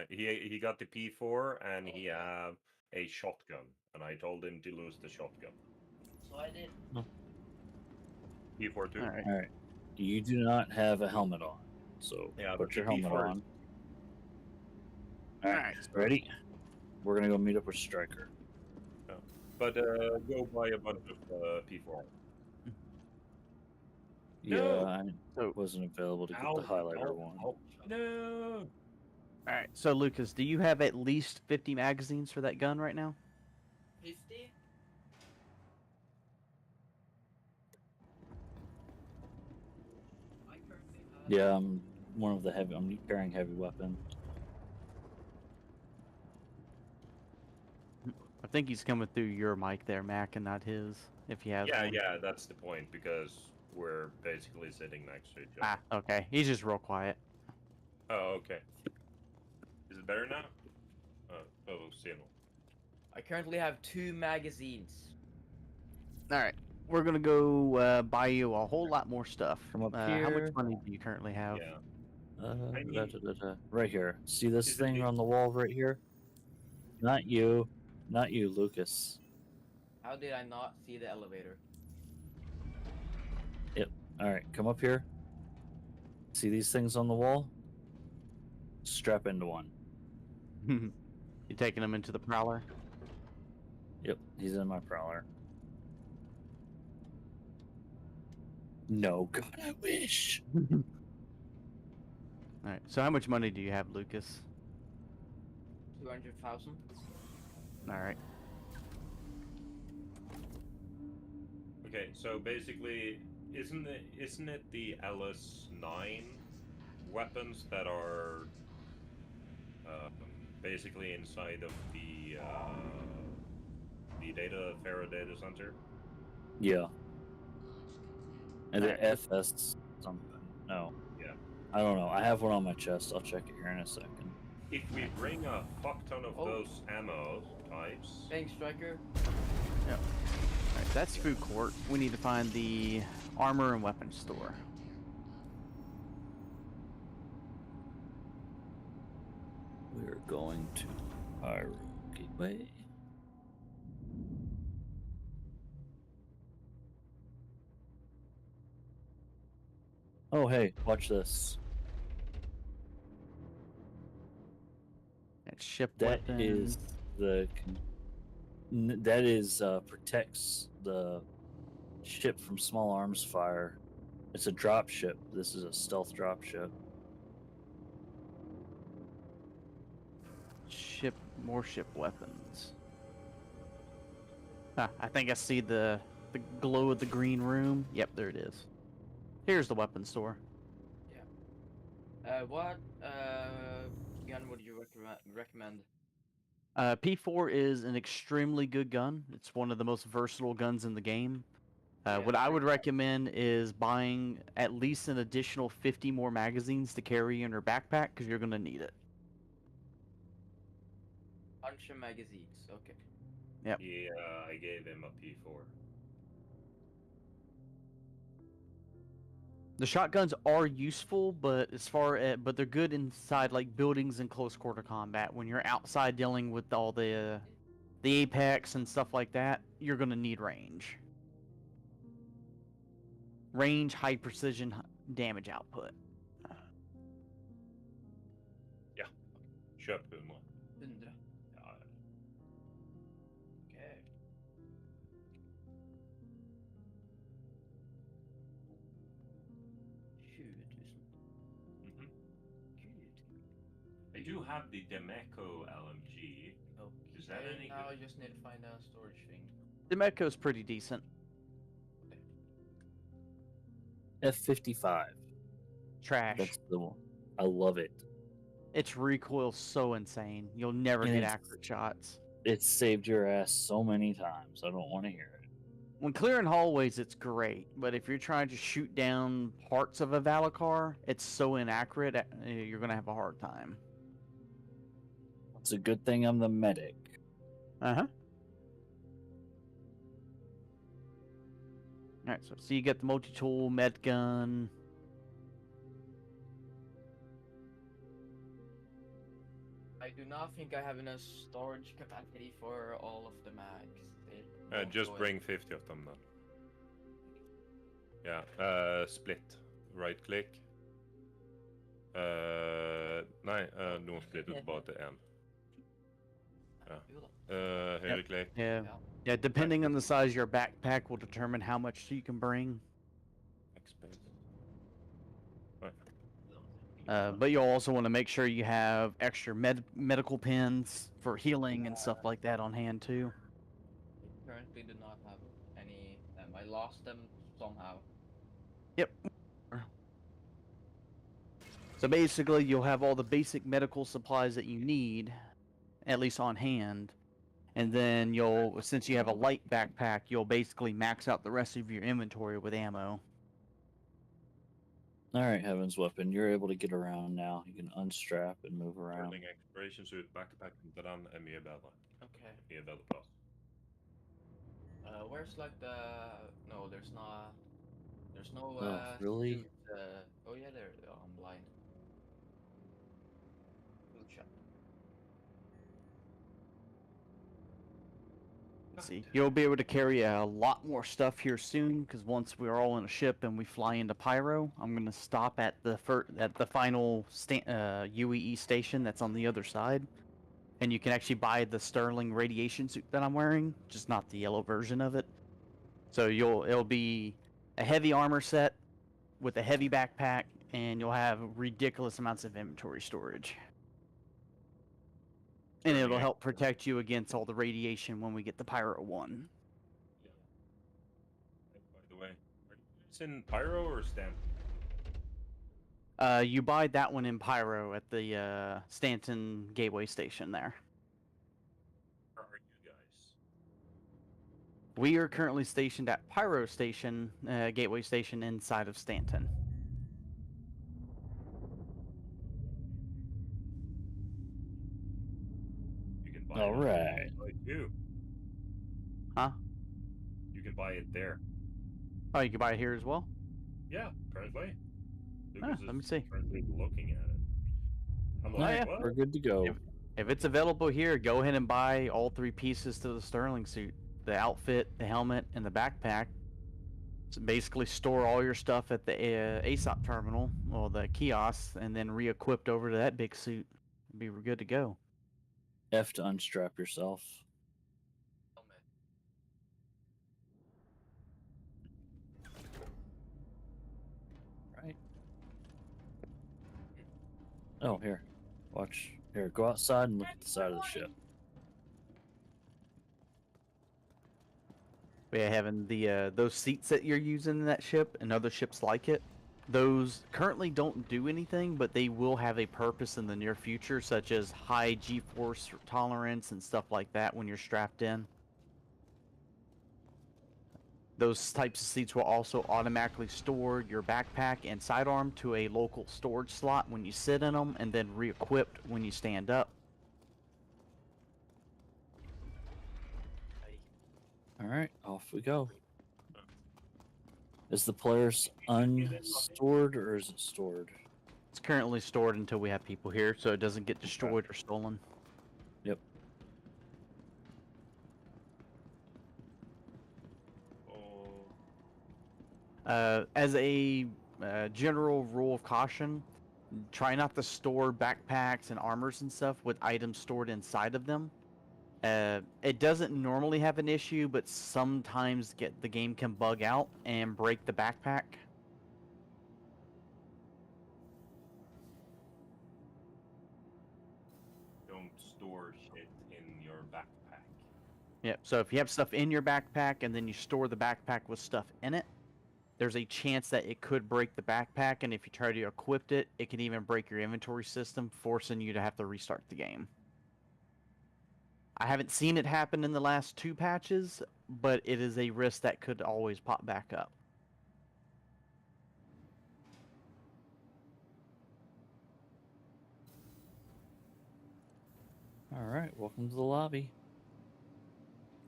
he got the P4 and he have a shotgun, and I told him to lose the shotgun. So I did. P4 too. All right. You do not have a helmet on, so Yeah, put but your the helmet P4 on. All right, ready? We're gonna go meet up with Stryker. But go buy a bunch of P4. Yeah, No! I wasn't available to get the highlighter one. No. All right. So Lucas, do you have at least 50 magazines for that gun right now? 50? I currently have... Yeah, I'm one of the heavy. I'm carrying heavy weapon. I think he's coming through your mic there, Mac, and not his. If he has one. Yeah, that's the point, because we're basically sitting next to each other. Ah, okay. He's just real quiet. Oh, okay. Is it better now? See no. I currently have 2 magazines. All right. We're gonna go buy you a whole lot more stuff. Come up How here. much money do you currently have? Yeah. Right here. See this Is it thing the- on the wall right here? Not you, Lucas. How did I not see the elevator? Yep. All right, come up here. See these things on the wall? Strap into one. You taking him into the prowler? Yep, he's in my prowler. No, God, I wish. All right. So how much money do you have, Lucas? 200,000? All right. Okay, so basically, isn't it the LS9 weapons that are basically inside of the Faro data center? Yeah. And the FS something. No. Yeah. I don't know. I have one on my chest. I'll check it here in a second. If we bring a fuck ton of those ammo types... Thanks, Stryker. Yep. Alright, that's food court. We need to find the armor and weapons store. We're going to Pyro Gateway. Oh, hey, watch this. That ship That weapon. is the... That is, protects the ship from small arms fire. It's a drop ship. This is a stealth drop ship. More ship weapons. Ah, I think I see the glow of the green room. Yep, there it is. Here's the weapon store. Yeah. What gun would you recommend? P4 is an extremely good gun. It's one of the most versatile guns in the game. What I would recommend is buying at least an additional 50 more magazines to carry in your backpack, because you're going to need it. Bunch of magazines, okay. Yep. Yeah, I gave him a P4. The shotguns are useful, but but they're good inside like buildings and close quarter combat. When you're outside dealing with all the apex and stuff like that, you're gonna need range. Range, high precision, damage output. Ja, köp 100. 100. Ja. Okay. I do have the Demeco LMG. Okay. Is that any Now good? I just need to find a storage thing. The Demeco's pretty decent. F-55. Trash. That's the one. I love it. Its recoil so insane. You'll never get accurate shots. It's saved your ass so many times. I don't want to hear it. When clearing hallways, it's great, but if you're trying to shoot down parts of a Valacar, it's so inaccurate, you're going to have a hard time. It's a good thing I'm the medic. Uh-huh. Alright, so you get the multi-tool, med gun. I do not think I have enough storage capacity for all of the mags. It won't Just go bring 50 of them then. Yeah, split. Right click. Nej, nå split ut bare til én. Ja. Jo da. Høyreklikk. Yeah. Ja. Yeah, depending on the size of your backpack will determine how much you can bring. Space. But you'll also want to make sure you have extra medical pens for healing and stuff like that on hand too. I currently do not have any. I lost them somehow. Yep. So basically, you'll have all the basic medical supplies that you need, at least on hand, and then you'll, since you have a light backpack, you'll basically max out the rest of your inventory with ammo. All right, Heaven's Weapon, you're able to get around now. You can unstrap and move around. Sterling exploration suit, backpacken til den er mye bedre. Okay. Mye bedre plass. Where's like the? No, there's not. There's no. Oh, really? suit, oh yeah, there. Oh, I'm blind. Good shot. See, you'll be able to carry a lot more stuff here soon because once we're all in a ship and we fly into Pyro, I'm gonna stop at the final UEE station that's on the other side, and you can actually buy the Sterling radiation suit that I'm wearing, just not the yellow version of it. So it'll be a heavy armor set with a heavy backpack, and you'll have ridiculous amounts of inventory storage. And it'll help protect you against all the radiation when we get the Pyro 1. Yeah. By the way, it's in Pyro or Stanton? You buy that one in Pyro at the Stanton Gateway Station there. Where are you guys? We are currently stationed at Pyro Station, Gateway Station inside of Stanton. You can buy All it right. too. Huh? You can buy it there. Oh, you can buy it here as well? Yeah, apparently. Ah, Lucas let me is see. currently looking at it. I'm Oh, like, yeah. what? We're good to go. If it's available here, go ahead and buy all 3 pieces to the Sterling suit. The outfit, the helmet, and the backpack. So basically store all your stuff at the ASOP terminal, or the kiosk, and then re-equipped over to that big suit. Be good to go. F to unstrap yourself. Helmet. Right. Oh, here. Watch. Here, go outside and look at the side of the ship. Yeah, having the those seats that you're using in that ship and other ships like it, those currently don't do anything, but they will have a purpose in the near future, such as high G-force tolerance and stuff like that when you're strapped in. Those types of seats will also automatically store your backpack and sidearm to a local storage slot when you sit in them, and then re-equipped when you stand up. All right, off we go. Is the player's unstored or is it stored? It's currently stored until we have people here, so it doesn't get destroyed or stolen. Yep. As a general rule of caution, try not to store backpacks and armors and stuff with items stored inside of them. It doesn't normally have an issue, but sometimes the game can bug out and break the backpack. Don't store shit in your backpack. Yep. So if you have stuff in your backpack and then you store the backpack with stuff in it, there's a chance that it could break the backpack, and if you try to equip it, it can even break your inventory system, forcing you to have to restart the game. I haven't seen it happen in the last 2 patches, but it is a risk that could always pop back up. All right, welcome to the lobby.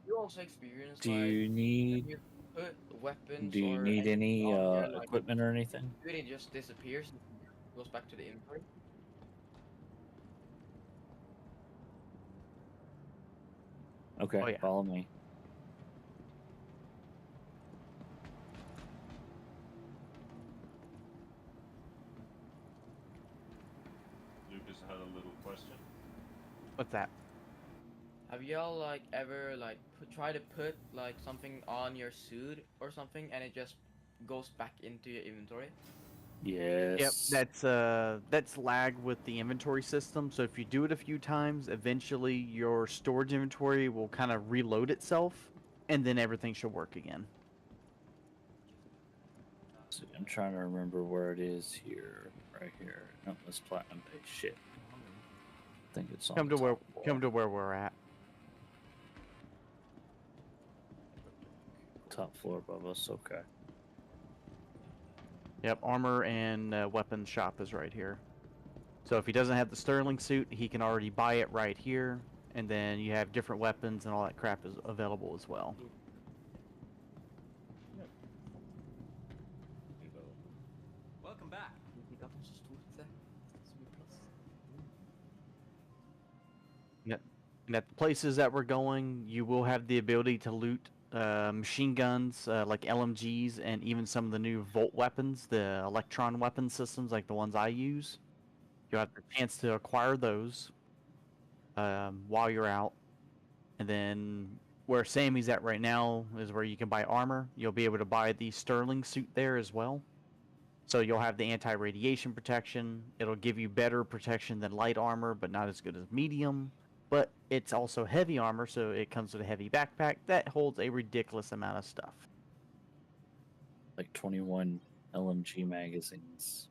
You also experience Do like you when need you put weapons do you or need any anything on there, like, equipment or anything? it just disappears and goes back to the inventory. Okay, Oh, yeah. follow me. Lucas had a little question. What's that? Have y'all like ever like try to put like something on your suit or something and it just goes back into your inventory? Yep, Yes. that's lag with the inventory system. So if you do it a few times, eventually your storage inventory will kind of reload itself, and then everything should work again. See, I'm trying to remember where it is here. Right here. No, that's platinum base. Shit. I think it's on Come the to where top floor. come to where we're at. Top floor above us. Okay. Yep, armor and weapons shop is right here. So if he doesn't have the Sterling suit, he can already buy it right here, and then you have different weapons and all that crap is available as well. Welcome back. Vi gav dem så stort det. Så mye plass. And at the places that we're going, you will have the ability to loot machine guns like LMGs and even some of the new Volt weapons, the electron weapon systems like the ones I use. You'll have the chance to acquire those while you're out. And then where Sammy's at right now is where you can buy armor. You'll be able to buy the Sterling suit there as well. So you'll have the anti-radiation protection. It'll give you better protection than light armor, but not as good as medium. But it's also heavy armor, so it comes with a heavy backpack that holds a ridiculous amount of stuff. Like 21 LMG magazines.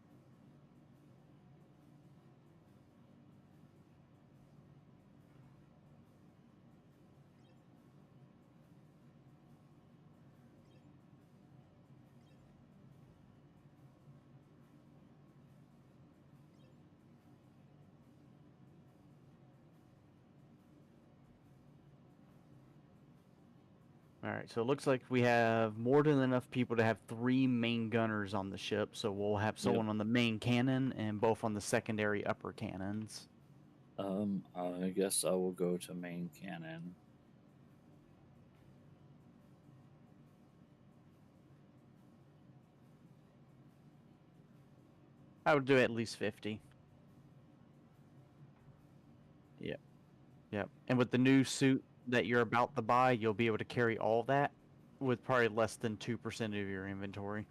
Alright, so it looks like we have more than enough people to have 3 main gunners on the ship, so we'll have someone on the main cannon and both on the secondary upper cannons. I guess I will go to main cannon. I would do at least 50. Yep. Yep. And with the new suit that you're about to buy, you'll be able to carry all that with probably less than 2% of your inventory.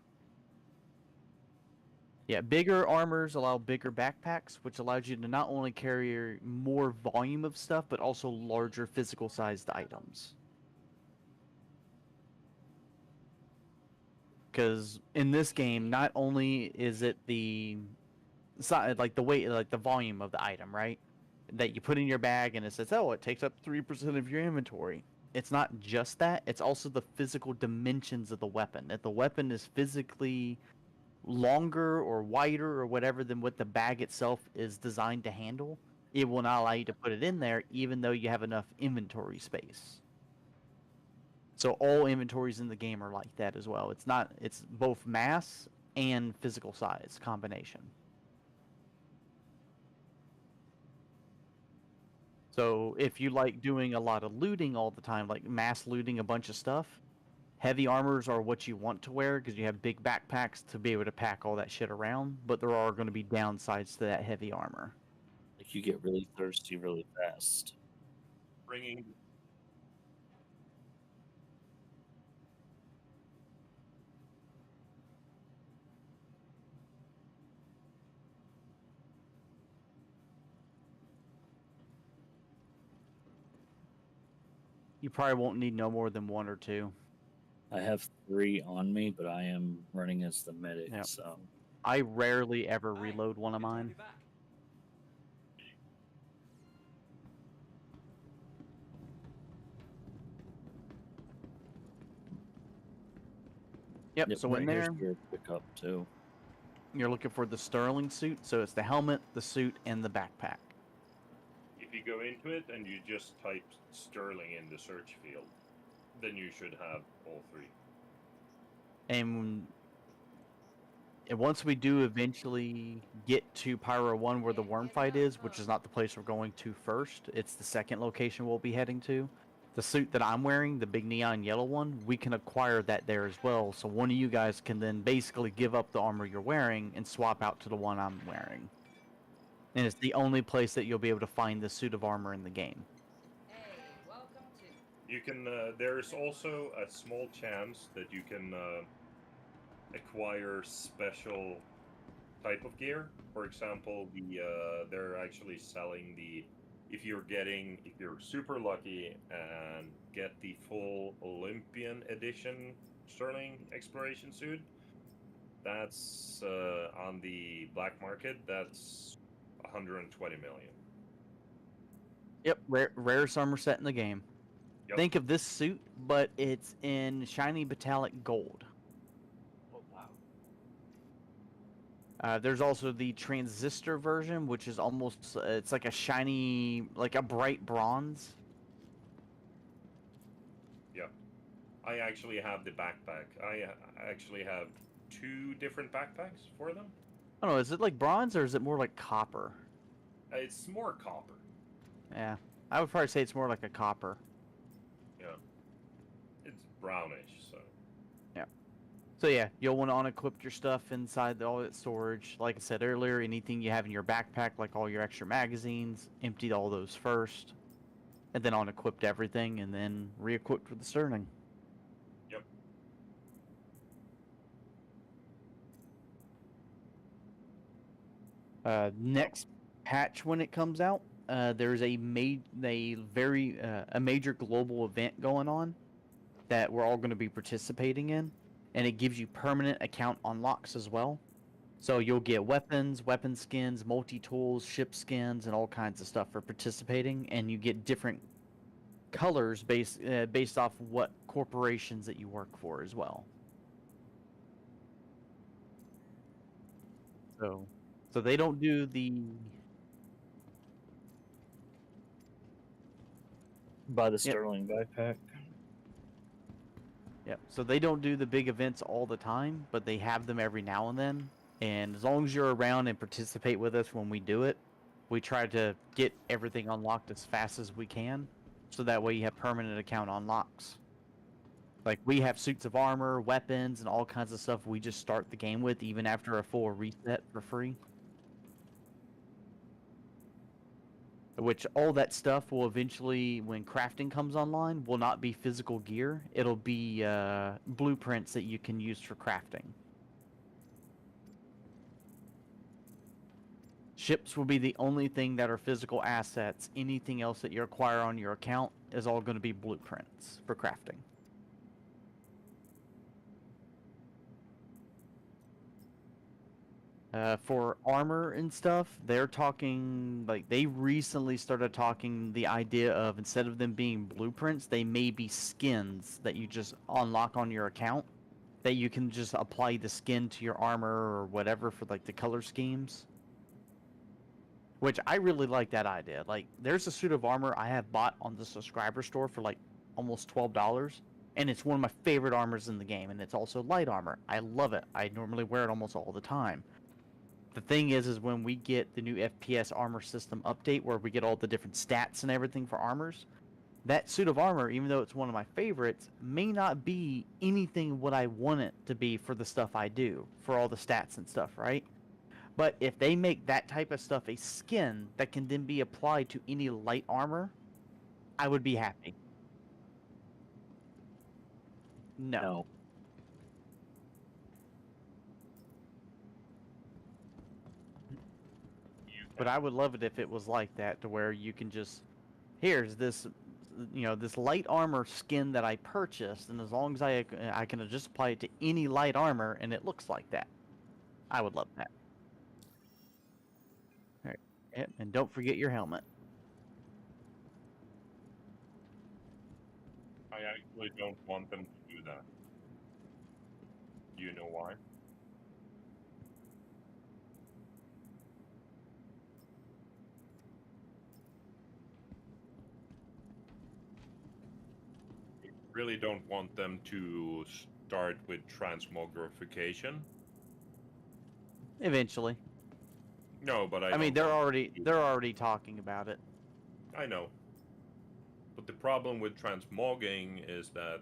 Yeah, bigger armors allow bigger backpacks, which allows you to not only carry more volume of stuff, but also larger physical sized items. Because in this game, not only is it the like the weight, like the volume of the item, right? That you put in your bag and it says, oh, it takes up 3% of your inventory. It's not just that, it's also the physical dimensions of the weapon. If the weapon is physically longer or wider or whatever than what the bag itself is designed to handle, it will not allow you to put it in there even though you have enough inventory space. So all inventories in the game are like that as well. It's both mass and physical size combination. So if you like doing a lot of looting all the time, like mass looting a bunch of stuff, heavy armors are what you want to wear because you have big backpacks to be able to pack all that shit around, but there are going to be downsides to that heavy armor. Like you get really thirsty really fast. Bringing You probably won't need no more than 1 or 2. I have 3 on me, but I am running as the medic, Yep. so I rarely ever Hi, reload one of good to have mine. you back. Yep, so right in here's there, your pickup too. you're looking for the Sterling suit, so it's the helmet, the suit, and the backpack. If you go into it and you just type Sterling in the search field, then you should have all 3. And once we do eventually get to Pyro 1 where the worm fight is, which is not the place we're going to first, it's the second location we'll be heading to, the suit that I'm wearing, the big neon yellow one, we can acquire that there as well. So one of you guys can then basically give up the armor you're wearing and swap out to the one I'm wearing. And it's the only place that you'll be able to find the suit of armor in the game. Hey, welcome to. You can. There's also a small chance that you can acquire special type of gear. For example, they're actually selling the. If you're super lucky and get the full Olympian edition Sterling exploration suit, that's on the black market. That's 120 million. Yep, rarest armor set in the game. Yep. Think of this suit, but it's in shiny metallic gold. Oh wow. There's also the transistor version, which is almost, it's like a shiny, like a bright bronze. Yeah. I actually have the backpack. I actually have 2 different backpacks for them. I don't know, is it like bronze or is it more like copper? It's more copper. Yeah, I would probably say it's more like a copper. Yeah. It's brownish, so. So yeah, you'll want to unequip your stuff inside all that storage. Like I said earlier, anything you have in your backpack, like all your extra magazines, emptied all those first, and then unequipped everything, and then re-equipped with the Sterling. Yep. Next patch when it comes out, there's a major global event going on that we're all going to be participating in, and it gives you permanent account unlocks as well. So you'll get weapons, weapon skins, multi-tools, ship skins, and all kinds of stuff for participating, and you get different colors based off what corporations that you work for as well. So they don't do the Buy the Sterling backpack. Yep. So they don't do the big events all the time, but they have them every now and then. And as long as you're around and participate with us when we do it, we try to get everything unlocked as fast as we can, so that way you have permanent account unlocks. Like, we have suits of armor, weapons, and all kinds of stuff we just start the game with, even after a full reset for free. Which all that stuff will eventually, when crafting comes online, will not be physical gear. It'll be blueprints that you can use for crafting. Ships will be the only thing that are physical assets. Anything else that you acquire on your account is all going to be blueprints for crafting. For armor and stuff, they're talking, like, they recently started talking the idea of, instead of them being blueprints, they may be skins that you just unlock on your account, that you can just apply the skin to your armor or whatever for, like, the color schemes. Which I really like that idea. Like, there's a suit of armor I have bought on the subscriber store for, like, almost $12, and it's one of my favorite armors in the game, and it's also light armor. I love it. I normally wear it almost all the time. The thing is when we get the new FPS armor system update, where we get all the different stats and everything for armors, that suit of armor, even though it's one of my favorites, may not be anything what I want it to be for the stuff I do, for all the stats and stuff, right? But if they make that type of stuff a skin that can then be applied to any light armor, I would be happy. No. But I would love it if it was like that, to where you can just, here's this, this light armor skin that I purchased, and as long as I can just apply it to any light armor, and it looks like that. I would love that. All right. Yep, and don't forget your helmet. I actually don't want them to do that. Do you know why? Really don't want them to start with transmogrification. Eventually. No, but I mean, they're already talking about it. I know. But the problem with transmogging is that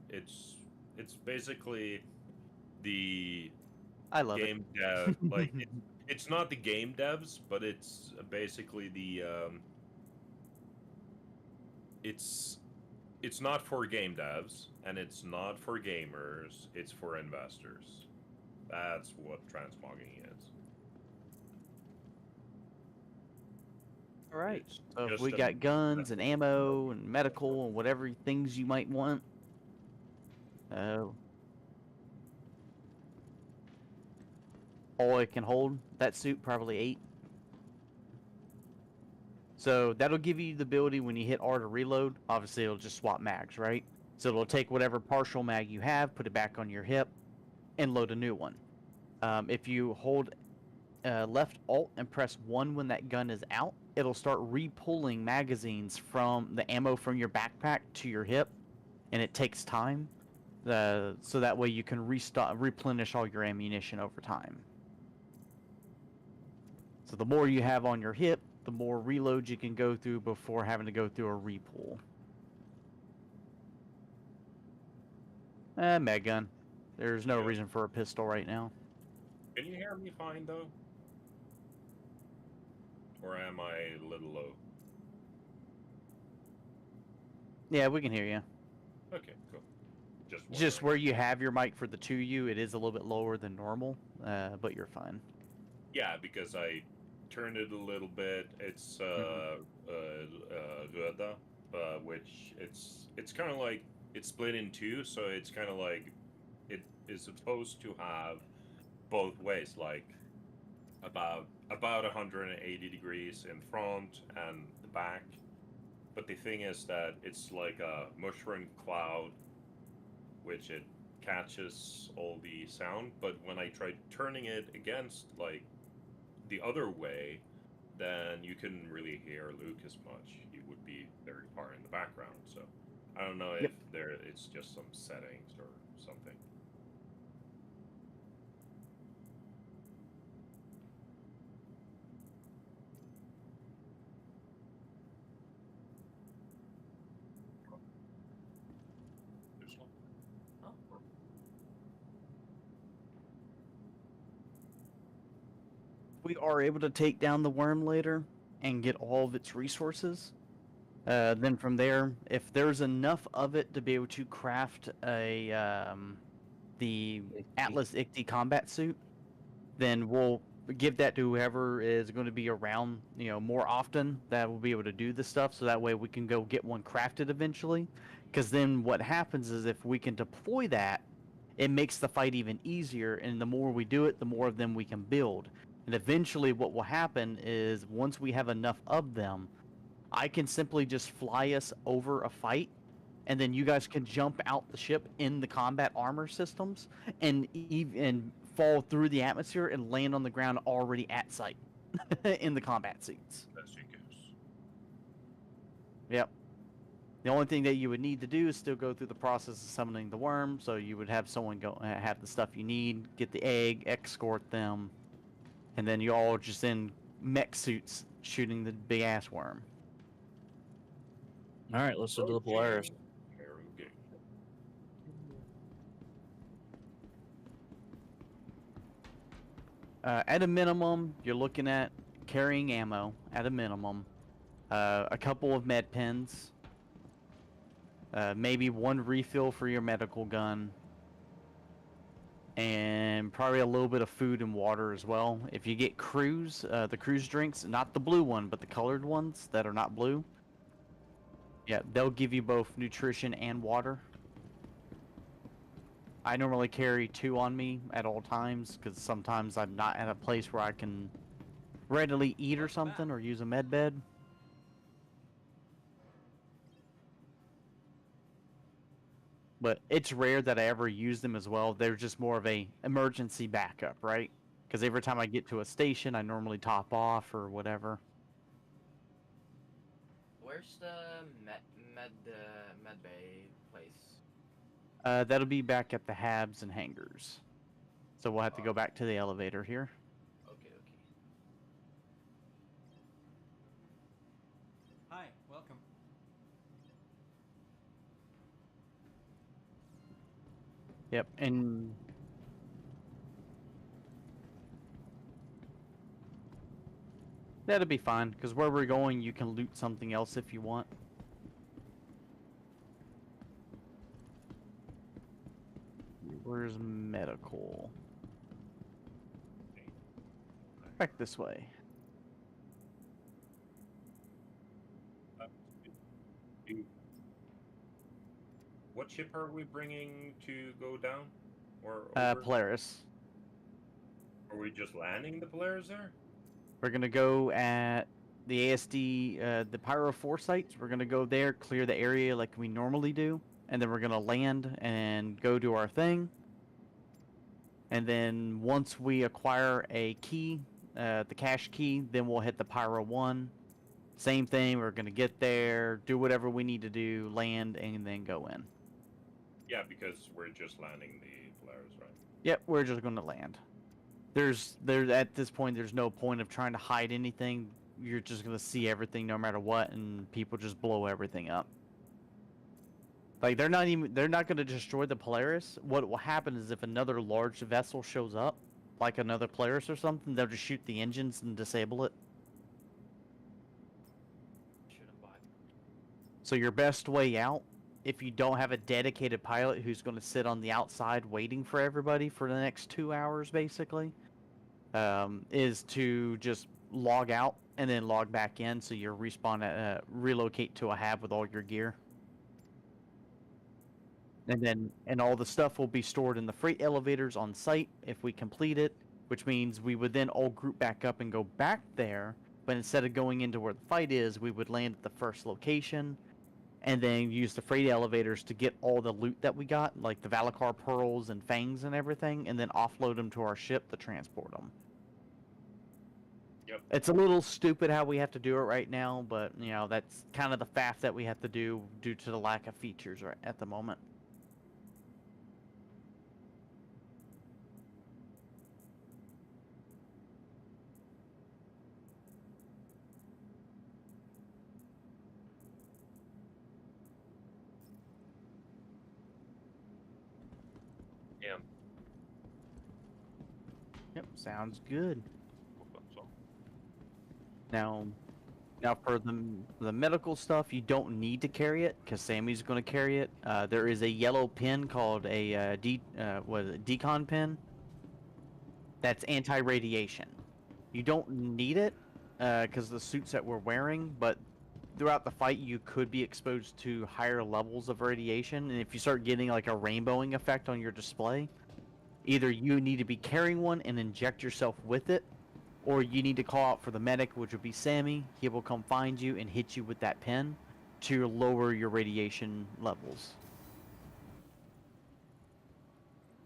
it's basically the I love it. game dev like it's not the game devs, but it's basically the it's not for game devs and it's not for gamers, it's for investors. That's what transmogging is. All right. It's So if just we an got guns and investment. ammo and medical and whatever things you might want. All it can hold, that suit probably 8. So that'll give you the ability when you hit R to reload. Obviously, it'll just swap mags, right? So it'll take whatever partial mag you have, put it back on your hip, and load a new one. If you hold left Alt and press 1 when that gun is out, it'll start re-pulling magazines from the ammo from your backpack to your hip, and it takes time. So that way you can replenish all your ammunition over time. So the more you have on your hip, the more reloads you can go through before having to go through a repull. Mag gun. There's no Yeah. reason for a pistol right now. Can you hear me fine though? Or am I a little low? Yeah, we can hear you. Okay, cool. Just where you have your mic for the 2U, it is a little bit lower than normal, but you're fine. Yeah, because I turned it a little bit. It's Röda, which it's kind of like it's split in two, so it's kind of like it is supposed to have both ways, like about 180 degrees in front and the back. But the thing is that it's like a mushroom cloud, which it catches all the sound. But when I tried turning it against like the other way, then you couldn't really hear Luke as much. He would be very far in the background. So I don't know if it's just some settings or something. We are able to take down the worm later and get all of its resources. Then from there, if there's enough of it to be able to craft the Atlas Ichthys combat suit, then we'll give that to whoever is going to be around, more often, that will be able to do this stuff. So that way we can go get one crafted eventually. Because then what happens is if we can deploy that, it makes the fight even easier. And the more we do it, the more of them we can build. And eventually what will happen is once we have enough of them, I can simply just fly us over a fight, and then you guys can jump out the ship in the combat armor systems and fall through the atmosphere and land on the ground already at sight in the combat suits. That's your goose. Yep. The only thing that you would need to do is still go through the process of summoning the worm, so you would have someone go have the stuff you need, get the egg, escort them, and then you all just in mech suits shooting the big ass worm. All right, let's do the Polaris. At a minimum, you're looking at carrying ammo at a minimum, a couple of med pens, maybe one refill for your medical gun, and probably a little bit of food and water as well. If you get cruise, the cruise drinks, not the blue one, but the colored ones that are not blue, yeah, they'll give you both nutrition and water. I normally carry 2 on me at all times because sometimes I'm not at a place where I can readily eat or something or use a med bed. But it's rare that I ever use them as well. They're just more of a emergency backup, right? Because every time I get to a station, I normally top off or whatever. Where's the med bay place? That'll be back at the Habs and hangars. So we'll have to go back to the elevator here. Okay. Hi, welcome. Yep, and that'll be fine, because where we're going, you can loot something else if you want. Where's medical? Back this way. What ship are we bringing to go down? Or over? Polaris. Are we just landing the Polaris there? We're gonna go at the ASD, the Pyro 4 sites. We're gonna go there, clear the area like we normally do, and then we're gonna land and go do our thing. And then once we acquire a key, the cache key, then we'll hit the Pyro 1. Same thing, we're gonna get there, do whatever we need to do, land, and then go in. Yeah, because we're just landing the Polaris, right? Yep, we're just gonna land. There's at this point, there's no point of trying to hide anything. You're just gonna see everything no matter what, and people just blow everything up. Like they're not gonna destroy the Polaris. What will happen is if another large vessel shows up, like another Polaris or something, they'll just shoot the engines and disable it. Shouldn't buy. So your best way out, if you don't have a dedicated pilot who's going to sit on the outside waiting for everybody for the next 2 hours, basically, is to just log out and then log back in, so you relocate to a hab with all your gear. And all the stuff will be stored in the freight elevators on site if we complete it, which means we would then all group back up and go back there, but instead of going into where the fight is, we would land at the first location, and then use the freight elevators to get all the loot that we got, like the Valacar pearls and fangs and everything, and then offload them to our ship to transport them. Yep. It's a little stupid how we have to do it right now, but you know that's kind of the faff that we have to do due to the lack of features right at the moment. Yeah. Yep, sounds good. So, Now for the medical stuff, you don't need to carry it because Sammy's going to carry it. There is a yellow pin called a decon pin. That's anti-radiation. You don't need it because of the suits that we're wearing, but throughout the fight you could be exposed to higher levels of radiation, and if you start getting like a rainbowing effect on your display, either you need to be carrying one and inject yourself with it, or you need to call out for the medic, which would be Sammy. He will come find you and hit you with that pin to lower your radiation levels.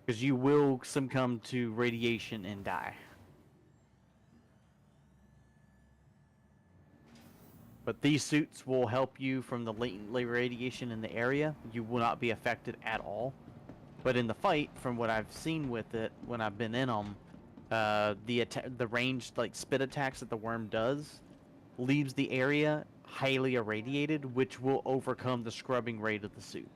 Because you will succumb to radiation and die. But these suits will help you from the latent radiation in the area. You will not be affected at all. But in the fight, from what I've seen with it when I've been in them, the ranged like spit attacks that the worm does leaves the area highly irradiated, which will overcome the scrubbing rate of the suit.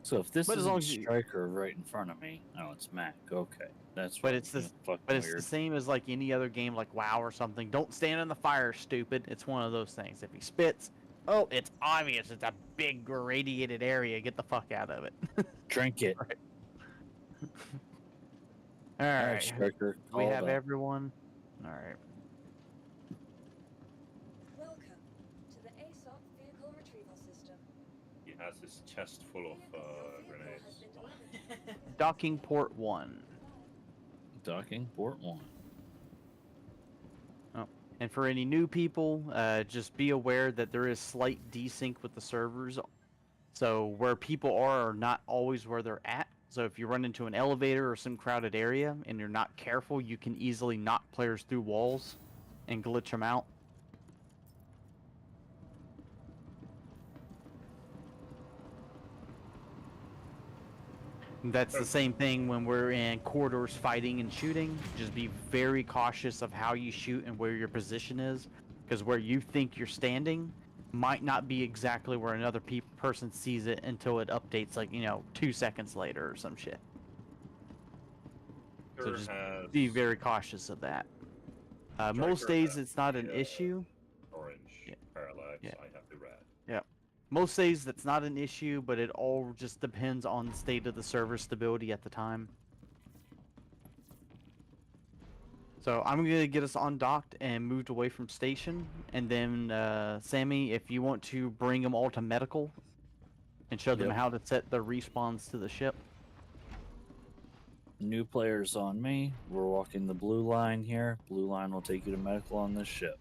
So if this But as is long a as you- striker right in front of me, oh, it's Mac. Okay, that's. But why it's the fucking but it's weird. the same as like any other game like WoW or something. Don't stand in the fire, stupid. It's one of those things. If he spits, oh, it's obvious. It's a big irradiated area. Get the fuck out of it. Drink it. Right. All All right, right. striker. We called have up. everyone. All right. Welcome to the ASOP vehicle retrieval system. he has his chest full of Vehicle has grenades. been delivered. Docking port 1. Docking port 1. And for any new people, just be aware that there is slight desync with the servers. So where people are not always where they're at. So if you run into an elevator or some crowded area and you're not careful, you can easily knock players through walls and glitch them out. That's the same thing when we're in corridors fighting and shooting. Just be very cautious of how you shoot and where your position is, because where you think you're standing might not be exactly where another person sees it until it updates, like, 2 seconds later or some shit. So Striker just has be very cautious of that. Most Striker days has it's not an the, issue. orange Yeah. parallax. Yeah. I have the red. Yeah. Most days that's not an issue, but it all just depends on the state of the server stability at the time. So I'm going to get us undocked and moved away from station. And then, Sammy, if you want to bring them all to medical and show them Yep. how to set the respawns to the ship. New players on me. We're walking the blue line here. Blue line will take you to medical on this ship.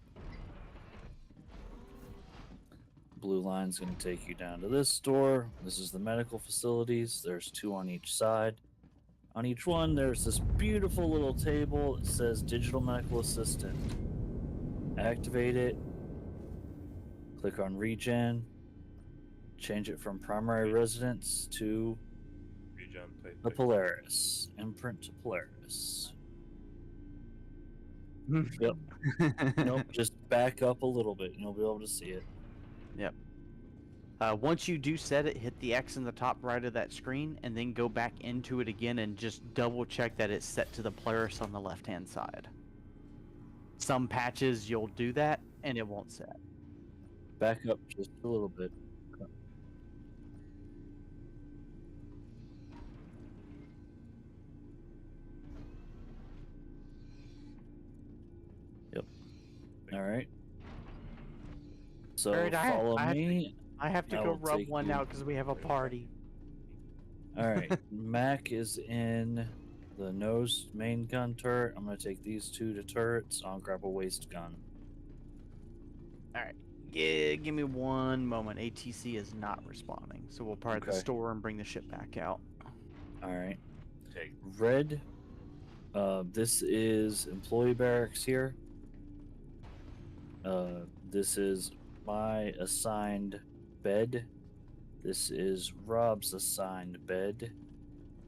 Blue line's going to take you down to this door. This is the medical facilities. There's 2 on each side. On each one, there's this beautiful little table that says Digital Medical Assistant. Activate it. Click on Regen. Change it from primary residence to Regen type the pick. Polaris. Imprint to Polaris. Yep. Nope. Just back up a little bit and you'll be able to see it. Yep. Once you do set it, hit the X in the top right of that screen, and then go back into it again and just double check that it's set to the Polaris on the left-hand side. Some patches you'll do that, and it won't set. Back up just a little bit. Yep. All right. So Alright, follow me. I have to I go will rub take one you- out because we have a party. All right. Mac is in the nose main gun turret. I'm gonna take these 2 to turrets. I'll grab a waist gun. Alright. Yeah, give me one moment. ATC is not responding, so we'll part the Okay. store and bring the ship back out. All right. Take Red. This is employee barracks here. This is my assigned bed. This is Rob's assigned bed.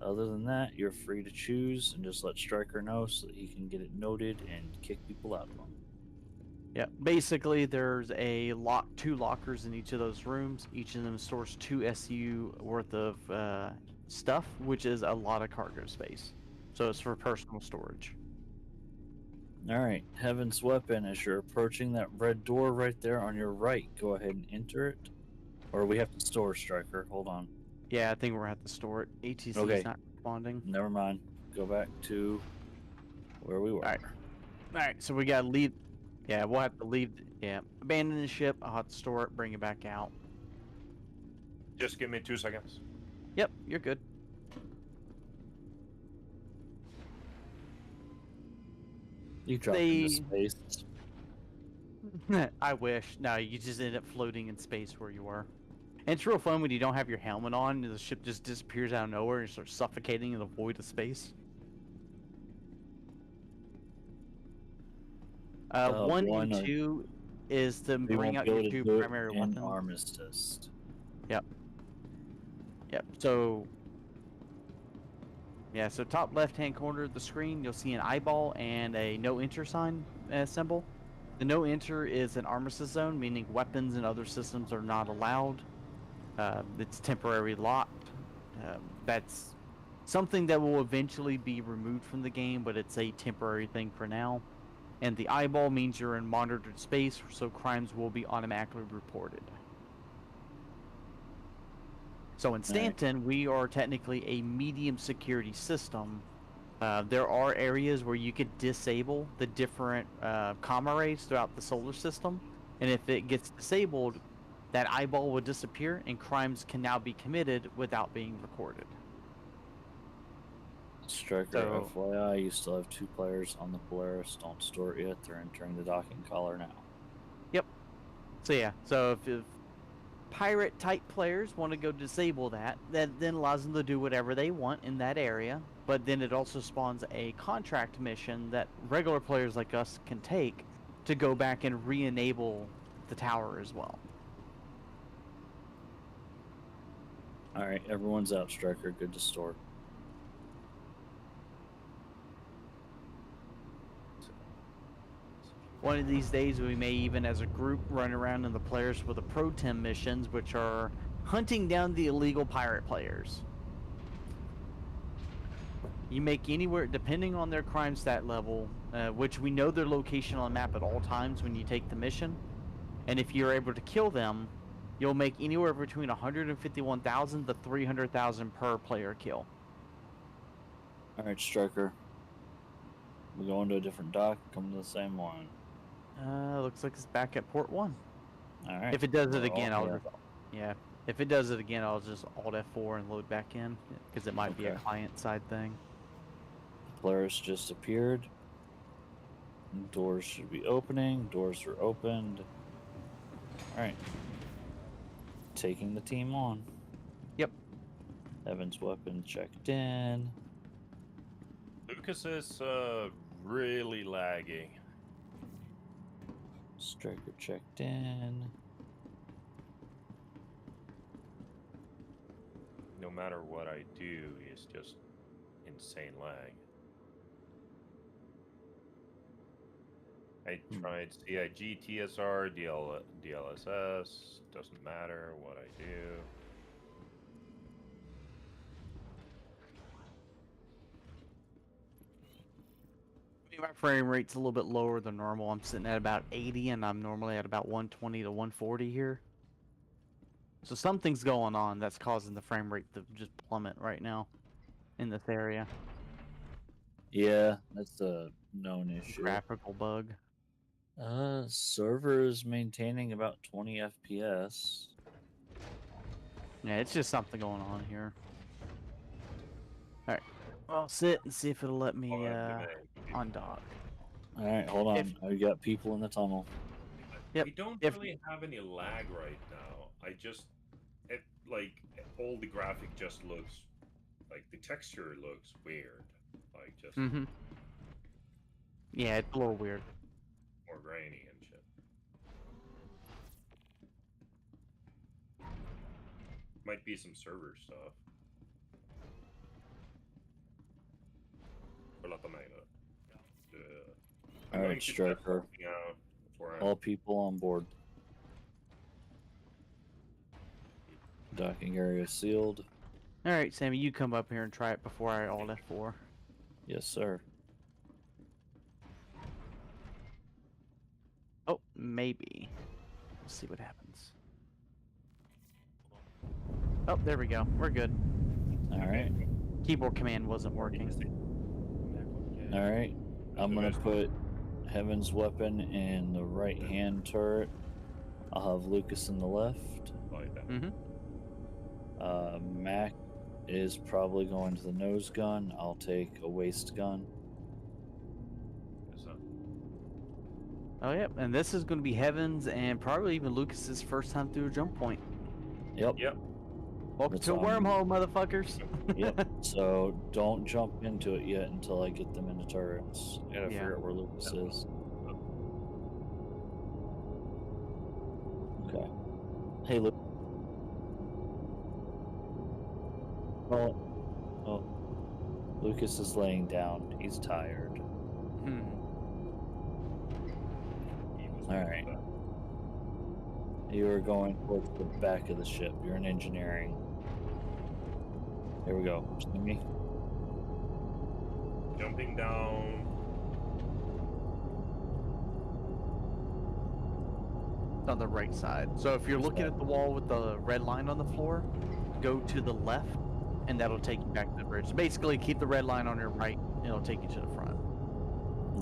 Other than that, you're free to choose and just let Stryker know so that he can get it noted and kick people out of them. Yeah, basically there's two lockers in each of those rooms. Each of them stores 2 SU worth of stuff, which is a lot of cargo space. So it's for personal storage. All right, Heaven's Weapon, as you're approaching that red door right there on your right, go ahead and enter it. Or we have to store Stryker. Hold on. Yeah, I think we're gonna have to store it. ATC Okay. is not responding. Never mind. Go back to where we were. All right, so we gotta leave. Yeah, we'll have to leave. Yeah, abandon the ship. I'll have to store it, bring it back out. Just give me 2 seconds. Yep, you're good. You dropped into space. I wish. No, you just end up floating in space where you were. And it's real fun when you don't have your helmet on and the ship just disappears out of nowhere and you start suffocating in the void of space. 1 one and 2 is to We bring won't out be able your to 2 do it primary in weapons. Armistice. Yep. So, yeah. So top left-hand corner of the screen, you'll see an eyeball and a no enter sign symbol. The no enter is an armistice zone, meaning weapons and other systems are not allowed. It's temporarily locked. That's something that will eventually be removed from the game, but it's a temporary thing for now. And the eyeball means you're in monitored space, so crimes will be automatically reported. So in Stanton, we are technically a medium security system. There are areas where you could disable the different comma rays throughout the solar system, and if it gets disabled, that eyeball will disappear, and crimes can now be committed without being recorded. Stryker, So- FYI, you still have 2 players on the Polaris. Don't store it yet. They're entering the docking collar now. So yeah, so if pirate type players want to go disable that then allows them to do whatever they want in that area, but then it also spawns a contract mission that regular players like us can take to go back and re-enable the tower as well. All right, everyone's out, Stryker. Good to store. One of these days, we may even, as a group, run around in the players with the Pro Tem missions, which are hunting down the illegal pirate players. You make anywhere, depending on their crime stat level, which we know their location on the map at all times when you take the mission, and if you're able to kill them, you'll make anywhere between 151,000 to 300,000 per player kill. All right, Striker. We're going to a different dock. Coming to the same one. Looks like it's back at port 1. All right. If it does it we're again, all I'll here. just, yeah. If it does it again, I'll just Alt F4 and load back in, because it might be a Okay. client side thing. Players just appeared. Doors should be opening. Doors are opened. All right. Taking the team on. Yep. Evan's weapon checked in. Lucas is really lagging. Striker checked in. No matter what I do, it's just insane lag. I tried CIG, TSR, DLSS, doesn't matter what I do. My frame rate's a little bit lower than normal. I'm sitting at about 80, and I'm normally at about 120 to 140 here. So something's going on that's causing the frame rate to just plummet right now in this area. Yeah, that's a known issue. Graphical bug. Server is maintaining about 20 FPS. Yeah, it's just something going on here. Alright. I'll sit and see if it'll let me undock. All right, hold on. If- I got people in the tunnel. Yep, We don't if- really have any lag right now. Like all the graphic just looks like the texture looks weird, like just Mm-hmm. Yeah, it's a little weird. more grainy and shit. Might be some server stuff. Förlåt mig då. I'm All going right, to test Striker. something out before I- All people on board. Docking area sealed. Alright, Sammy, you come up here and try it before I Alt F4. Yes, sir. Oh, maybe. We'll see what happens. Oh, there we go. We're good. All right. Keyboard command wasn't working. All right. I'm gonna put Heaven's weapon in the right hand turret. I'll have Lucas in the left. Like that. Mm-hmm. Mac is probably going to the nose gun. I'll take a waist gun. So, Oh, yep. And this is going to be Heaven's and probably even Lucas's first time through a jump point. Yep. Yep. Welcome That's to a on- wormhole, motherfuckers. Yep. So don't jump into it yet until I get them into turrets. I gotta Yeah. figure out where Lucas is. Okay. Hey, Luke. Oh, Lucas is laying down. He's tired. Hmm. he was All right. You are going towards the back of the ship. You're in engineering. Here we go. See me? Jumping down. It's on the right side. So if you're looking at the wall with the red line on the floor, go to the left, and that'll take you back to the bridge. So basically, keep the red line on your right, and it'll take you to the front.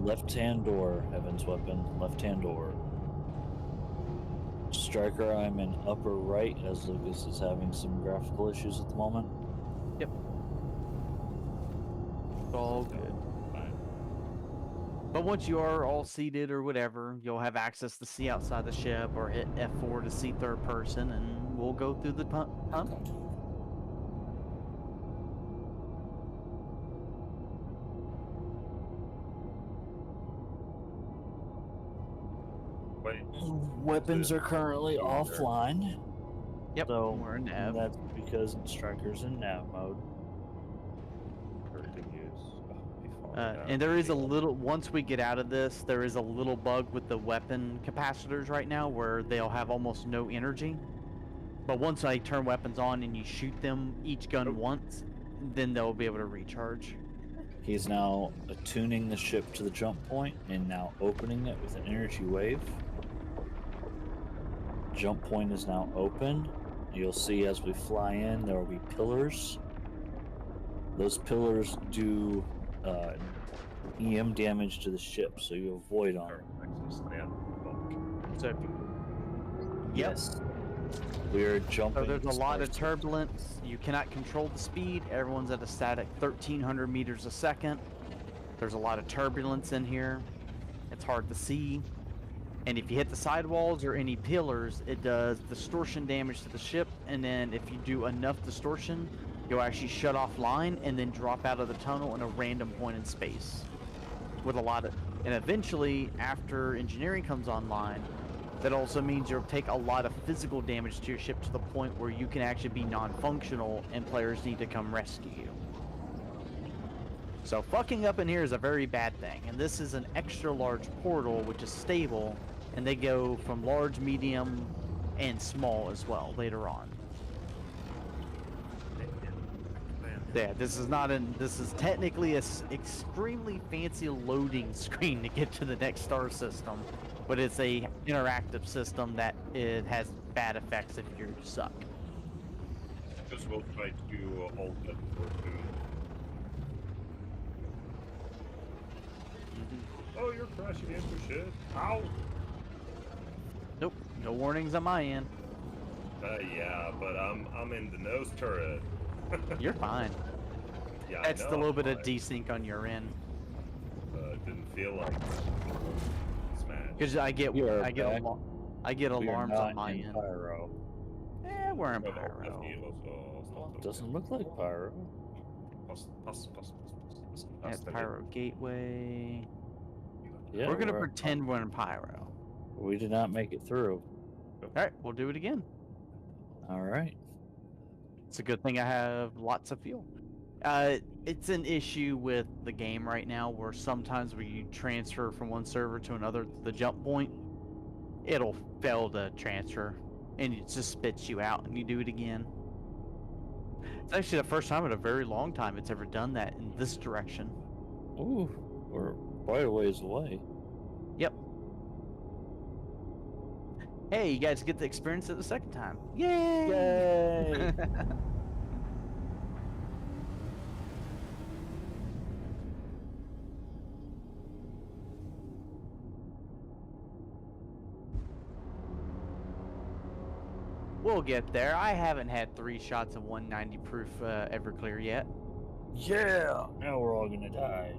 Left-hand door, Heaven's weapon. Left-hand door. Striker, I'm in upper right as Lucas is having some graphical issues at the moment. It's all good. But once you are all seated or whatever, you'll have access to see outside the ship or hit F4 to see third person, and we'll go through the tunnel. Wait, Weapons are currently offline. Yep, So we're in nav. that's because Striker's in nav mode. everything is. Oh, be And there is a little, once we get out of this, there is a little bug with the weapon capacitors right now where they'll have almost no energy. But once I turn weapons on and you shoot them, each gun once, then they'll be able to recharge. He's now attuning the ship to the jump point and now opening it with an energy wave. Jump point is now open. You'll see as we fly in, there will be pillars. Those pillars do EM damage to the ship, so you avoid on them. So, Yes. We are jumping. So there's a lot of turbulence. You cannot control the speed. Everyone's at a static 1,300 meters a second. There's a lot of turbulence in here. It's hard to see. And if you hit the sidewalls or any pillars, it does distortion damage to the ship. And then if you do enough distortion, you'll actually shut off line and then drop out of the tunnel in a random point in space. With a lot of, and eventually, after engineering comes online, that also means you'll take a lot of physical damage to your ship to the point where you can actually be non-functional and players need to come rescue you. So fucking up in here is a very bad thing, and this is an extra large portal which is stable, and they go from large, medium, and small as well later on. Yeah, this is technically a extremely fancy loading screen to get to the next star system, but it's a interactive system that it has bad effects if you suck. Because we'll try to hold that for food. Oh, you're crashing into shit. Ow! Nope, no warnings on my end. Yeah, but I'm in the nose turret. You're fine. Yeah, That's I know, the little bit of but, desync on your end. didn't feel like smash. Because I get We are I get back. I get We are alarms not on my in end. Pyro. We're in Well, Pyro. the field, so it's Doesn't look like Pyro. That's Pyro Gateway. Yeah, We're gonna pretend we're in Pyro. We did not make it through. Alright, we'll do it again. All right. It's a good thing I have lots of fuel. It's an issue with the game right now where sometimes when you transfer from one server to another to the jump point, it'll fail to transfer and it just spits you out and you do it again. It's actually the first time in a very long time it's ever done that in this direction. Ooh, we're quite a ways away. Yep. Hey, you guys get to experience it the second time. Yay! Yay! We'll get there. I haven't had 3 shots of 190 proof Everclear yet. Yeah! Now we're all gonna die.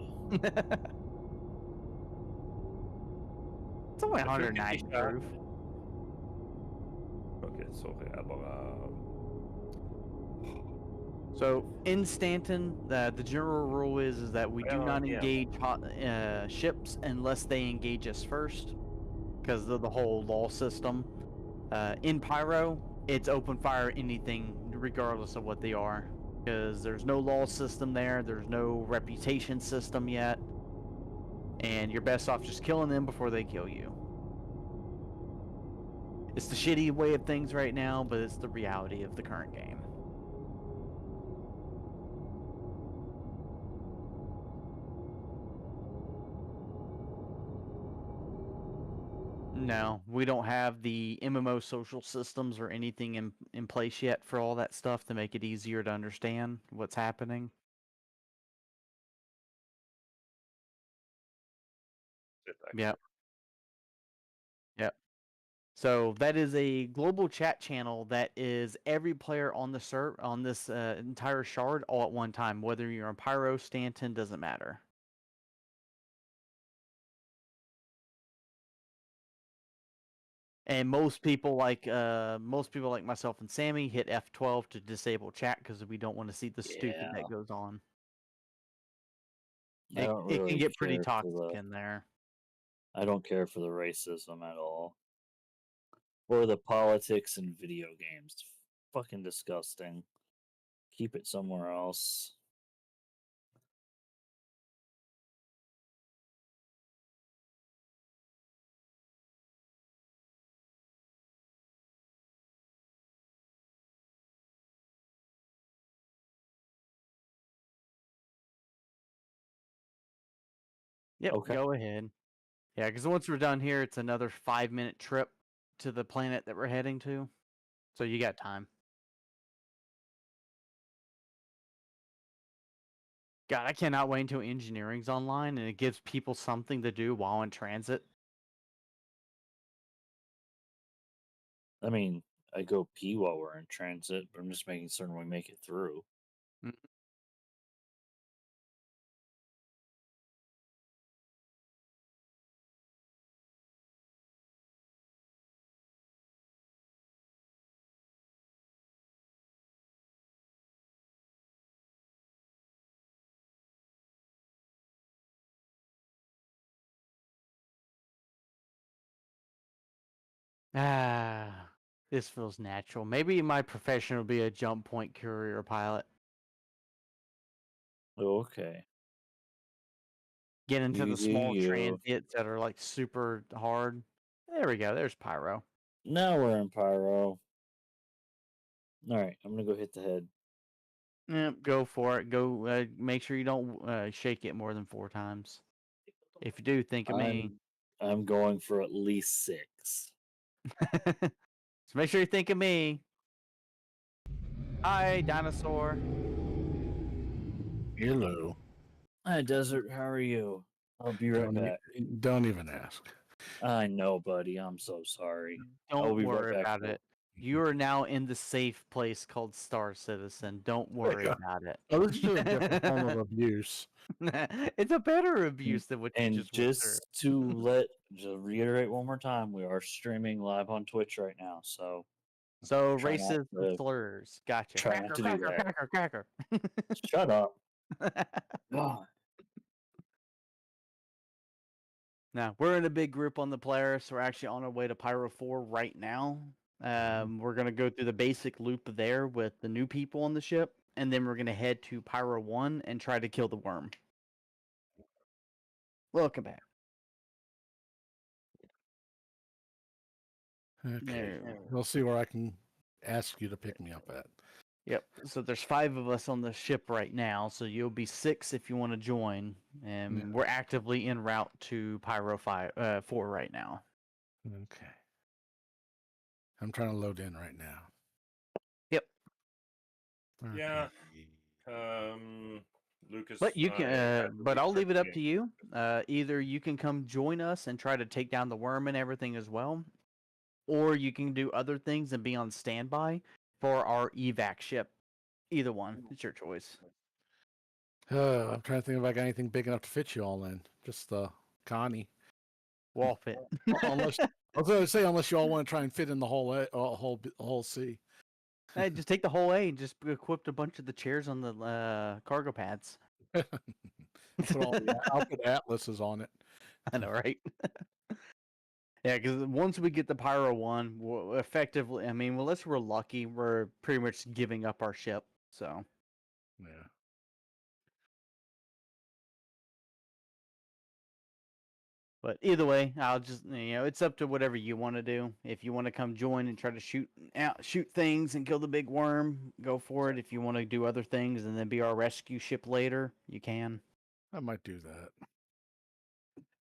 It's only 190 proof. Okay, sorry, jag bara... So in Stanton, the general rule is that we do not engage ships unless they engage us first, because of the whole law system. In Pyro, it's open fire anything, regardless of what they are, because there's no law system there. There's no reputation system yet, and you're best off just killing them before they kill you. It's the shitty way of things right now, but it's the reality of the current game. No, we don't have the MMO social systems or anything in place yet for all that stuff to make it easier to understand what's happening. Yep. Yep. So that is a global chat channel that is every player on the on this entire shard all at one time, whether you're on Pyro, Stanton, doesn't matter. And most people like myself and Sammy hit F12 to disable chat because we don't want to see the stupid that goes on. It can get pretty toxic in there. I don't care for the racism at all. Or the politics in video games. It's fucking disgusting. Keep it somewhere else. Yep, Okay. go ahead. Yeah, because once we're done here, it's another 5-minute trip to the planet that we're heading to. So you got time. God, I cannot wait until engineering's online and it gives people something to do while in transit. I mean, I go pee while we're in transit, but I'm just making certain we make it through. Mm. Ah, this feels natural. Maybe my profession will be a jump point courier pilot. Okay. Get into You the do small you. transits that are like super hard. There we go. There's Pyro. Now we're in Pyro. All right, I'm gonna go hit the head. Yep, go for it. Go. Make sure you don't shake it more than 4 times. If you do, think of me. I'm going for at least 6. So make sure you think of me. Hi, dinosaur. Hello. Hi, Desert. How are you? I'll be right back. Don't even ask. I know, buddy. I'm so sorry. I'll Don't be right worry back, about bro. it. You are now in the safe place called Star Citizen. Don't worry Yeah. about it. Oh, this is a different form of abuse. It's a better abuse than what you And just went through. just to reiterate one more time, we are streaming live on Twitch right now, so So try not racist to- slurs. Gotcha. try not to do that. Cracker. shut up. God. Now, we're in a big group on the Polaris. We're actually on our way to Pyro 4 right now. We're going to go through the basic loop there with the new people on the ship, and then we're going to head to Pyro 1 and try to kill the worm. Welcome back. Okay. There. We'll see where I can ask you to pick me up at. Yep. So there's 5 of us on the ship right now, so you'll be 6 if you want to join. And Yeah. we're actively en route to Pyro 4 right now. Okay. I'm trying to load in right now. Yep. Yeah. Okay. Lucas. But you I can, had to but I'll restart leave it the up game. to you. Either you can come join us and try to take down the worm and everything as well, or you can do other things and be on standby for our evac ship. Either one, it's your choice. I'm trying to think if I got anything big enough to fit you all in. Just Connie. Wall fit. Unless I was going to say, unless you all want to try and fit in the whole C. Hey, just take the whole A and just equip a bunch of the chairs on the cargo pads. I'll put atlases on it. I know, right? Yeah, because once we get the Pyro 1, we'll effectively, I mean, unless we're lucky, we're pretty much giving up our ship. So, Yeah. but either way, I'll just, it's up to whatever you want to do. If you want to come join and try to shoot things and kill the big worm, go for it. If you want to do other things and then be our rescue ship later, you can. I might do that.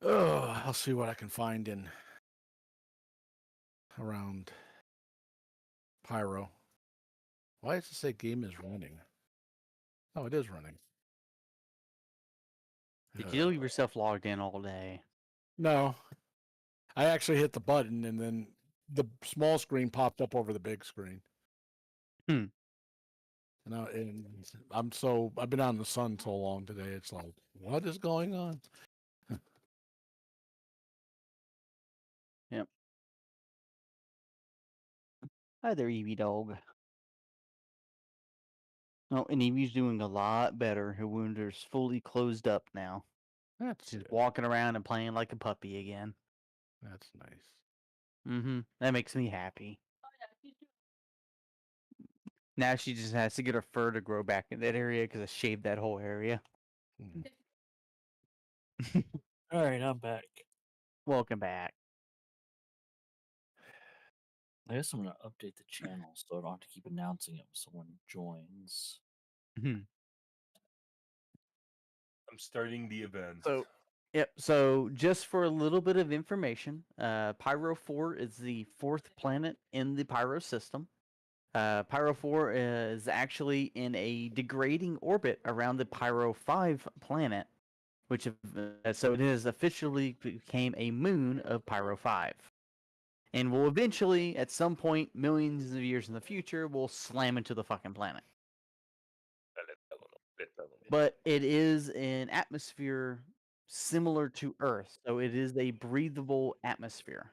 Oh, I'll see what I can find in around Pyro. Why does it say game is running? Oh, it is running. Did you leave yourself logged in all day? No. I actually hit the button and then the small screen popped up over the big screen. And I've been out in the sun so long today. It's like, what is going on? Yep. Hi there, Eevee dog. Oh, and Eevee's doing a lot better. Her wound is fully closed up now. That's She's good. walking around and playing like a puppy again. That's nice. Mm-hmm. That makes me happy. Now she just has to get her fur to grow back in that area because I shaved that whole area. Mhm. All right, I'm back. Welcome back. I guess I'm gonna update the channel so I don't have to keep announcing it when someone joins. Mhm. I'm starting the event. So Yep. So just for a little bit of information, Pyro 4 is the 4th planet in the Pyro system. Pyro 4 is actually in a degrading orbit around the Pyro 5 planet, which so it has officially became a moon of Pyro 5. And will eventually, at some point, millions of years in the future, will slam into the fucking planet. But it is an atmosphere similar to Earth, so it is a breathable atmosphere.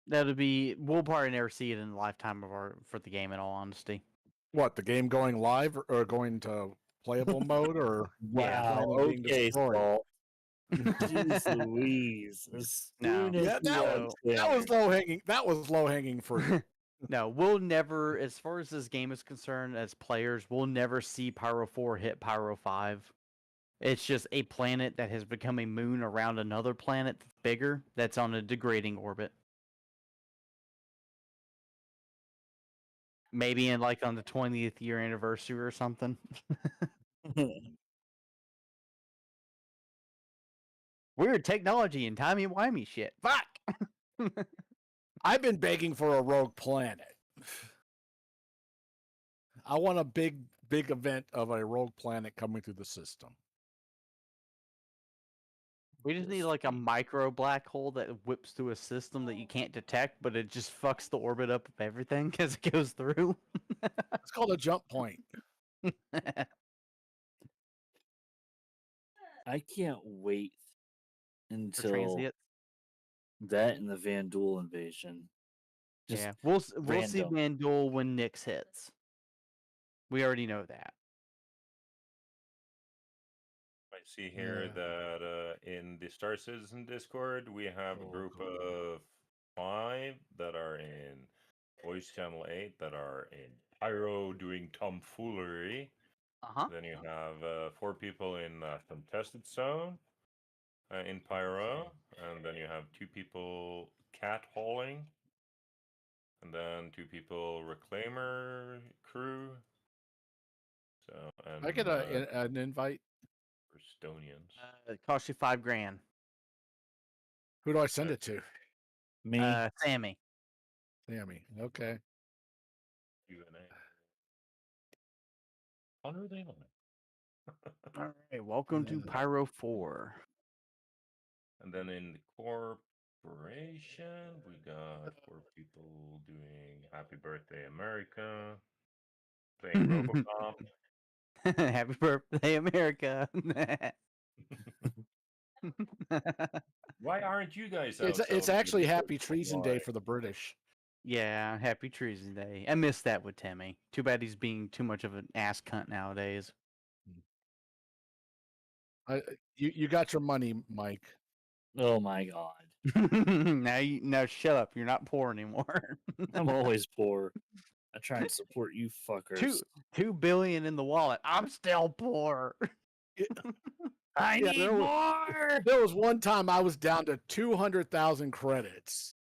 We'll probably never see it in the lifetime for the game. In all honesty, What, the game going live or going to playable mode or Yeah. Wow. finally being Okay, destroyed? Saul. Jeez Louise. As No. soon as Yeah, you that was low hanging. That was low hanging fruit. no, we'll never, as far as this game is concerned, as players, we'll never see Pyro 4 hit Pyro 5. It's just a planet that has become a moon around another planet that's bigger, that's on a degrading orbit. Maybe on the 20th year anniversary or something. Weird technology and timey-wimey shit. Fuck! I've been begging for a rogue planet. I want a big event of a rogue planet coming through the system. We just need like a micro black hole that whips through a system that you can't detect, but it just fucks the orbit up of everything as it goes through. It's called a jump point. I can't wait For until transients. that and the Van Duel invasion. Just Yeah, we'll see random. Van Duel when Nyx hits. We already know that. I see here that in the Star Citizen Discord, we have a group of 5 that are in Voice Channel 8 that are in Pyro doing tomfoolery. Uh-huh. Then you have 4 people in Contested Zone in Pyro. And then you have 2 people cat hauling. And then 2 people Reclaimer crew. So, and I get an invite. Estonians. It costs you $5,000. Who do I send it to? Me. Sammy. Sammy. Okay. UNA. Honor they on it. All right, welcome to Pyro 4. And then in the corporation, we got 4 people doing Happy Birthday America, playing Robocop. Happy birthday, America. Why aren't you guys out? It's actually celebrating Happy 4th of Treason July? Day for the British. Yeah, happy Treason Day. I missed that with Timmy. Too bad he's being too much of an ass cunt nowadays. You got your money, Mike. Oh my god. now shut up. You're not poor anymore. I'm always poor. I try and support you fuckers. $2 billion in the wallet. I'm still poor. I Yeah, need more. There was one time I was down to 200,000 credits.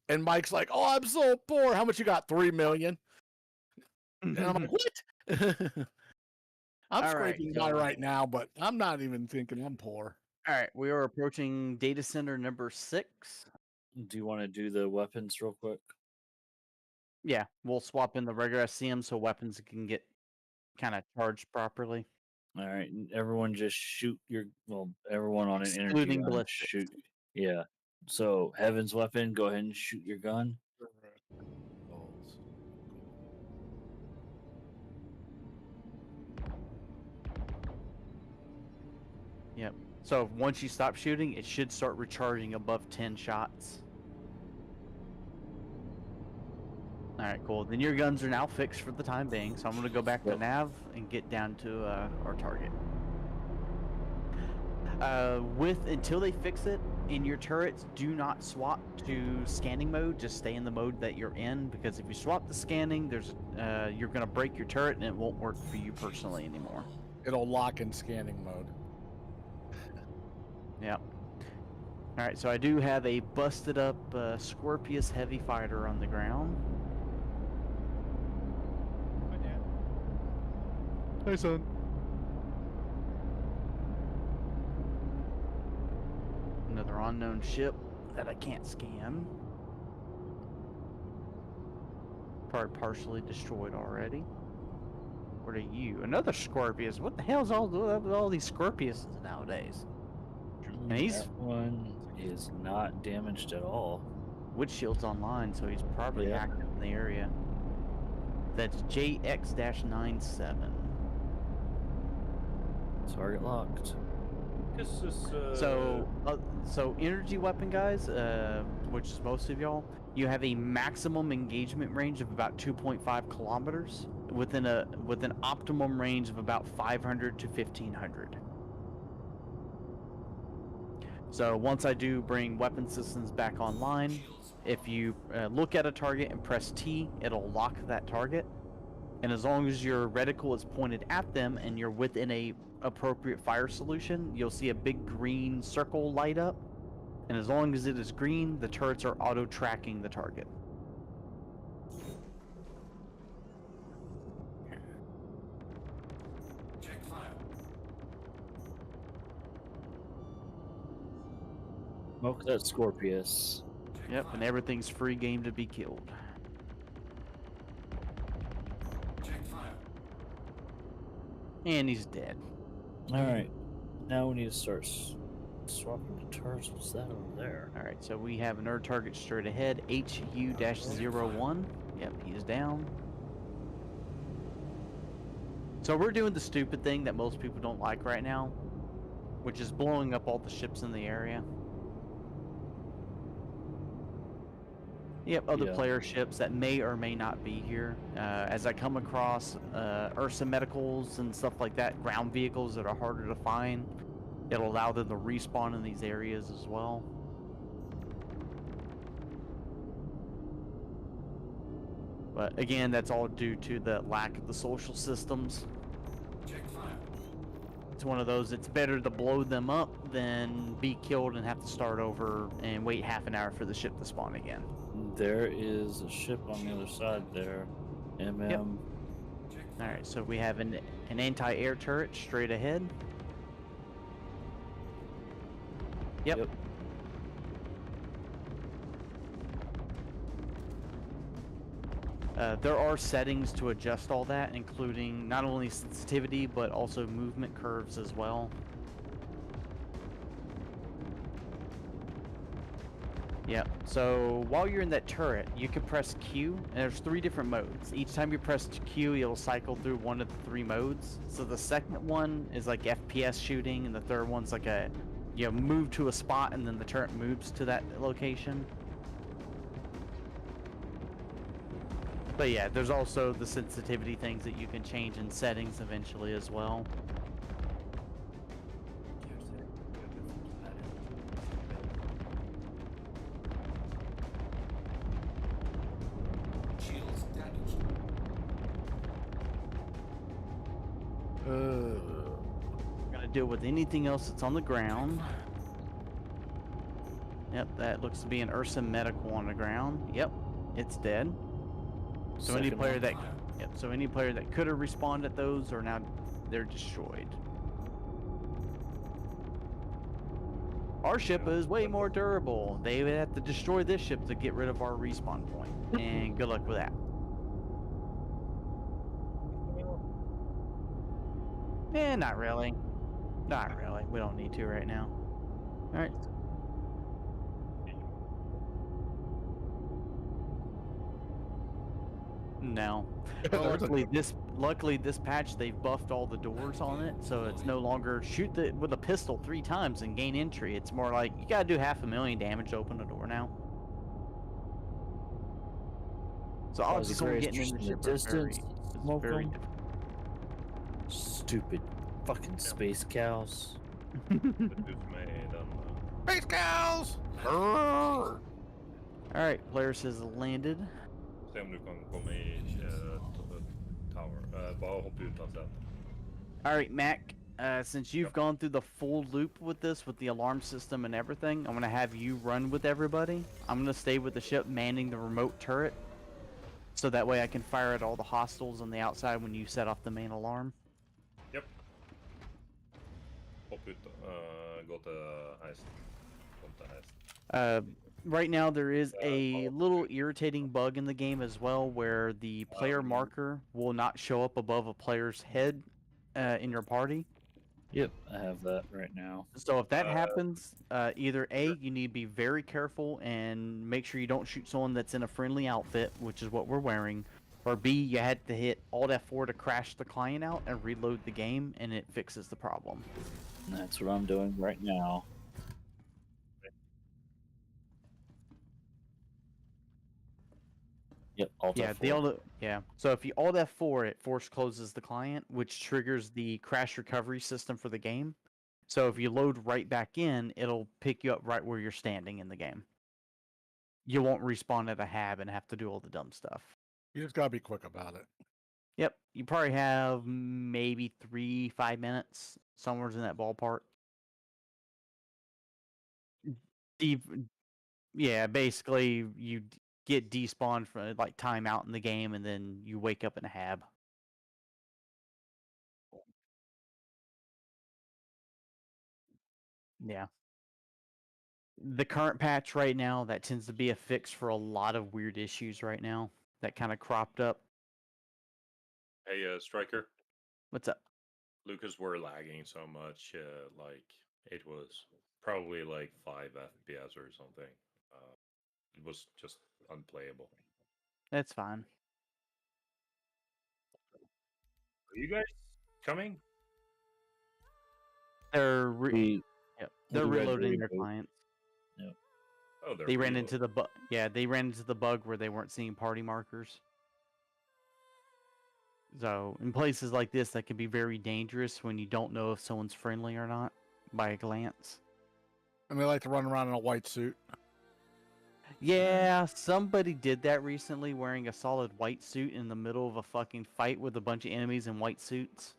And Mike's like, "Oh, I'm so poor. How much you got? 3 million?" And I'm like, "What?" I'm All right, scraping by right now, but I'm not even thinking I'm poor. All right, we are approaching data center number 6. Do you want to do the weapons real quick? Yeah, we'll swap in the regular SCM so weapons can get kind of charged properly. All right, everyone just shoot everyone on an energy Excluding gun, ballistics. shoot. Yeah. So Heaven's weapon, go ahead and shoot your gun. Yep. So once you stop shooting, it should start recharging above 10 shots. All right, cool. Then your guns are now fixed for the time being. So I'm going to go back to nav and get down to our target. Until they fix it, in your turrets, do not swap to scanning mode. Just stay in the mode that you're in, because if you swap to scanning, you're going to break your turret and it won't work for you personally anymore. It'll lock in scanning mode. Yep. All right, so I do have a busted up Scorpius heavy fighter on the ground. Hi, son. Another unknown ship that I can't scan. Probably partially destroyed already. What are you? Another Scorpius. What the hell's all with all these Scorpiuses nowadays? And he's That one is not damaged at all. Woodshield's online, so he's probably Yeah. active in the area. That's JX-97. Target locked. This is So energy weapon guys, which is most of y'all, you have a maximum engagement range of about 2.5 kilometers with an optimum range of about 500 to 1500. So once I do bring weapon systems back online, if you look at a target and press T, it'll lock that target. And as long as your reticle is pointed at them and you're within a appropriate fire solution, you'll see a big green circle light up. And as long as it is green, the turrets are auto-tracking the target. Check file. Smoke that Scorpius. Yep, and everything's free game to be killed. Check file. And he's dead. Alright. Now we need to start swapping the turrets. What's that over there? Alright, so we have another target straight ahead, HU-01. Yep, he's down. So we're doing the stupid thing that most people don't like right now, which is blowing up all the ships in the area. Yep, other Yeah. player ships that may or may not be here. As I come across Ursa medicals and stuff like that, ground vehicles that are harder to find, it'll allow them to respawn in these areas as well. But again, that's all due to the lack of the social systems. Check file. It's one of those, it's better to blow them up than be killed and have to start over and wait half an hour for the ship to spawn again. There is a ship on the other side there. MM. Yep. Alright, so we have an anti-air turret straight ahead. Yep. There are settings to adjust all that, including not only sensitivity, but also movement curves as well. Yep, so while you're in that turret, you can press Q, and there's 3 different modes. Each time you press Q, it'll cycle through one of the 3 modes. So the second one is like FPS shooting, and the third one's like a, you move to a spot, and then the turret moves to that location. But yeah, there's also the sensitivity things that you can change in settings eventually as well. Shields damaged. We're gonna deal with anything else that's on the ground. Yep, that looks to be an Ursa medical on the ground. Yep, it's dead. So any Second player one. that, yep, so any player that could have respawned at those are now, they're destroyed. Our ship is way more durable. They would have to destroy this ship to get rid of our respawn point. And good luck with that. Eh, not really. Not really. We don't need to right now. Alright. No. Well, luckily this patch they've buffed all the doors on it, so it's no longer shoot with a pistol 3 times and gain entry. It's more like you gotta do 500,000 damage to open a door now. So odds of someone getting in the ship are very, smoke very 'em. difficult. Stupid fucking space cows. Space cows! Alright, player says landed. Se om du kan komme I tower. Bare hoppe utan sen. Alright, Mac, since you've gone through the full loop with this, with the alarm system and everything, I'm gonna have you run with everybody. I'm gonna stay with the ship manning the remote turret, so that way I can fire at all the hostiles on the outside when you set off the main alarm. Hopp ut, gå til heisen. Kom til heisen. Right now, there is a Oh, little irritating bug in the game as well, where the player marker will not show up above a player's head in your party. Yep, I have that right now. So if that happens, either A, you need to be very careful and make sure you don't shoot someone that's in a friendly outfit, which is what we're wearing, or B, you had to hit Alt F4 to crash the client out and reload the game, and it fixes the problem. And that's what I'm doing right now. Yep, Alt F4. So if you Alt F4, it force closes the client, which triggers the crash recovery system for the game. So if you load right back in, it'll pick you up right where you're standing in the game. You won't respawn at a hab and have to do all the dumb stuff. You just gotta be quick about it. Yep, you probably have maybe 3-5 minutes, somewhere in that ballpark. Yeah, basically you get despawned for like timeout in the game, and then you wake up in a hab. Yeah. The current patch right now, that tends to be a fix for a lot of weird issues right now that kind of cropped up. Hey, Striker. What's up? Lucas were lagging so much, like it was probably like 5 FPS or something. It was just unplayable. That's fine. Are you guys coming? They're We reloading their reboot. clients. Oh, they're They ran into the bug. Yeah, they ran into the bug where they weren't seeing party markers. So in places like this, that can be very dangerous when you don't know if someone's friendly or not by a glance. And they like to run around in a white suit. Yeah, somebody did that recently, wearing a solid white suit in the middle of a fucking fight with a bunch of enemies in white suits.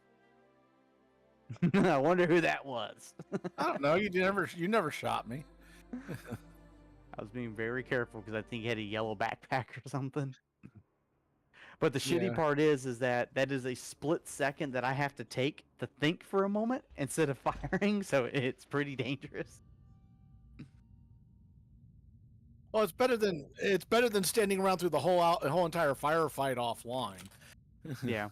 I wonder who that was. I don't know. You never shot me. I was being very careful because I think he had a yellow backpack or something. But the shitty Yeah. part is that is a split second that I have to take to think for a moment instead of firing, so it's pretty dangerous. Well, it's better than standing around through the whole entire firefight offline. Yeah.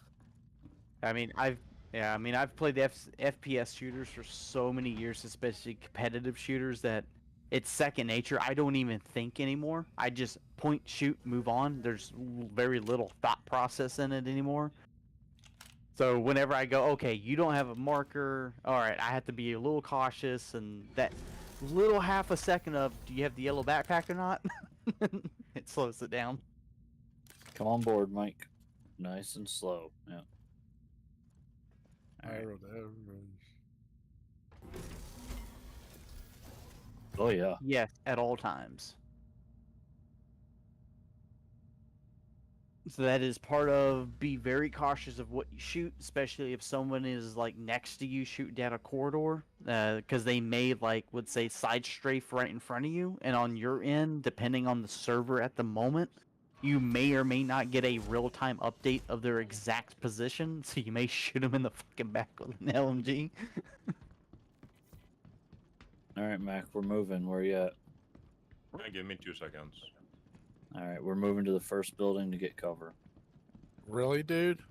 I've played FPS shooters for so many years, especially competitive shooters, that it's second nature. I don't even think anymore. I just point, shoot, move on. There's very little thought process in it anymore. So whenever I go, okay, you don't have a marker, all right, I have to be a little cautious, and that little half a second of, do you have the yellow backpack or not? It slows it down. Come on board, Mike. Nice and slow. Yeah. All right. Oh yeah. Yes, at all times. So that is part of, be very cautious of what you shoot, especially if someone is like next to you shooting down a corridor, because they may, like, would say, side strafe right in front of you, and on your end, depending on the server at the moment, you may or may not get a real-time update of their exact position, so you may shoot them in the fucking back with an LMG. All right, Mac, we're moving. Where you at? Give me 2 seconds. All right, we're moving to the first building to get cover. Really, dude?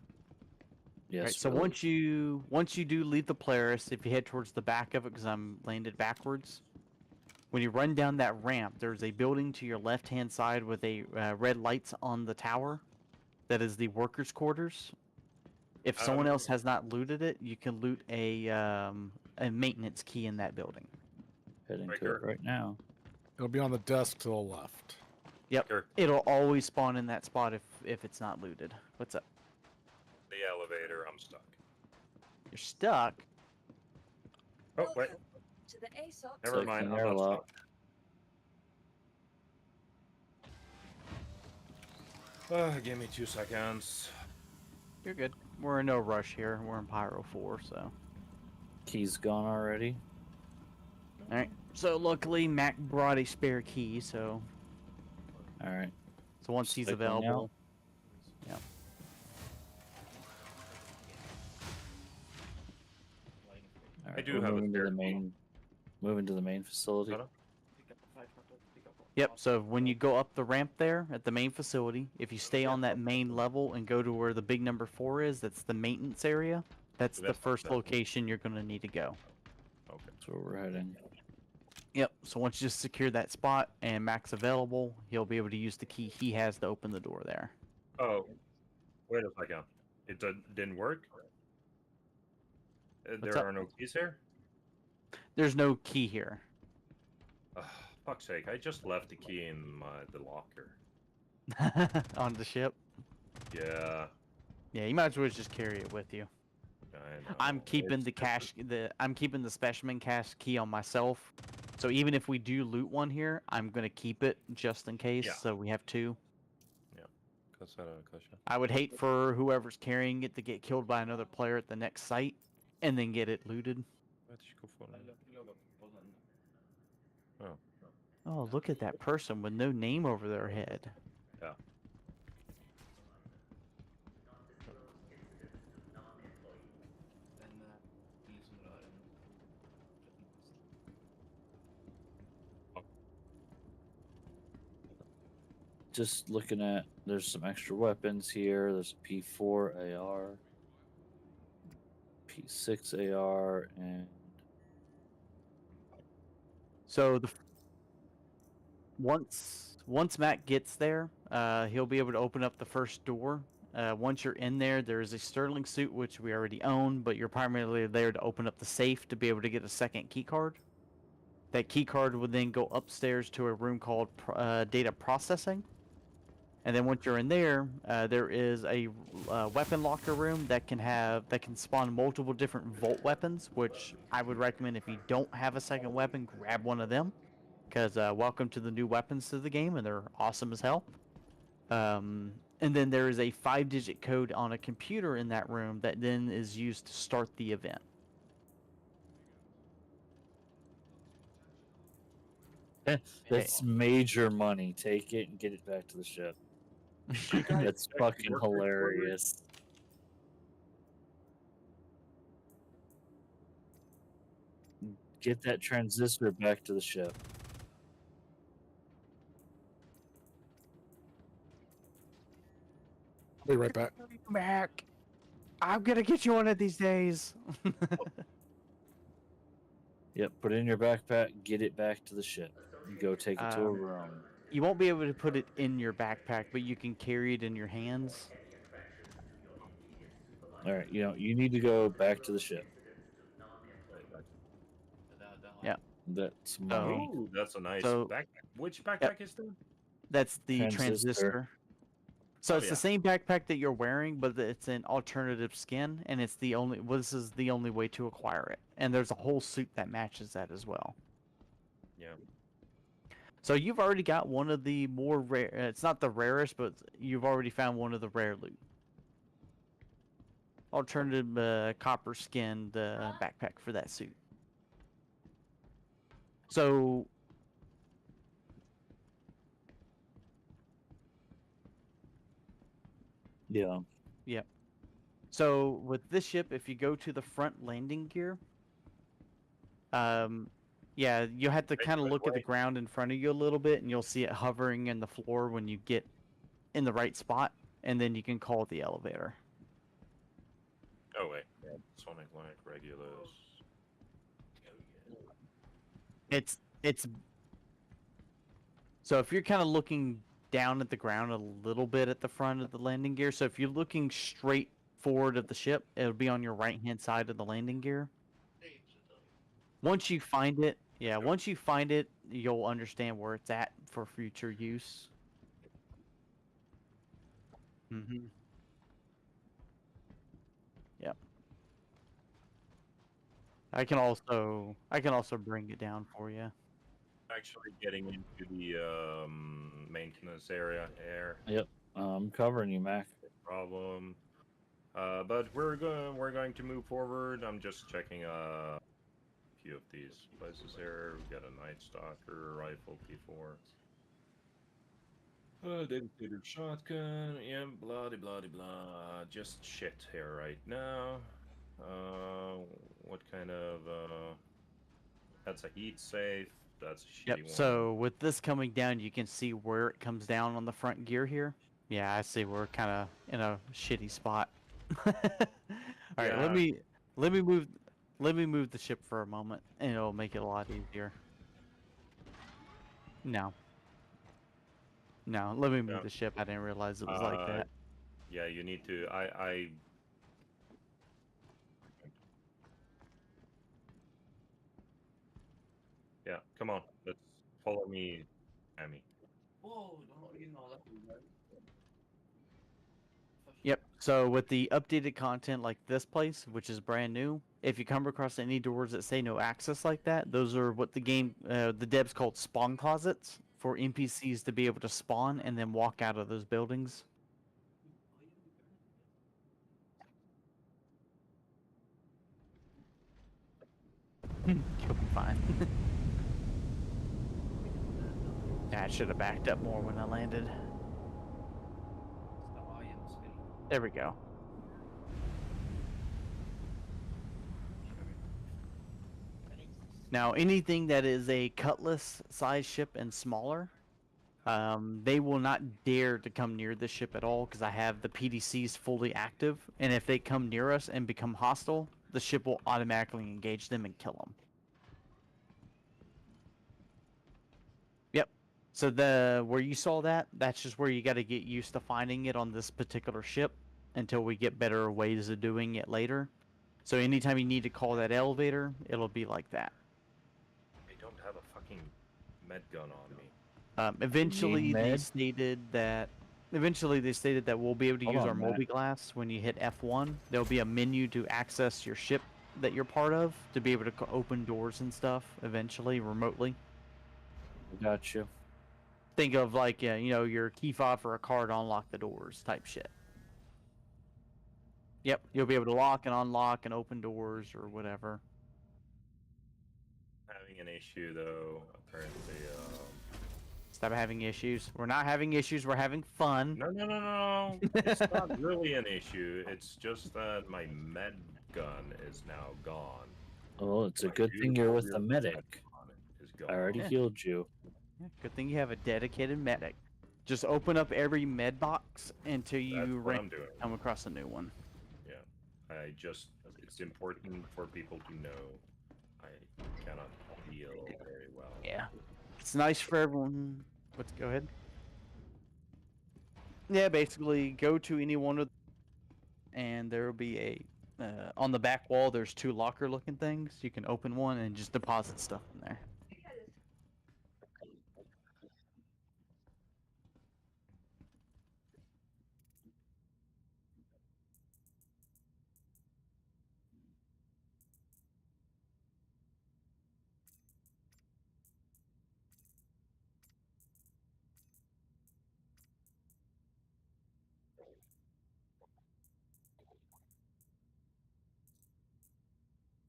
Yes. Right, so really. once you do leave the Polaris, if you head towards the back of it, because I'm landed backwards, when you run down that ramp, there's a building to your left-hand side with a red lights on the tower. That is the workers' quarters. If someone else has not looted it, you can loot a maintenance key in that building. Heading to it right now. It'll be on the desk to the left. Yep. Sure. It'll always spawn in that spot if it's not looted. What's up? The elevator, I'm stuck. You're stuck? Oh, wait. Welcome to the ASOP. Never Like mind, an I'm not airlock. stuck. Give me 2 seconds. You're good. We're in no rush here. We're in Pyro 4, so. Key's gone already. Alright. So luckily Mac brought a spare key, so All right. once he's Stick one available. Yeah. All I do we're have a moving to spare the key. main. Moving to the main facility. Shut up. Yep, so when you go up the ramp there at the main facility, if you stay on that main level and go to where the big number 4 is, that's the maintenance area. That's the That's not first bad. location you're going to need to go. Okay. That's where we're heading. Yep, so once you just secure that spot and Mac's available, he'll be able to use the key he has to open the door there. Oh, wait a second. It didn't work? What's There up? are no keys here? There's no key here. Fuck's sake, I just left the key in the locker. On the ship. Yeah, Yeah, you might as well just carry it with you. I know. I'm keeping It's the cash. I'm keeping the specimen cash key on myself. So even if we do loot one here, I'm gonna keep it just in case. Yeah. So we have 2. Kasha. I would hate for whoever's carrying it to get killed by another player at the next site, and then get it looted. Oh, look at that person with no name over their head. Yeah. Just looking at, there's some extra weapons here. There's a P4 AR, P6 AR, and So once Matt gets there, he'll be able to open up the first door. Once you're in there, there is a Sterling suit which we already own, but you're primarily there to open up the safe to be able to get a second key card. That key card will then go upstairs to a room called data processing. And then once you're in there, there is a weapon locker room that can spawn multiple different Volt weapons, which I would recommend if you don't have a second weapon, grab one of them, because welcome to the new weapons to the game, and they're awesome as hell. And then there is a 5-digit code on a computer in that room that then is used to start the event. that's major money. Take it and get it back to the ship. That's fucking hilarious. Get that transistor back to the ship. I'll be right back. Back. I'm gonna get you one of these days. Yep, put it in your backpack, get it back to the ship. And go take it to a room. You won't be able to put it in your backpack, but you can carry it in your hands. Alright, you need to go back to the ship. Yeah. That's money. Oh, that's a nice So- backpack. Which backpack is that? That's the Transistor. transistor. So Oh, it's yeah. the same backpack that you're wearing, but it's an alternative skin, and it's the only. Well, this is the only way to acquire it, and there's a whole suit that matches that as well. Yeah. So you've already got one of the more rare. It's not the rarest, but you've already found one of the rare loot. Alternative copper skinned backpack for that suit. So Yeah. So with this ship, if you go to the front landing gear, yeah, you have to kind of look at the ground in front of you a little bit, and you'll see it hovering in the floor when you get in the right spot, and then you can call the elevator. Oh wait. Sonic like Regulus. It's so if you're kind of looking down at the ground a little bit at the front of the landing gear, so if you're looking straight forward of the ship, it'll be on your right hand side of the landing gear. Once you find it, you'll understand where it's at for future use. Mm-hmm. Yep. I can also bring it down for you. Actually getting into the maintenance area here. Yep. I'm covering you, Mac. Problem. But we're going to move forward. I'm just checking a few of these places here. We got a Night Stalker rifle P4. Dedicated shotgun. Yeah, blah blah blah. Just shit here right now. What kind kind of that's a heat safe. That's a shitty Yep. one. So with this coming down, you can see where it comes down on the front gear here. Yeah, I see we're kind of in a shitty spot. All right, Yeah. let me move the ship for a moment, and it'll make it a lot easier. No. No, let me move Yeah. the ship. I didn't realize it was like that. Yeah, you need to. Yeah, come on. Let's follow me, Amy. Whoa, no, you know that. Yep. So with the updated content like this place, which is brand new, if you come across any doors that say no access like that, those are what the devs called spawn closets for NPCs to be able to spawn and then walk out of those buildings. You'll be fine. Yeah, I should have backed up more when I landed. There we go. Now, anything that is a cutlass size ship and smaller, they will not dare to come near this ship at all because I have the PDCs fully active. And if they come near us and become hostile, the ship will automatically engage them and kill them. Yep. So where you saw that, that's just where you got to get used to finding it on this particular ship until we get better ways of doing it later. So anytime you need to call that elevator, it'll be like that. I don't have a fucking med gun on me. Eventually, they med? stated that we'll be able to Hold use on, our Matt. multi-glass when you hit F1. There'll be a menu to access your ship that you're part of to be able to open doors and stuff eventually remotely. Got you. Think of like your key fob for a car to unlock the doors type shit. Yep, you'll be able to lock and unlock and open doors or whatever. Having an issue though, apparently. Stop having issues. We're not having issues. We're having fun. No. It's not really an issue. It's just that my med gun is now gone. Well, it's a My good thing you're with dual the wield medic. gun is I already Yeah. healed you. Yeah, good thing you have a dedicated medic. Just open up every med box until That's you what I'm doing. come across a new one. Yeah, it's important for people to know I cannot heal very well. Yeah. It's nice for everyone. Let's go ahead. Yeah, basically go to any one of and there will be a on the back wall there's two locker looking things. You can open one and just deposit stuff in there.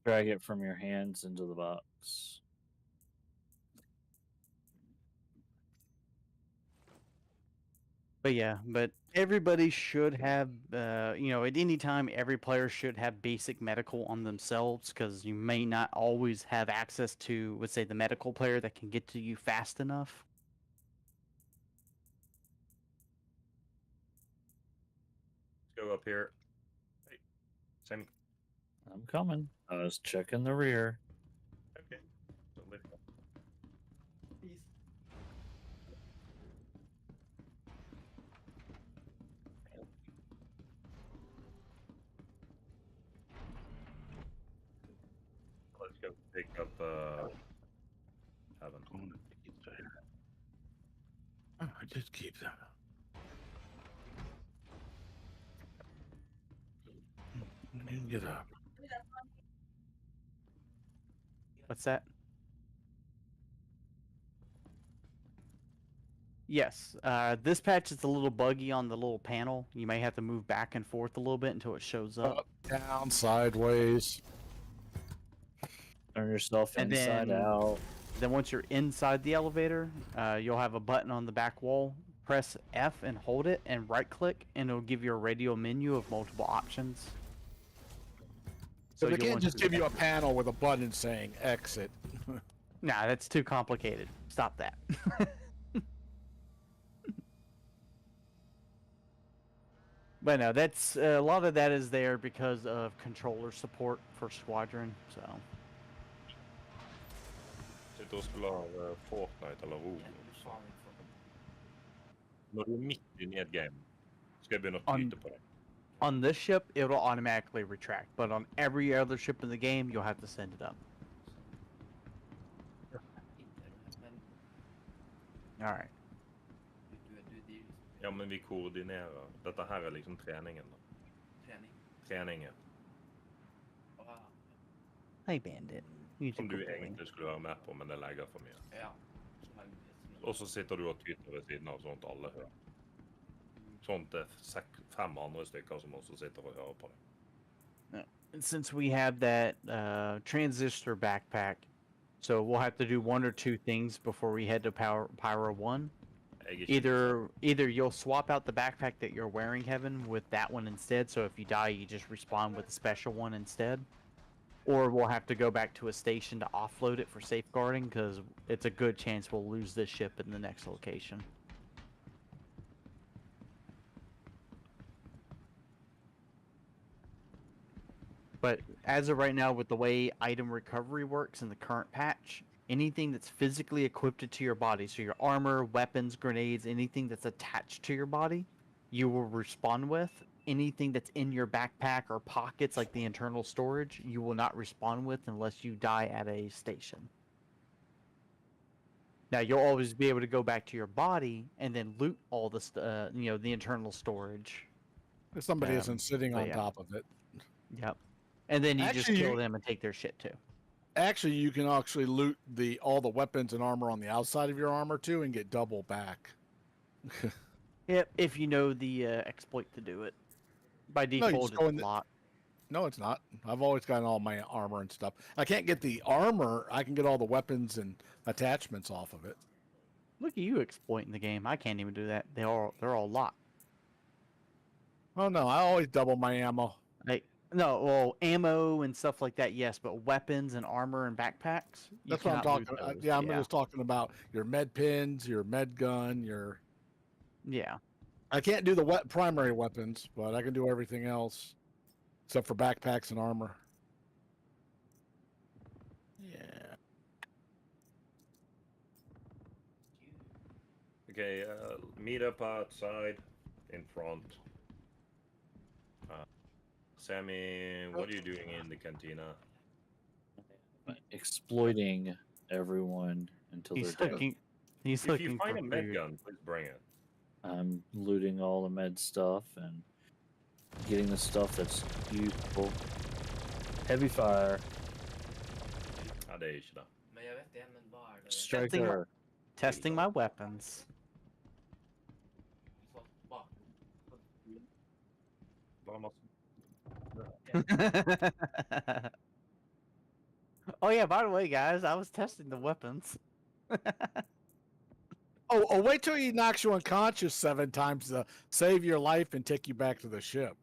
Drag it from your hands into the box. But yeah, but everybody should have, at any time, every player should have basic medical on themselves because you may not always have access to, let's say, the medical player that can get to you fast enough. Let's go up here. Hey, Sammy. I'm coming. I was checking the rear. Okay. So lift up. Let's go pick up Evan. Oh, I just keep that. Get up. What's that? Yes, this patch is a little buggy on the little panel. You may have to move back and forth a little bit until it shows up. Up, down, sideways. Turn yourself And inside then- out. Then once you're inside the elevator, you'll have a button on the back wall. Press F and hold it and right click and it'll give you a radio menu of multiple options. So they you'll can't want just to- give you a panel with a button saying exit. Nah, that's too complicated. Stop that. But no, that's a lot of that is there because of controller support for Squadron. So Sitter og spiller Fortnite eller WoW. Faen, for- Når du er midt inne i et game, skal jeg begynne å On- tyte på deg. on this ship, it'll automatically retract. But on every other ship in the game, you'll have to send it up. Men All right. du Ja, men vi koordinerer. Dette her er liksom treningen. Da. trening. Treningen. Wow. Hey, Bandit. You Som took du a bully. egentlig skulle være med på, men det legger for mye. Ja. Og så sitter du og tyter ved siden av, sånn at alle hører. Sånn at det er 5 andre stykker som også sitter og hører på det. And since we have that transistor backpack, so we'll have to do one or two things before we head to Pyro 1. Jeg er ikke Either you'll swap out the backpack that you're wearing, Heaven, with that one instead, so if you die, you just respawn with a special one instead. Or we'll have to go back to a station to offload it for safeguarding, because it's a good chance we'll lose this ship in the next location. But as of right now, with the way item recovery works in the current patch, anything that's physically equipped to your body, so your armor, weapons, grenades, anything that's attached to your body, you will respawn with. Anything that's in your backpack or pockets, like the internal storage, you will not respawn with unless you die at a station. Now you'll always be able to go back to your body and then loot all the the internal storage. If somebody Um, isn't sitting but on yeah. top of it. Yep. And then you just Actually, kill you- them and take their shit too. Actually, you can actually loot all the weapons and armor on the outside of your armor too, and get double back. Yep, if you know the exploit to do it. By you default, just go in it's the- locked. No, it's not. I've always gotten all my armor and stuff. I can't get the armor. I can get all the weapons and attachments off of it. Look at you exploiting the game. I can't even do that. They're all locked. Oh no, I always double my ammo. No, well, ammo and stuff like that, yes, but weapons and armor and backpacks. You That's what I'm cannot loot talking. those. Yeah, I'm just talking about your med pins, your med gun, your. Yeah. I can't do the primary weapons, but I can do everything else, except for backpacks and armor. Yeah. Okay, meet up outside in front. Sammy, what are you doing in the cantina? Exploiting everyone until He's they're dead. looking. He's If looking you find for a med food. gun, please bring it. I'm looting all the med stuff and getting the stuff that's useful. Heavy fire, Ja, det er ikke det. Men jeg vet det, men hva er det? striker. Testing my weapons. Så, bak. Bare masse. Oh yeah, by the way, guys, I was testing the weapons. Oh, wait till he knocks you unconscious 7 times to save your life and take you back to the ship.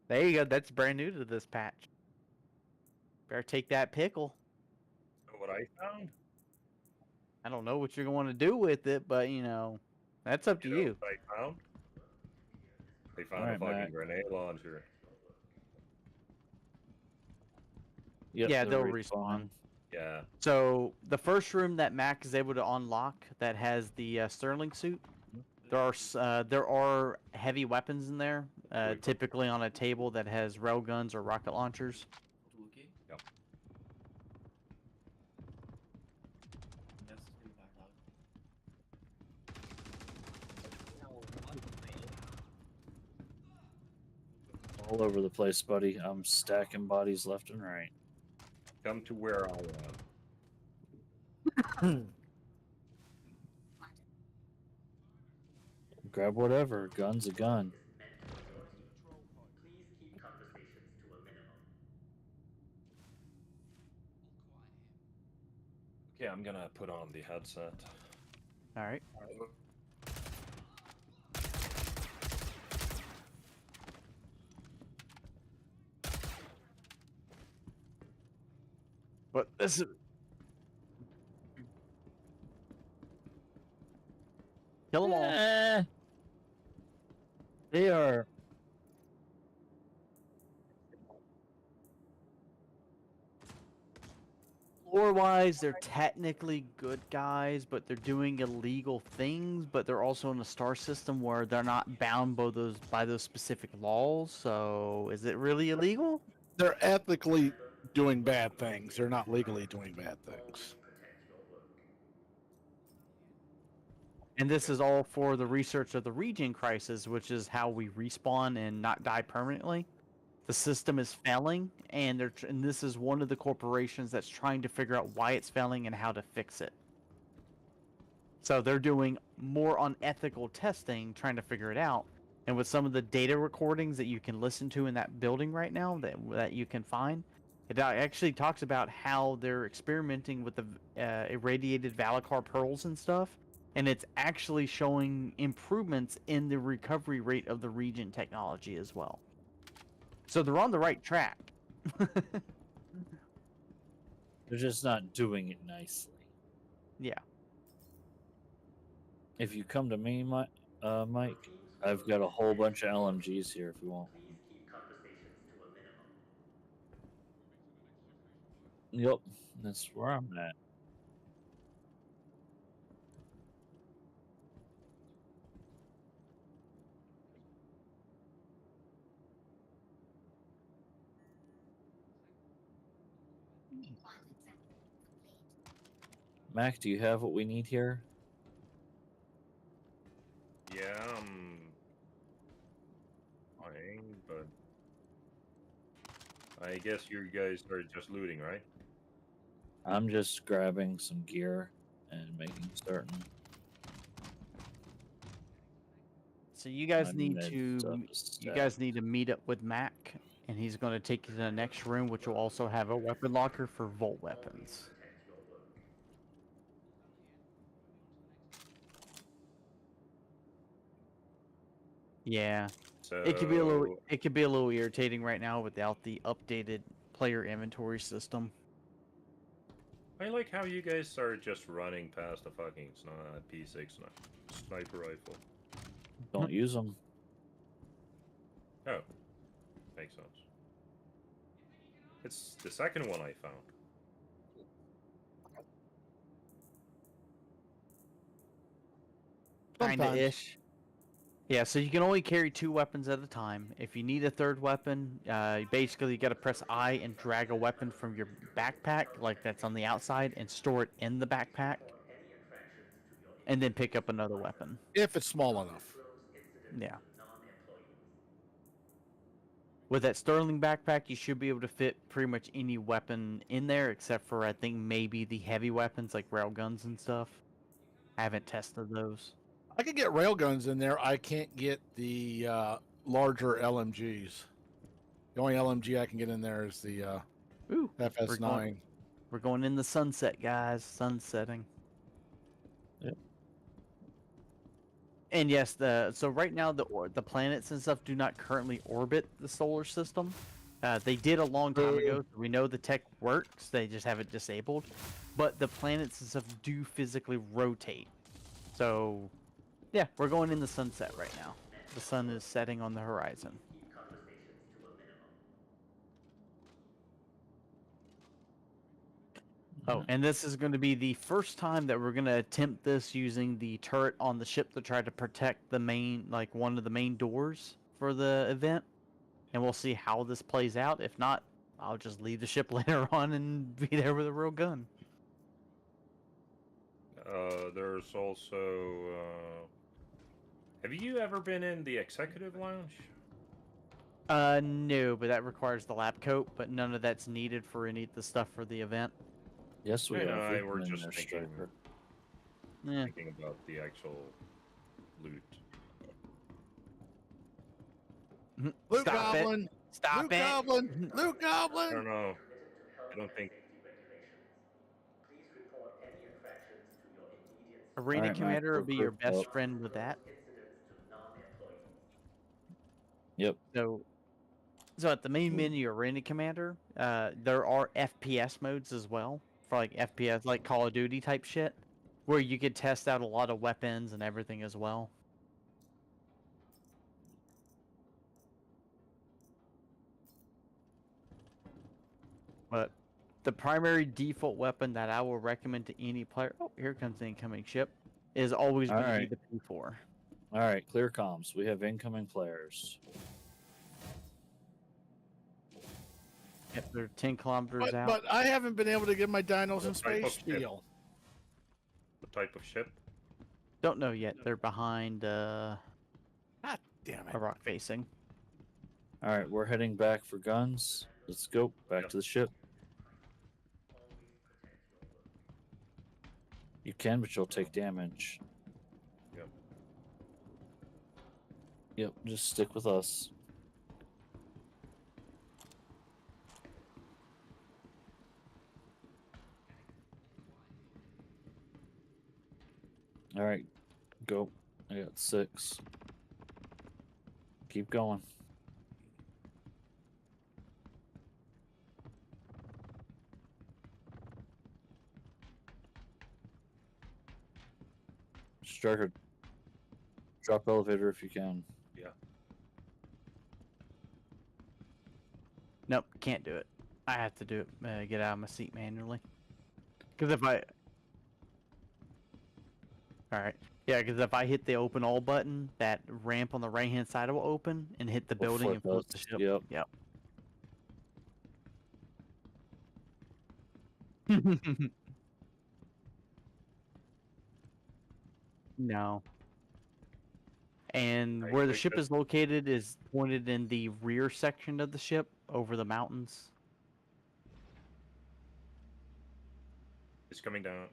There you go. That's brand new to this patch. Better take that pickle. Know what I found? I don't know what you're going to do with it, but that's up to know you. what I found? They found Alright, a fucking Matt. grenade launcher. Yep, Yeah, they'll they'll respawn. Yeah. So the first room that Mac is able to unlock that has the Sterling suit, there are heavy weapons in there, typically on a table that has railguns or rocket launchers. Toki? Yep. Yes, do back out. All over the place, buddy. I'm stacking bodies left and right. Come to where I am. Grab whatever. Gun's a gun. Okay, I'm gonna put on the headset. All right. But this is kill them all. They are. Lore-wise, they're technically good guys, but they're doing illegal things. But they're also in a star system where they're not bound by those specific laws. So, is it really illegal? They're ethically doing bad things. They're not legally doing bad things. And this is all for the research of the regen crisis, which is how we respawn and not die permanently. The system is failing, and and this is one of the corporations that's trying to figure out why it's failing and how to fix it. So they're doing more unethical testing, trying to figure it out. And with some of the data recordings that you can listen to in that building right now that you can find, it actually talks about how they're experimenting with the irradiated Valacar pearls and stuff, and it's actually showing improvements in the recovery rate of the regen technology as well. So they're on the right track. They're just not doing it nicely. Yeah. If you come to me, Mike, I've got a whole bunch of LMGs here if you want. Yep, that's where I'm at. Mac, do you have what we need here? Yeah, I'm fine, but I guess you guys are just looting, right? I'm just grabbing some gear and making certain. So you guys My need med to stuff is you guys need to meet up with Mac, and he's going to take you to the next room, which will also have a weapon locker for Volt weapons. Yeah, So it could be a little irritating right now without the updated player inventory system. I like how you guys are just running past a fucking P6 sniper rifle. Don't use them. Oh, makes sense. It's the second one I found. Kinda Sometimes. ish. Yeah, so you can only carry 2 weapons at a time. If you need a third weapon, basically you got to press I and drag a weapon from your backpack, like that's on the outside, and store it in the backpack, and then pick up another weapon. If it's small enough. Yeah. With that Sterling backpack, you should be able to fit pretty much any weapon in there, except for I think maybe the heavy weapons like railguns and stuff. I haven't tested those. I can get railguns in there. I can't get the larger LMGs. The only LMG I can get in there is the Ooh, FS9. we're going in the sunset, guys. Sunsetting. Yep. And yes, so right now the planets and stuff do not currently orbit the solar system. They did a long time ago. So we know the tech works. They just have it disabled. But the planets and stuff do physically rotate. So, yeah, we're going in the sunset right now. The sun is setting on the horizon. Oh, and this is going to be the first time that we're going to attempt this using the turret on the ship to try to protect the main, like one of the main doors for the event. And we'll see how this plays out. If not, I'll just leave the ship later on and be there with a real gun. There's also. Have you ever been in the executive lounge? No, but that requires the lab coat, but none of that's needed for any of the stuff for the event. Yes, we I know, have. We've we're been in just there, thinking- Striker. Yeah. Thinking about the actual loot. Luke Stop Goblin! it! Stop Luke it! Goblin! Luke I Goblin! don't know. I don't think. Arena Alright, Mike, Commander will we're be your grouped best up. friend with that. Yep. So So at the main menu Arena Commander, there are FPS modes as well for like FPS, like Call of Duty type shit, where you could test out a lot of weapons and everything as well. But the primary default weapon that I will recommend to any player, oh, here comes the incoming ship, is always going to be Alright. the P4. All right, clear comms. We have incoming players. Yep, they're 10 kilometers out. But I haven't been able to get my dinos in What type of space ship? deal. What type of ship? Don't know yet. They're behind God damn it. a rock facing. All right, we're heading back for guns. Let's go back Yep. to the ship. You can, but you'll take damage. Yep. Yep, just stick with us. All right, go. I got 6. Keep going. Striker, drop elevator if you can. Nope, can't do it. I have to do it. Get out of my seat manually. Because if I... Alright. Yeah, because if I hit the open all button, that ramp on the right-hand side will open and hit the We'll building and flip flip the us. ship. Yep. No. And Right, where the wait, ship but- is located is pointed in the rear section of the ship over the mountains. It's coming down.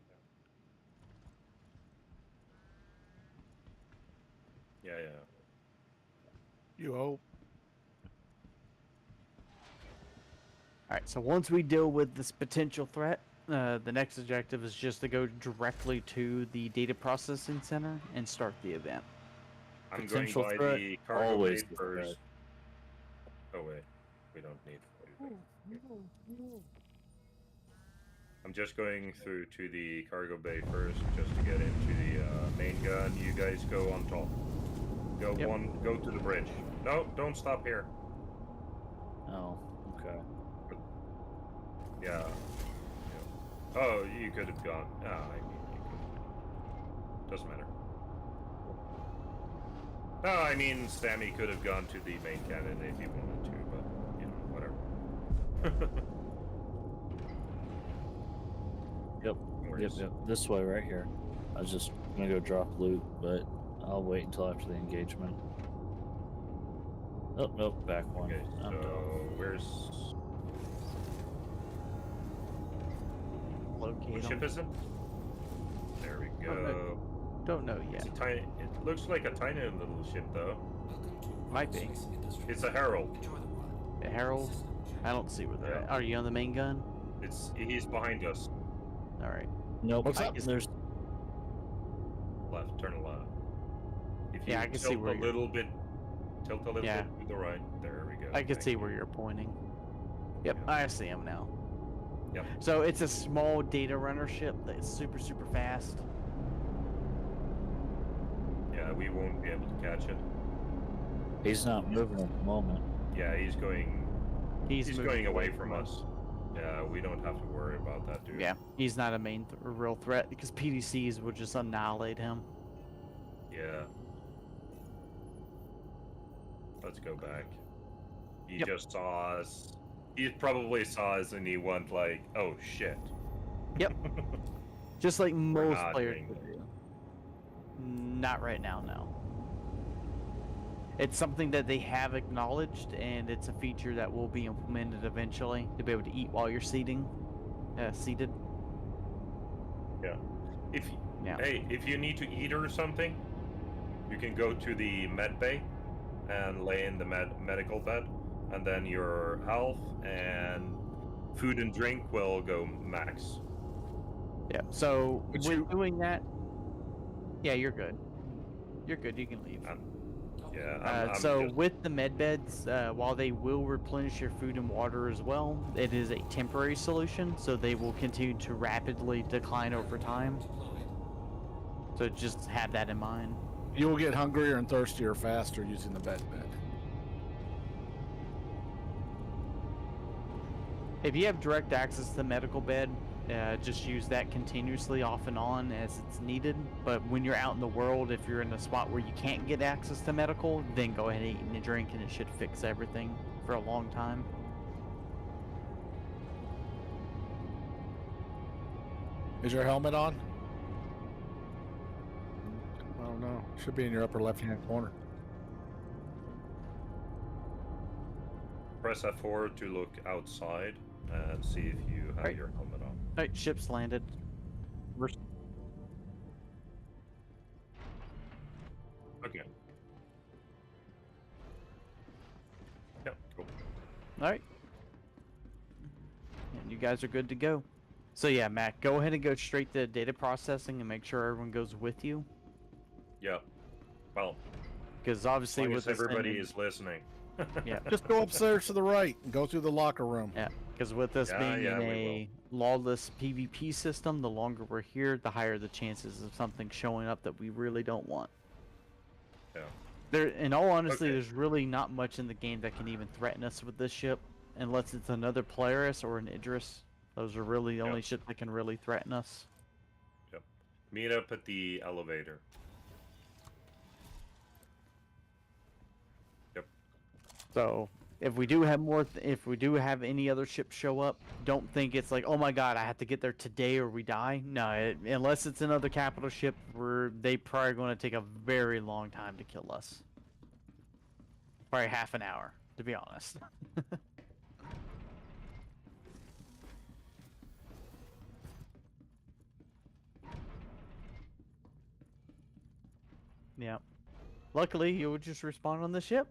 Yeah. You hope. Alright, so once we deal with this potential threat, the next objective is just to go directly to the data processing center and start the event. I'm Potential going by threat, the cargo always bay the first. threat. Oh wait, we don't need anything. I'm just going through to the cargo bay first, just to get into the main gun. You guys go on top. Go Yep. go to the bridge. No, don't stop here. Oh, okay. Yeah. Oh, you could have gone. I mean, you could. Doesn't matter. No, I mean, Sammy could have gone to the main cannon if he wanted to, but, you know, whatever. Yep. No worries. Yep. This way, right here. I was just gonna go drop loot, but I'll wait until after the engagement. Oh, nope, back one. Okay, I'm so done. where's... Locate What 'em. ship is it? There we Oh, go. Don't know yet. It's a tiny... It looks like a tiny little ship, though. Might be. It's a Herald. Enjoy the ride. The Herald? I don't see where they're Yeah. at. Are you on the main gun? He's behind us. Alright. Nope. What's up? There's Left, turn left. If you Yeah, I can see tilt where a you're- little bit, tilt a little Yeah. bit to the right. There we go. I can Thank see you. where you're pointing. Yep, Yeah. I see him now. Yep. So it's a small data runner ship that's super, super fast. Yeah, we won't be able to catch it. he's not moving at the moment. Yeah, he's going. He's moving going away from us. Yeah, we don't have to worry about that, dude. Yeah, he's not a real threat because PDCs would just annihilate him. Yeah. Let's go back. He Yep. just saw us. He probably saw us and he went like, "Oh shit." Yep. Just like most not players doing would that. do. Not right now, no. It's something that they have acknowledged, and it's a feature that will be implemented eventually to be able to eat while you're seated. If Yeah. Hey, if you need to eat or something, you can go to the med bay and lay in the medical bed, and then your health and food and drink will go max. Yeah. So Would when you- doing that, yeah, you're good. You're good. You can leave. Yeah. So with the med beds, while they will replenish your food and water as well, it is a temporary solution, so they will continue to rapidly decline over time. So just have that in mind. You will get hungrier and thirstier faster using the bed. If you have direct access to the medical bed, just use that continuously off and on as it's needed. But when you're out in the world, if you're in a spot where you can't get access to medical, then go ahead and eat and drink, and it should fix everything for a long time. Is your helmet on? Oh no, should be in your upper left-hand corner. Press F4 to look outside and see if you have Right. your helmet on. Alright, ship's landed. Okay. Yeah, cool. Alright. And you guys are good to go. So yeah, Matt, go ahead and go straight to data processing and make sure everyone goes with you. Yeah. Well, Because as obviously long with as this everybody thing, is listening. yeah, Just go upstairs to the right and go through the locker room. yeah, because with this being Yeah, in we a lawless PvP system, the longer we're here, the higher the chances of something showing up that we really don't want. Yeah. There, in all honesty, Okay. there's really not much in the game that can even threaten us with this ship, unless it's another Polaris or an Idris. Those are really the only ships that can really threaten us. Yep. Meet up at the elevator. Yep. So if we do have more, if we do have any other ships show up, don't think it's like, oh my god, I have to get there today or we die. No, unless it's another capital ship, they probably going to take a very long time to kill us. Probably half an hour, to be honest. Yeah. Luckily, you would just respawn on the ship.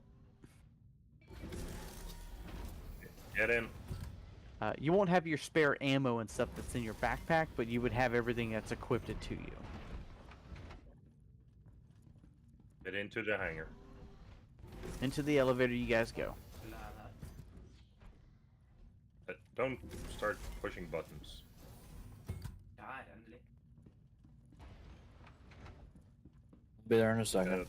Get in. You won't have your spare ammo and stuff that's in your backpack, but you would have everything that's equipped to you. Get into the hangar. Into the elevator you guys go. Don't start pushing buttons. Be there in a second. Uh,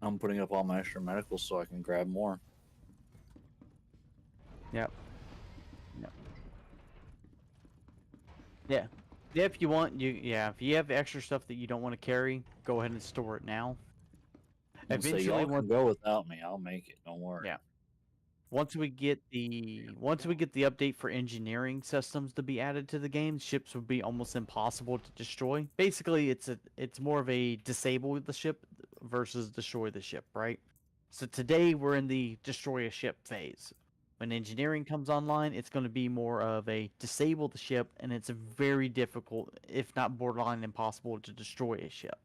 I'm putting up all my extra medicals so I can grab more. Yep. Yep. Yeah. Yeah, if you want, if you have extra stuff that you don't want to carry, go ahead and store it now. And say, Eventually, y'all can go without me. I'll make it. Don't worry. Yeah. Once we get the update for engineering systems to be added to the game, ships would be almost impossible to destroy. Basically, it's more of a disable the ship versus destroy the ship, right? So today we're in the destroy a ship phase. When engineering comes online, it's going to be more of a disable the ship, and it's very difficult, if not borderline impossible, to destroy a ship.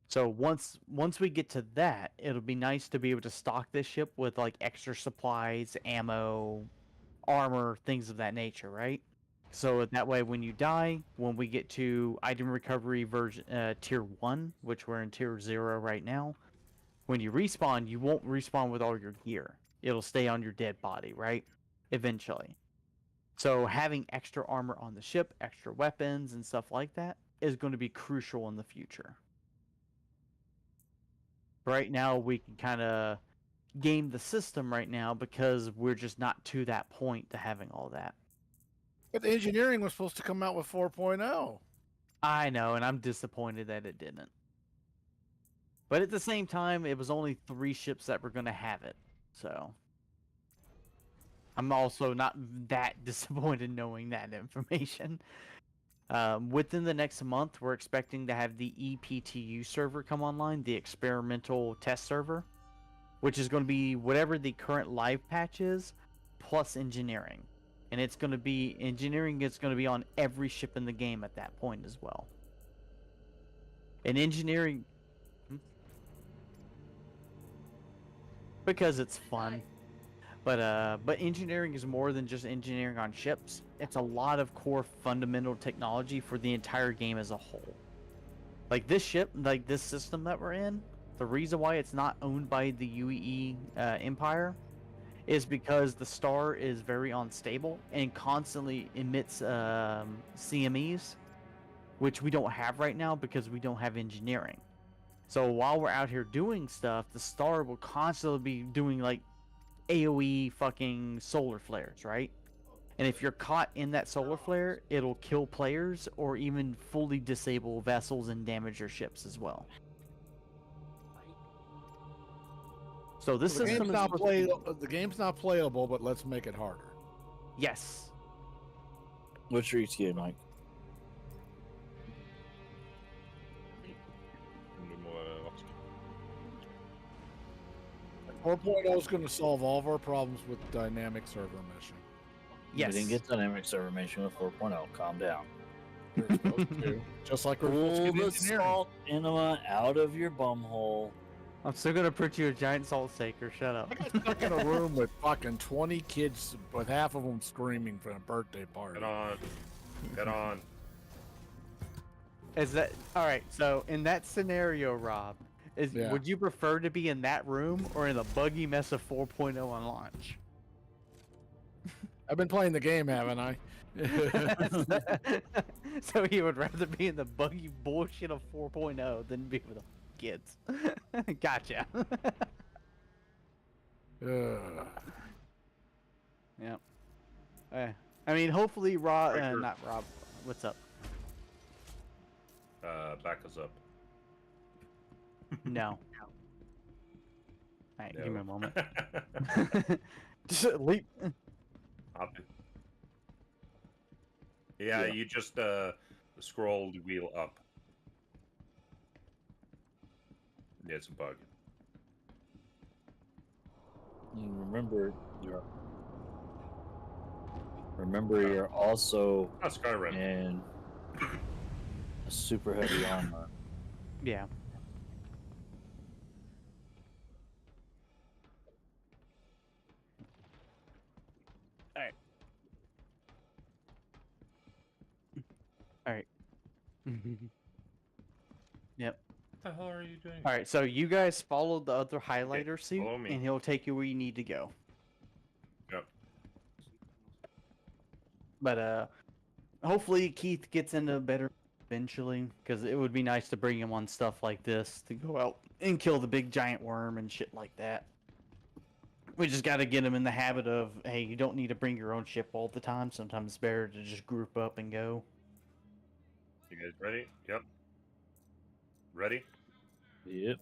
So once we get to that, it'll be nice to be able to stock this ship with like extra supplies, ammo, armor, things of that nature, right? So that way when you die, when we get to item recovery version tier 1, which we're in tier 0 right now, when you respawn, you won't respawn with all your gear. It'll stay on your dead body, right? Eventually. So having extra armor on the ship, extra weapons and stuff like that is going to be crucial in the future. Right now, we can kind of game the system right now because we're just not to that point to having all that. But the engineering was supposed to come out with 4.0. I know, and I'm disappointed that it didn't. But at the same time, it was only 3 ships that were going to have it. So I'm also not that disappointed knowing that information. Within the next month, we're expecting to have the pt2 server come online, the experimental test server, which is going to be whatever the current live patch is, plus engineering. And it's going to be, engineering is going to be on every ship in the game at that point as well. And engineering, because it's fun. But engineering is more than just engineering on ships. It's a lot of core fundamental technology for the entire game as a whole. Like this ship, like this system that we're in, the reason why it's not owned by the UEE Empire is because the star is very unstable and constantly emits CMEs, which we don't have right now because we don't have engineering. So while we're out here doing stuff, the star will constantly be doing like AoE fucking solar flares, right? And if you're caught in that solar flare, it'll kill players or even fully disable vessels and damage your ships as well. So this The system game's is not supposed to be- the game's not playable, but let's make it harder. Yes. What's your ETA, Mike? 4.0 is going to solve all of our problems with dynamic server meshing. Yes. We didn't get dynamic server meshing with 4.0. Calm down. We're supposed to, just like we're supposed to Pull get the engineering. salt enema out of your bumhole. I'm still gonna put you a giant salt shaker. Shut up. I got stuck in a room with fucking 20 kids, with half of them screaming for a birthday party. Get on. Get on. Is that all right? So in that scenario, Rob, Yeah. would you prefer to be in that room or in the buggy mess of 4.0 on launch? I've been playing the game, haven't I? So he would rather be in the buggy bullshit of 4.0 than be with the kids. Gotcha. Yep. I mean, hopefully, Breaker. not Rob. What's up? Back us up. No. Alright, give me a No. moment. Just leap. Copy. Yeah, you just scroll the wheel up. Yeah, it's a bug. And remember you're also Oh, Skyrim. in a super heavy armor. Yeah. Alright. Alright. Yep. What the hell are you doing? Alright, so you guys follow the other highlighter suit, follow me. and he'll take you where you need to go. Yep. But, hopefully Keith gets into better eventually, because it would be nice to bring him on stuff like this to go out and kill the big giant worm and shit like that. We just got to get him in the habit of, hey, you don't need to bring your own ship all the time. Sometimes it's better to just group up and go. You guys ready? Yep. Ready? Yep.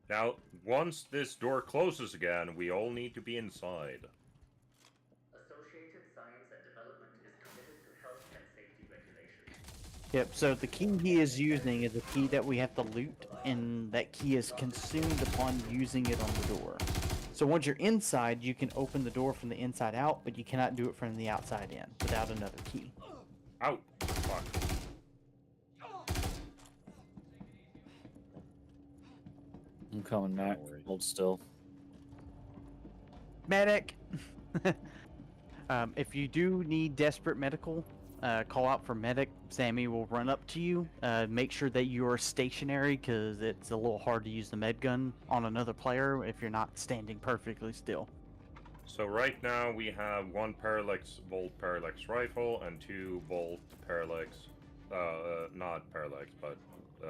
Now, once this door closes again, we all need to be inside. Associated Science and Development is committed to health and safety regulations. Yep, so the key he is using is a key that we have to loot, and that key is consumed upon using it on the door. So once you're inside, you can open the door from the inside out, but you cannot do it from the outside in without another key. Out. Fuck. I'm coming, Mac. worry. Hold still. Medic! If you do need desperate medical, call out for medic. Sammy will run up to you. Make sure that you are stationary, because it's a little hard to use the med gun on another player if you're not standing perfectly still. So right now we have 1 parallax volt parallax rifle and 2 volt parallax, not parallax, but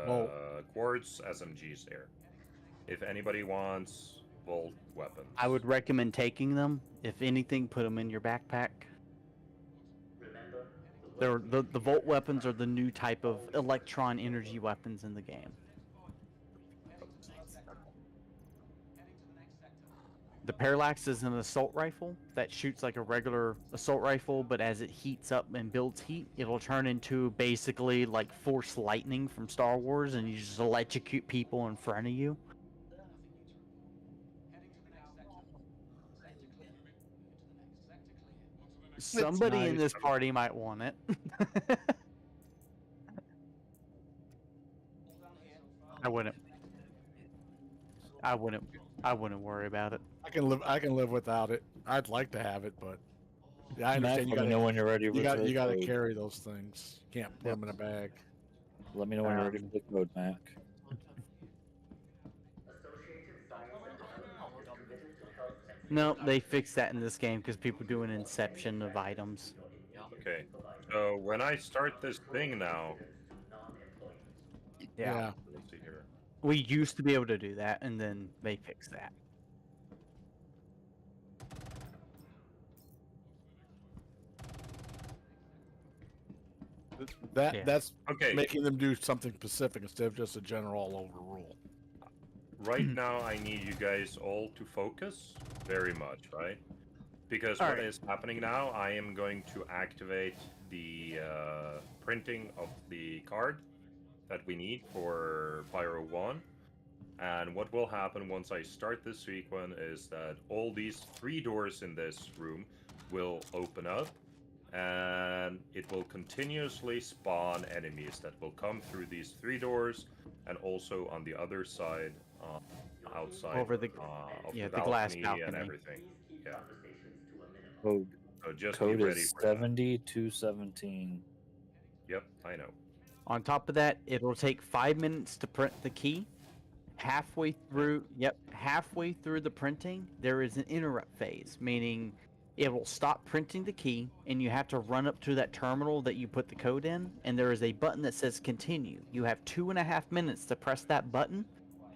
Volt. quartz SMGs here. If anybody wants volt weapons, I would recommend taking them. If anything, put them in your backpack. Remember, The volt weapons are the new type of electron energy weapons in the game. The parallax is an assault rifle that shoots like a regular assault rifle, but as it heats up and builds heat, it'll turn into basically like force lightning from Star Wars, and you just electrocute people in front of you. Somebody in nice. this party might want it. I wouldn't. I wouldn't worry about it. I can live without it. I'd like to have it, but yeah, I Mac, understand let me know when you're ready. you with got the to code. carry those things. You can't put them in a bag. Let me know when you're ready for the code, Mac. Associated Science and Development is committed to health and safety. No, they fixed that in this game because people do an inception of items. Okay. So when I start this thing now, Yeah. let's see here. We used to be able to do that, and then they fixed that. Yeah. That's Okay. making them do something specific instead of just a general all over rule. Right now, I need you guys all to focus very much, right? Because All what right. is happening now, I am going to activate the printing of the card that we need for Pyro 1. And what will happen once I start this sequence is that all these 3 doors in this room will open up, and it will continuously spawn enemies that will come through these 3 doors, and also on the other side, outside Over the of yeah, the the glass and balcony. everything. Yeah. Code, So just code be ready is for that. 7217. Yep, I know. On top of that, it'll take 5 minutes to print the key. Halfway through the printing, there is an interrupt phase, meaning it will stop printing the key, and you have to run up to that terminal that you put the code in, and there is a button that says continue. You have 2.5 minutes to press that button.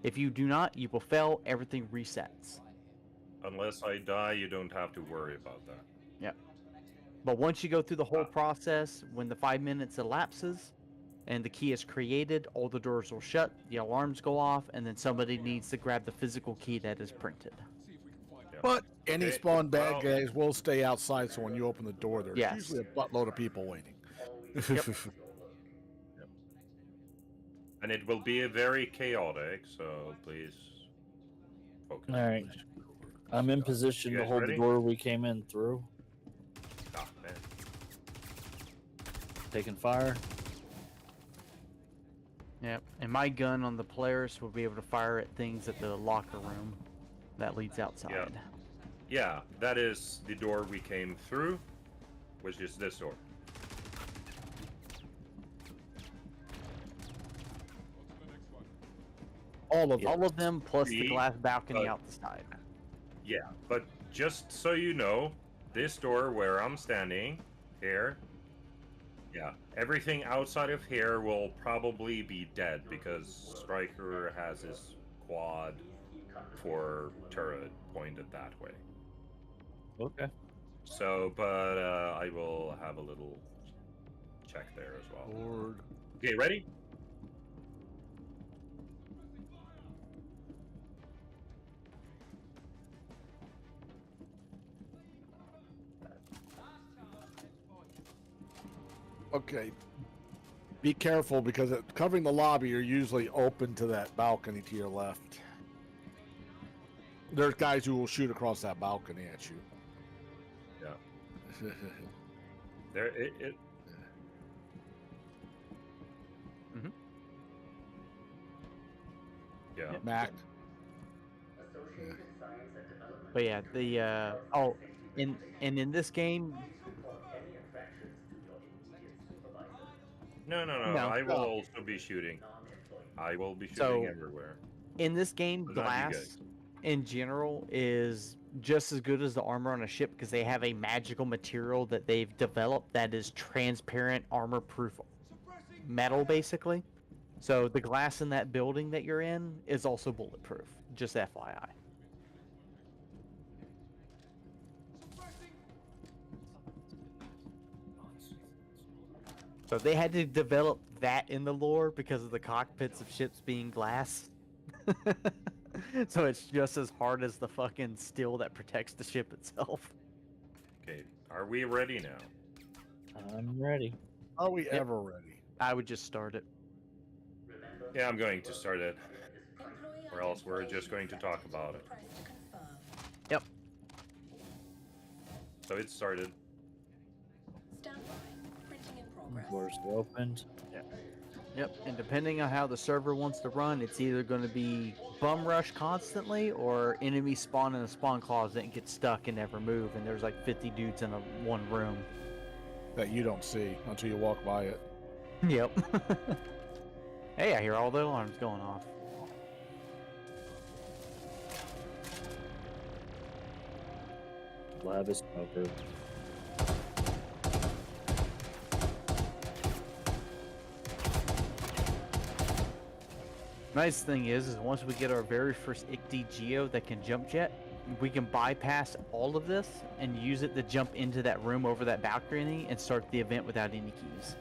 If you do not, you will fail. Everything resets. Unless I die, you don't have to worry about that. Yep. But once you go through the whole process, when the 5 minutes elapses and the key is created, all the doors will shut, the alarms go off, and then somebody needs to grab the physical key that is printed. But any Okay, spawn bad well- guys will stay outside, so when you open the door, there's Yes. usually a buttload of people waiting. And it will be very chaotic, so please focus. All right. I'm in position You to guys hold ready? the door we came in through. Ah, man. Taking fire. Yep. And my gun on the Polaris will be able to fire at things at the locker room that leads outside. Yeah, that is the door we came through, which is this door. All of them. All of them plus the See, glass balcony but- out the side. Yeah, but just so you know, this door where I'm standing here, yeah, everything outside of here will probably be dead because Stryker has his quad for turret pointed that way. Okay. So, but I will have a little check there as well. Lord. Okay, ready? Okay. Be careful because covering the lobby, you're usually open to that balcony to your left. There's guys who will shoot across that balcony at you. Yeah. There, it Mhm. yeah. Mac. But yeah, the in this game, No, No. I will No. also be shooting. I will be shooting So- everywhere. in this game, But not you glass guys. in general is just as good as the armor on a ship because they have a magical material that they've developed that is transparent armor-proof metal, basically. So the glass in that building that you're in is also bulletproof. Just FYI. So they had to develop that in the lore because of the cockpits of ships being glass. So it's just as hard as the fucking steel that protects the ship itself. Okay, are we ready now? I'm ready. Are we ever ready? I would just start it. Yeah, I'm going to start it. Employee Or else we're identification just going to accepted. talk about it. Press to confirm. Yep. So it started. Stand by. Printing in progress. Doors are opened. Yep. And depending on how the server wants to run, it's either going to be bum rush constantly or enemies spawn in a spawn closet and get stuck and never move. And there's like 50 dudes in one room. That you don't see until you walk by it. Yep. Hey, I hear all the alarms going off. Lab is covered. Nice thing is once we get our very first ICD Geo that can jump jet, we can bypass all of this and use it to jump into that room over that balcony and start the event without any keys.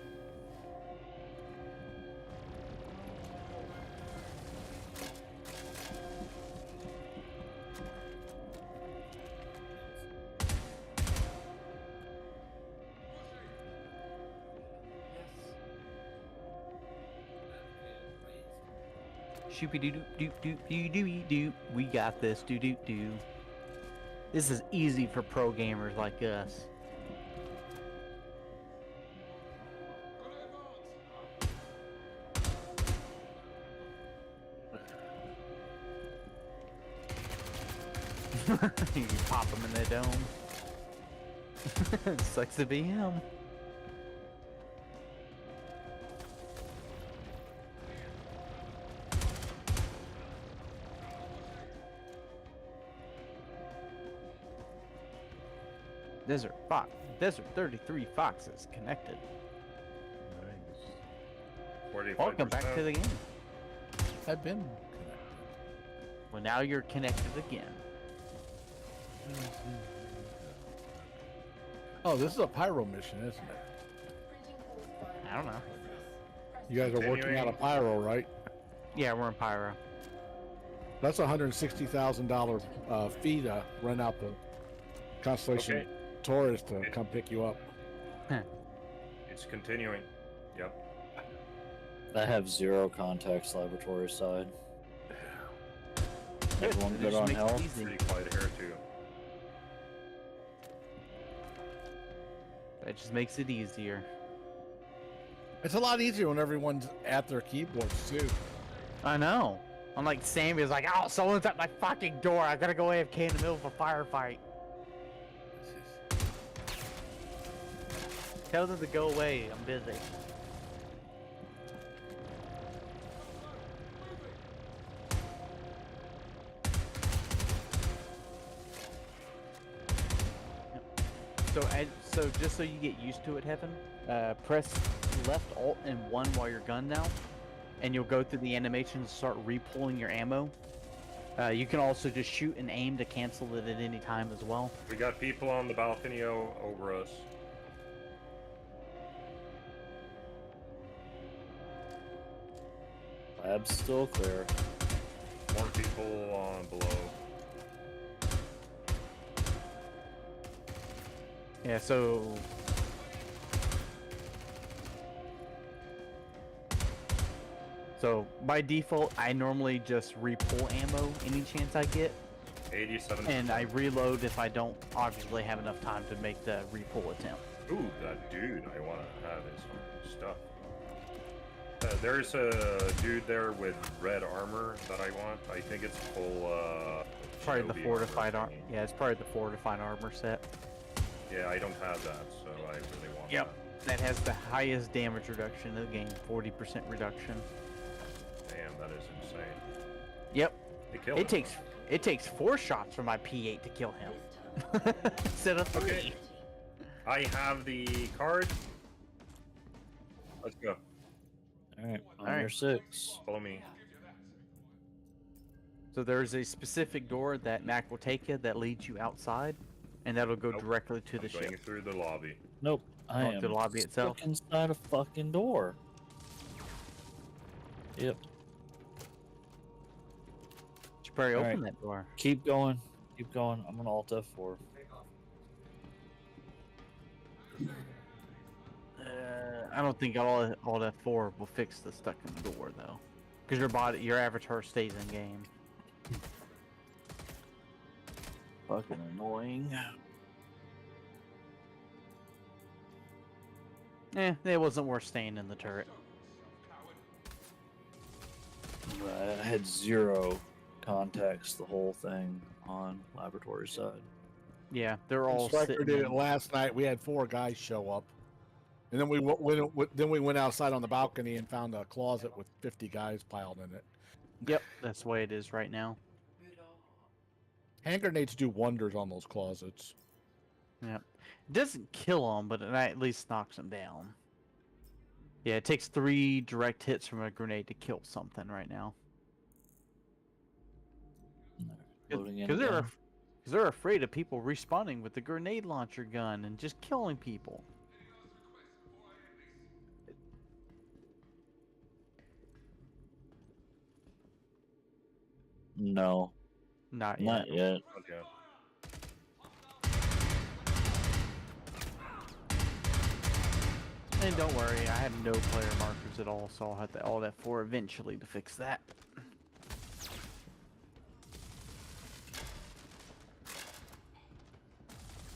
Shoopy doo doo doo doo doo doo doo. We got this. Doo doo doo. This is easy for pro gamers like us. You pop them in the dome. Sucks to be him. Desert 33 Foxes connected. Nice. 45%. Welcome back to the game. I've been. Well, now you're connected again. Oh, this is a pyro mission, isn't it? I don't know. You guys are working out a pyro, right? Yeah, we're in Pyro. That's a $160,000 fee to run out the Constellation Okay. Taurus to come pick you up. It's continuing. Yep. I have 0 contacts laboratory side. Everyone It good just on makes it health? easy. Pretty quiet here too. That just makes it easier. It's a lot easier when everyone's at their keyboards too. I know. Unlike Sammy's like, oh, someone's at my fucking door. I gotta go AFK in the middle of a firefight. Tell them to go away. I'm busy. So just so you get used to it, Heaven, press left Alt and 1 while you're gunned down, and you'll go through the animation and start re-pulling your ammo. You can also just shoot and aim to cancel it at any time as well. We got people on the balcony over us. Lab's still clear. More people on below. Yeah, so by default, I normally just re-pull ammo any chance I get, 87. and I reload if I don't obviously have enough time to make the re-pull attempt. Ooh, that dude. I want to have his stuff. There's a dude there with red armor that I want. I think it's full. Probably the shinobi fortified armor. yeah, it's probably the fortified armor set. Yeah, I don't have that, so I really want Yep. That has the highest damage reduction in the game, 40% reduction. that. Damn, that is insane. Yep. They killed It him. takes 4 shots from my P8 to kill him. Instead of 3. Okay. I have the card. Let's go. Alright, on Alright. your 6. Follow me. So there's a specific door that Mac will take you that leads you outside, and that'll go Nope. directly to the I'm going ship. through the lobby. Nope, I Oh, am to the lobby itself? stuck inside a fucking door. Yep. Should probably Alright. open that door. Keep going. Keep going. I'm on Alt F4. I don't think all that 4 will fix the stuck in the door though, because your avatar stays in game. Fucking annoying. It wasn't worth staying in the turret. I had 0 contacts the whole thing on laboratory side. Yeah, they're all Striker sitting did in- it last night. We had 4 guys show up. And then then we went outside on the balcony and found a closet with 50 guys piled in it. Yep, that's the way it is right now. Hand grenades do wonders on those closets. Yep. It doesn't kill them, but it at least knocks them down. Yeah, it takes 3 direct hits from a grenade to kill something right now. Loading in Because again. they're afraid of people respawning with the grenade launcher gun and just killing people. No, Not yet. not yet. Okay. And don't worry, I have no player markers at all, so I'll have all that for eventually to fix that.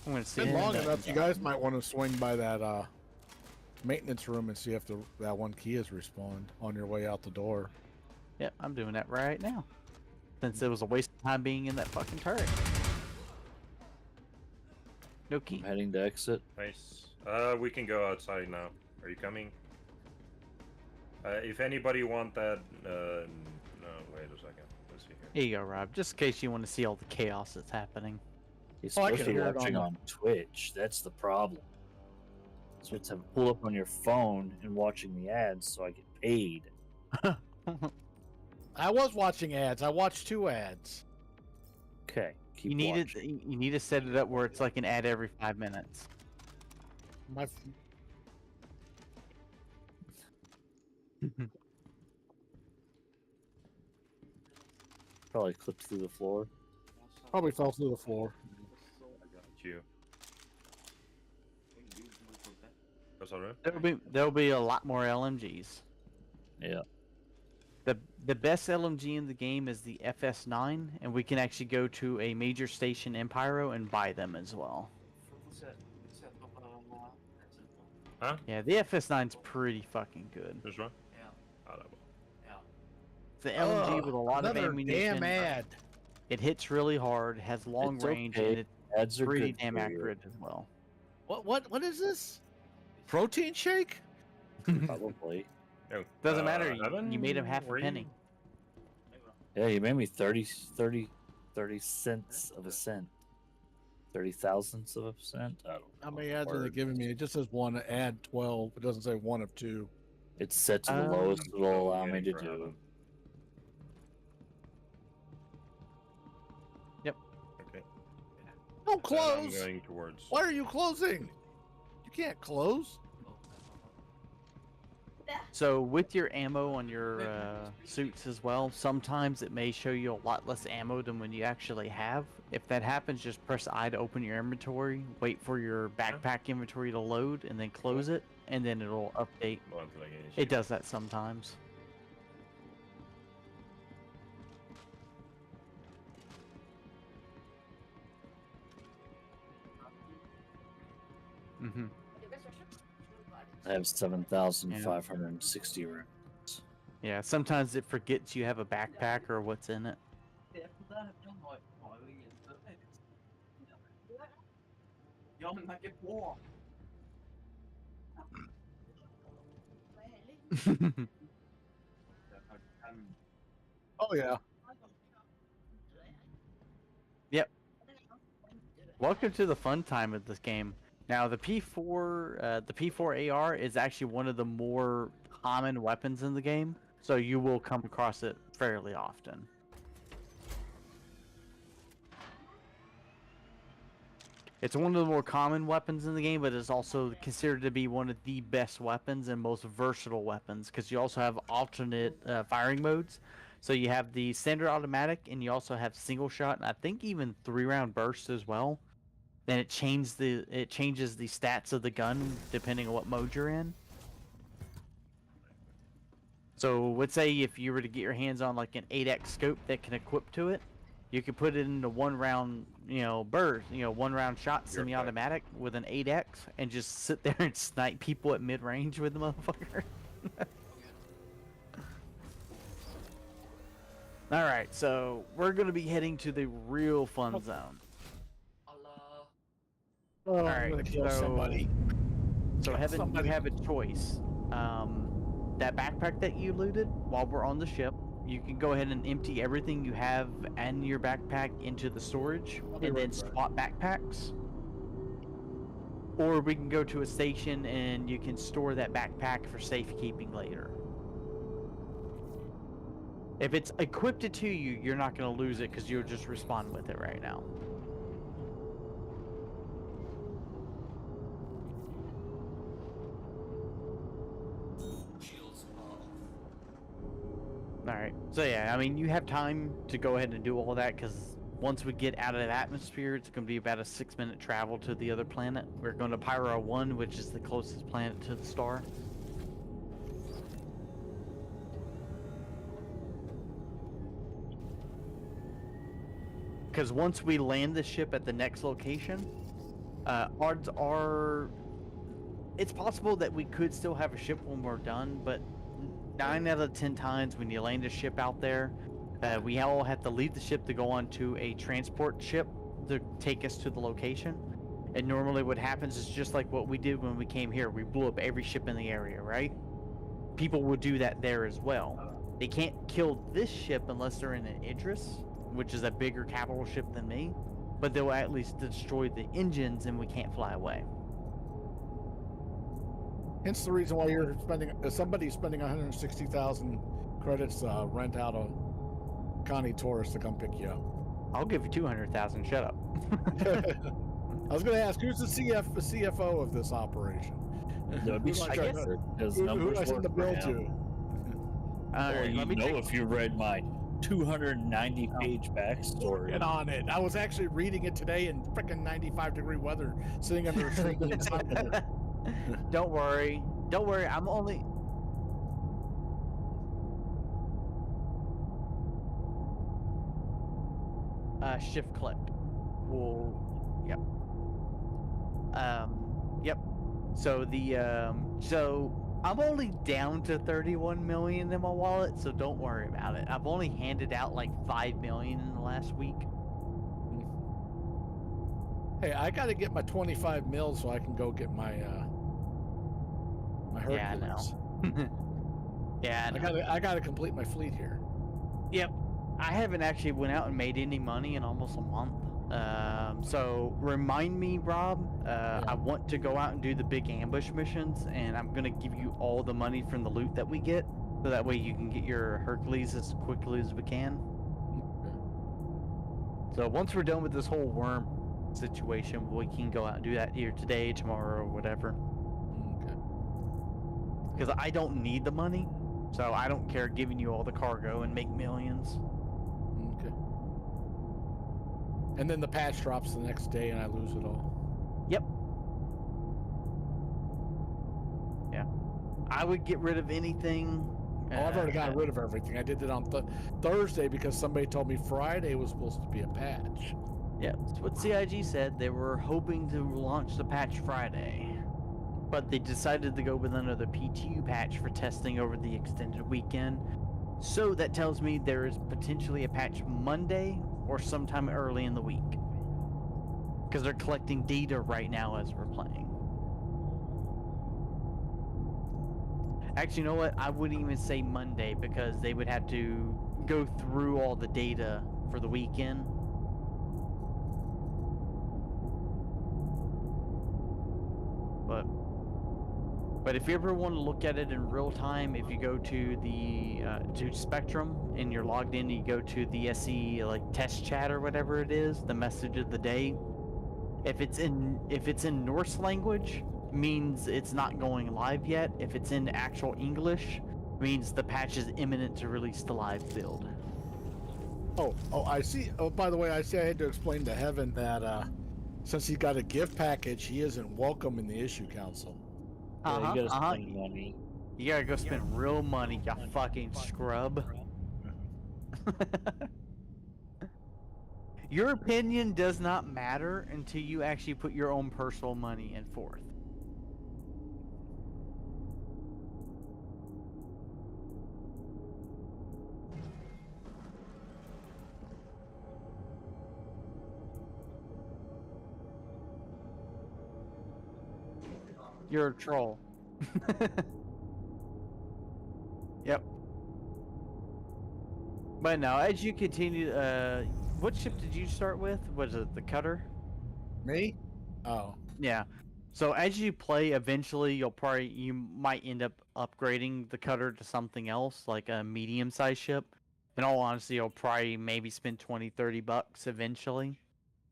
I'm gonna see. Been if long that- enough, you guys might want to swing by that maintenance room and see if that one key is respawned on your way out the door. Yep, I'm doing that right now. Since it was a waste of time being in that fucking turret. No key. I'm heading to exit. Nice. We can go outside now. Are you coming? If anybody want that, no, wait a second. Let's see here. Here you go, Rob. Just in case you want to see all the chaos that's happening. He's Oh, I supposed can to be hear it watching on- on Twitch. That's the problem. So it's to pull up on your phone and watching the ads so I get paid. I was watching ads. I watched 2 ads. Okay, keep You need watching. you need to set it up where it's like an ad every 5 minutes. My Probably clipped through the floor. probably fell through the floor. I got you. That's alright. There'll be a lot more LMGs. Yeah. The best LMG in the game is the FS9, and we can actually go to a major station in Pyro and buy them as well. Huh? Yeah, the FS9's pretty fucking good. This one? Yeah. Ah, that one. The LMG with a lot of Another ammunition. damn ad. It hits really hard, has long It's range, okay. and it's Ads are pretty good damn for you. accurate as well. What is this? Protein shake? Probably. Oh, Doesn't matter. You Evan, made him half a were you- penny. Yeah, you made me 30 cents of a cent. 30 thousandths of a cent? I don't know. How many ads are they Word. giving me? It just says one ad 12. It doesn't say 1 of 2. It's set to the lowest it'll allow me to for do. Evan. Okay. Don't Then I'm close. going towards. Why are you closing? You can't close. So with your ammo on your suits as well, sometimes it may show you a lot less ammo than when you actually have. If that happens, just press I to open your inventory, wait for your backpack inventory to load, and then close it, and then it'll update. It does that sometimes. Mm-hmm. I have 7,560 rounds. Yeah, sometimes it forgets you have a backpack or what's in it. Oh yeah. Welcome to the fun time of this game. Now the P4 AR is actually one of the more common weapons in the game, so you will come across it fairly often. It's one of the more common weapons in the game, but it's also considered to be one of the best weapons and most versatile weapons, because you also have alternate firing modes. So you have the standard automatic, and you also have single shot, and I think even 3-round burst as well. Then it changes the stats of the gun depending on what mode you're in. So let's say if you were to get your hands on like an 8x scope that can equip to it, you could put it into 1-round, burst, 1-round shot semi-automatic with an 8x and just sit there and snipe people at mid-range with the motherfucker. All right, so we're gonna be heading to the real fun zone. Oh, I'm Alright, gonna kill so- somebody. So Yeah, Heaven, somebody- you have a choice. That backpack that you looted while we're on the ship, you can go ahead and empty everything you have and your backpack into the storage, I'll be and then right back. swap backpacks. Or we can go to a station and you can store that backpack for safekeeping later. If it's equipped to you, you're not going to lose it because you'll just respawn with it right now. Shields off. Alright, so yeah, I mean, you have time to go ahead and do all that because once we get out of the atmosphere, it's going to be about a 6-minute travel to the other planet. We're going to Pyro 1, which is the closest planet to the star. Because once we land the ship at the next location, odds are it's possible that we could still have a ship when we're done, but 9 out of 10 times when you land a ship out there, we all have to leave the ship to go on to a transport ship to take us to the location. And normally what happens is just like what we did when we came here. We blew up every ship in the area, right? People would do that there as well. They can't kill this ship unless they're in an Idris, which is a bigger capital ship than me, but they'll at least destroy the engines and we can't fly away. Hence the reason why you're spending. Somebody's spending 160,000 credits to rent out a Connie Taurus to come pick you up. I'll give you 200,000. Shut up. I was going to ask, who's the CFO of this operation? That would be Who do I I try guess- to- because who do numbers I send the work bill for to? him. All Well, right, you let me know check. if you read my 290-page backstory. Get on it. I was actually reading it today in freaking 95-degree weather, sitting under a tree. getting sun with it. Don't worry. Don't worry. I'm only. Shift click. Will. Yep. Yep. So so I'm only down to 31 million in my wallet, so don't worry about it. I've only handed out like 5 million in the last week. Hey, I got to get my 25 mils so I can go get my my Hercules. Yeah, I know. Yeah, I know. I got to complete my fleet here. Yep. I haven't actually went out and made any money in almost a month. So remind me, Rob. I want to go out and do the big ambush missions, and I'm gonna give you all the money from the loot that we get, so that way you can get your Hercules as quickly as we can. So once we're done with this whole worm situation, we can go out and do that here today, tomorrow, or whatever. Okay. Because I don't need the money, so I don't care giving you all the cargo and make millions. Okay. And then the patch drops the next day, and I lose it all. Yep. Yeah. I would get rid of anything. Oh, I've already gotten rid of everything. I did it on Thursday because somebody told me Friday was supposed to be a patch. Yeah, that's what CIG said. They were hoping to launch the patch Friday, but they decided to go with another pt2 patch for testing over the extended weekend. So that tells me there is potentially a patch Monday or sometime early in the week, because they're collecting data right now as we're playing. Actually, you know what? I wouldn't even say Monday, because they would have to go through all the data for the weekend. But if you ever want to look at it in real time, if you go to the to Spectrum and you're logged in, you go to the SE like test chat or whatever it is, the message of the day. If it's in Norse language, means it's not going live yet. If it's in actual English, means the patch is imminent to release the live build. Oh, I see. Oh, by the way, I see I had to explain to Heaven that since he got a gift package, he isn't welcome in the issue council. Yeah, you gotta spend money. You gotta go spend real money, you fucking scrub. Your opinion does not matter until you actually put your own personal money in forth. You're a troll. Yep. But no, as you continue, what ship did you start with? Was it the cutter? Me? Oh. Yeah. So as you play, eventually you might end up upgrading the cutter to something else, like a medium-sized ship. In all honesty, you'll probably maybe spend 20, $30 eventually.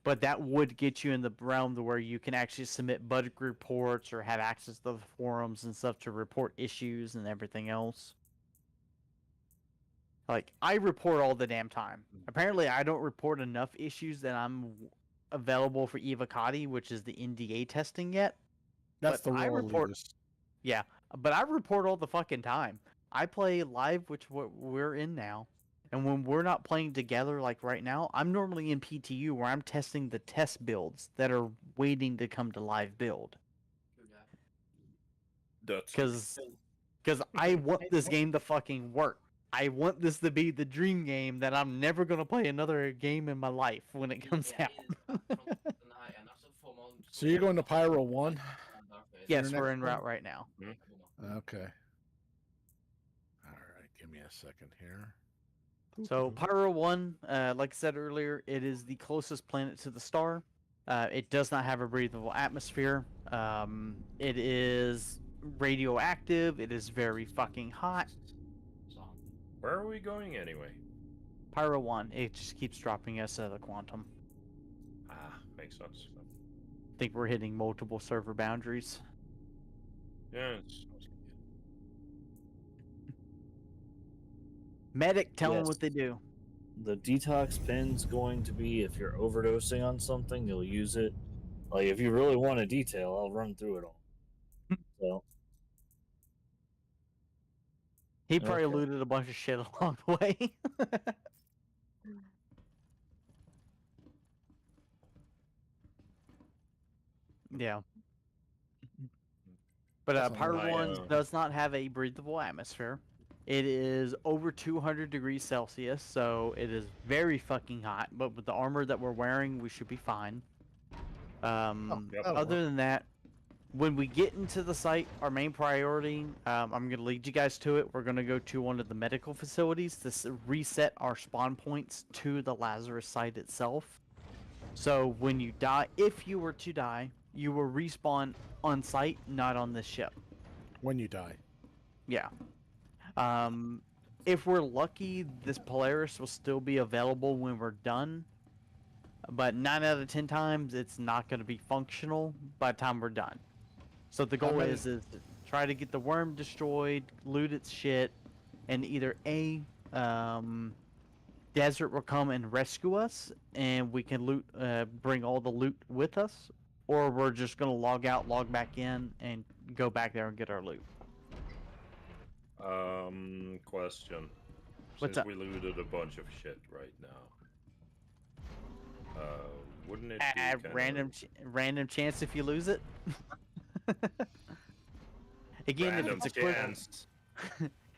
But that would get you in the realm to where you can actually submit bug reports or have access to the forums and stuff to report issues and everything else. Like, I report all the damn time. Apparently, I don't report enough issues that I'm available for Evocati, which is the NDA testing yet. That's But the I real report- elitist. Yeah, but I report all the fucking time. I play live, which we're in now. And when we're not playing together, like right now, I'm normally in PTU where I'm testing the test builds that are waiting to come to live build. That's Because I want this game to fucking work. I want this to be the dream game that I'm never going to play another game in my life when it comes out. So you're going to Pyro 1? Yes, Internet we're en phone? route right now. Okay. All right, give me a second here. So Pyro 1, like I said earlier, it is the closest planet to the star. It does not have a breathable atmosphere. It is radioactive. It is very fucking hot. Where are we going anyway? Pyro 1, it just keeps dropping us the quantum. Ah, makes sense. I think we're hitting multiple server boundaries. Yeah, Medic, tell them Yes. what they do. The detox pin's going to be if you're overdosing on something, you'll use it. Like if you really want a detail, I'll run through it all. So He probably Okay. looted a bunch of shit along the way. Yeah. But That's not Pyro my, 1 does not have a breathable atmosphere. It is over 200 degrees Celsius, so it is very fucking hot. But with the armor that we're wearing, we should be fine. that'll Other than that, when we get into the site, our main priority, I'm going to lead you guys to it. We're going to go to one of the medical facilities to reset our spawn points to the Lazarus site itself. So when you die, if you were to die, you will respawn on site, not on this ship. When you die. Yeah. If we're lucky, this Polaris will still be available when we're done. But 9 out of 10 times, it's not going to be functional by the time we're done. So the goal is to try to get the worm destroyed, loot its shit, and either Desert will come and rescue us, and we can loot, bring all the loot with us, or we're just going to log out, log back in, and go back there and get our loot. Question. What's Since up? we looted a bunch of shit right now, wouldn't it be At random chance if you lose it. Again, random if it's equipped, chance?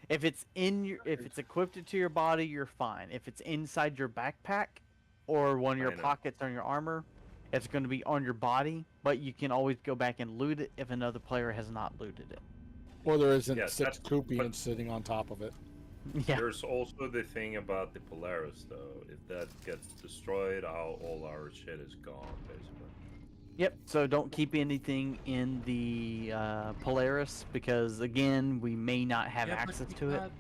if it's equipped to your body, you're fine. If it's inside your backpack or one of your I know. pockets on your armor, it's going to be on your body. But you can always go back and loot it if another player has not looted it. Or there isn't Yeah, 6 that's- Kupians sitting on top of it. Yeah. There's also the thing about the Polaris, though. If that gets destroyed, all our shit is gone, basically. Yep. So don't keep anything in the Polaris because again, we may not have Yeah, but access we to it. got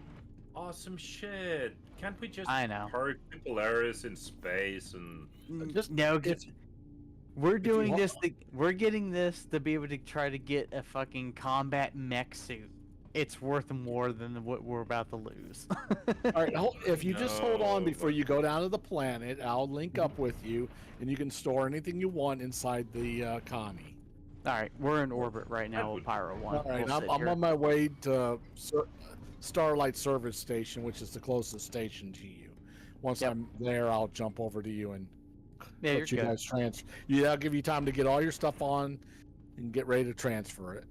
Awesome shit. Can't we just I know. park the Polaris in space and Just No, 'cause we're you doing want- this. We're getting this to be able to try to get a fucking combat mech suit. It's worth more than what we're about to lose. All right, if you just hold on No, before you go down to the planet, I'll link up with you, and you can store anything you want inside the commie. All right, we're in orbit right now with would- Pyro 1. All right, We'll sit I'm here. on my way to Starlight Service Station, which is the closest station to you. Once Yep. I'm there, I'll jump over to you and Yeah, let you you're good. guys transfer. Yeah, I'll give you time to get all your stuff on and get ready to transfer it.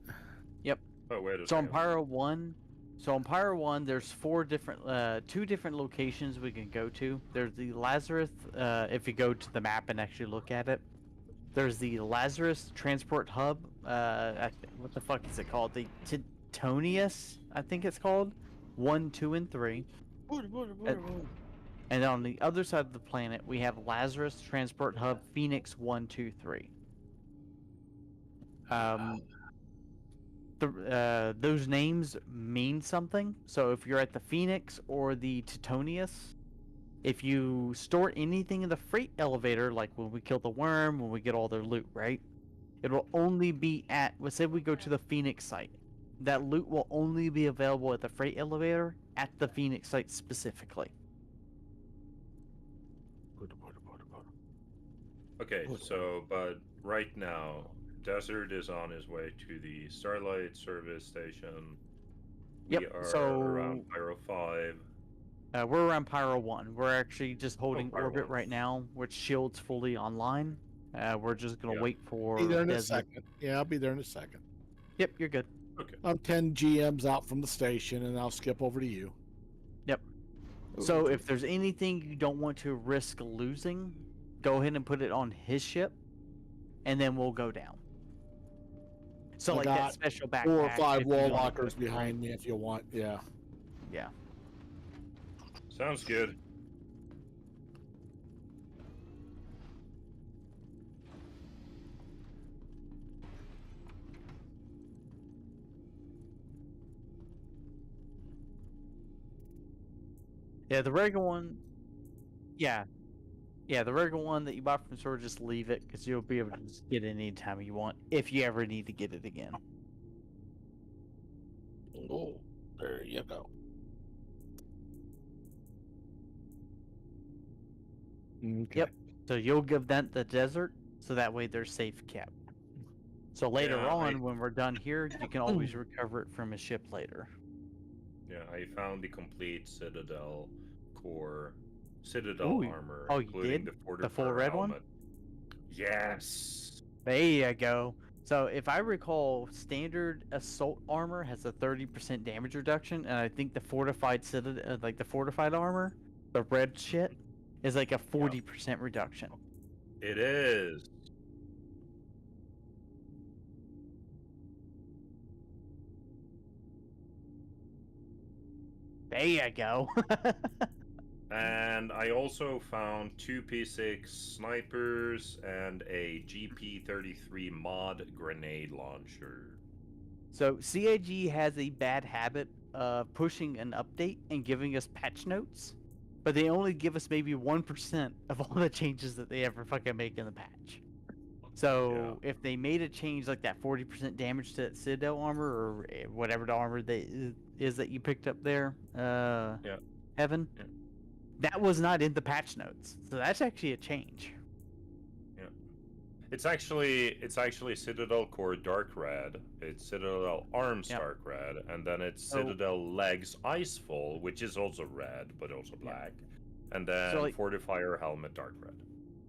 oh wait a So on second. Pyro 1, there's two different locations we can go to. There's the Lazarus, if you go to the map and actually look at it. There's the Lazarus Transport Hub. What the fuck is it called? The Titonius, I think it's called. 1, 2, and 3. And on the other side of the planet, we have Lazarus Transport Hub Phoenix 1, 2, 3. Those names mean something. So if you're at the Phoenix or the Titonius, if you store anything in the freight elevator, like when we kill the worm, when we get all their loot, right? It will only be at, let's say we go to the Phoenix site. That loot will only be available at the freight elevator at the Phoenix site specifically. Okay, so, but right now, Desert is on his way to the Starlight service station. We Yep, are so- around Pyro 5. We're around Pyro 1. We're actually just holding Pyro orbit 1. right now, which shield's fully online. We're just gonna Yeah. wait for Be there in a Desert. second. Yeah, I'll be there in a second. Yep, you're good. Okay. I'm 10 GMs out from the station, and I'll skip over to you. Yep. So if there's anything you don't want to risk losing, go ahead and put it on his ship, and then we'll go down. So I like got that special backpack. 4 or 5 if you wall don't- lockers behind me if you want. Yeah. Yeah. Sounds good. Yeah, the regular one. Yeah. Yeah, the regular one that you bought from the store, just leave it, because you'll be able to just get it anytime you want, if you ever need to get it again. Oh, there you go. Okay. Yep. So you'll give that the Desert, so that way they're safe kept. So later Yeah, on, when we're done here, you can always recover it from a ship later. Yeah, I found the complete Citadel core, Citadel Ooh, armor, oh, you including did? the The full fortifier red one? helmet. Yes. There you go. So if I recall, standard assault armor has a 30% damage reduction, and I think the fortified citadel, like the fortified armor, the red shit, is like a 40% reduction. It is. There you go. And I also found 2 P6 snipers and a GP33 mod grenade launcher. So CIG has a bad habit of pushing an update and giving us patch notes, but they only give us maybe 1% of all the changes that they ever fucking make in the patch. So if they made a change like that 40% damage to that Citadel armor or whatever the armor is that you picked up there, Heaven, Yeah. that was not in the patch notes. So that's actually a change. Yeah. It's actually Citadel core dark red. It's Citadel arms Yep. dark red, and then it's So- Citadel legs icefall, which is also red but also black, and then So, like- fortifier helmet dark red.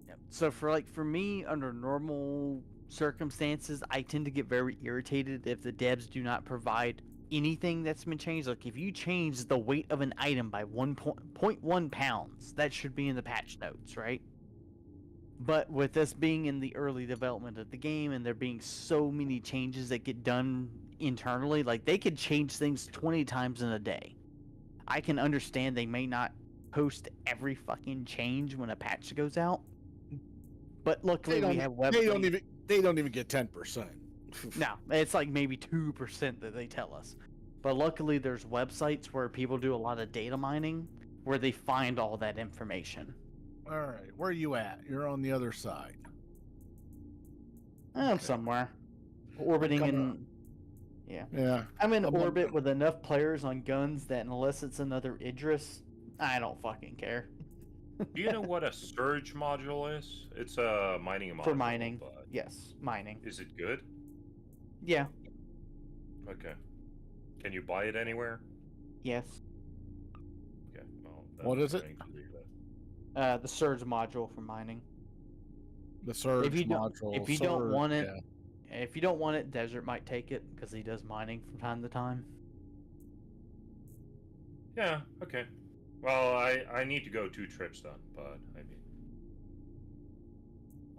Yep. So for me, under normal circumstances, I tend to get very irritated if the devs do not provide anything that's been changed. Like if you change the weight of an item by 1.1 pounds, that should be in the patch notes, right? But with this being in the early development of the game and there being so many changes that get done internally, like they could change things 20 times in a day. I can understand they may not post every fucking change when a patch goes out. But luckily we have websites. They don't even get 10%. No, it's like maybe 2% that they tell us. But luckily there's websites where people do a lot of data mining where they find all that information. All right, where are you at? You're on the other side. I'm somewhere. Orbiting in... Yeah. I'm in I'm- orbit with enough players on guns that unless it's another Idris, I don't fucking care. Do you know what a surge module is? It's a mining module. For mining. But Yes, mining. is it good? Yeah, Okay. Can you buy it anywhere? yes. Okay. Well, What that's is it? going to leave it. The surge module for mining. The surge you don't- module. if you don't surge, want it- yeah. If you don't want it, Desert might take it because he does mining from time to time. Yeah. Okay. Well, I need to go 2 trips then, but I mean.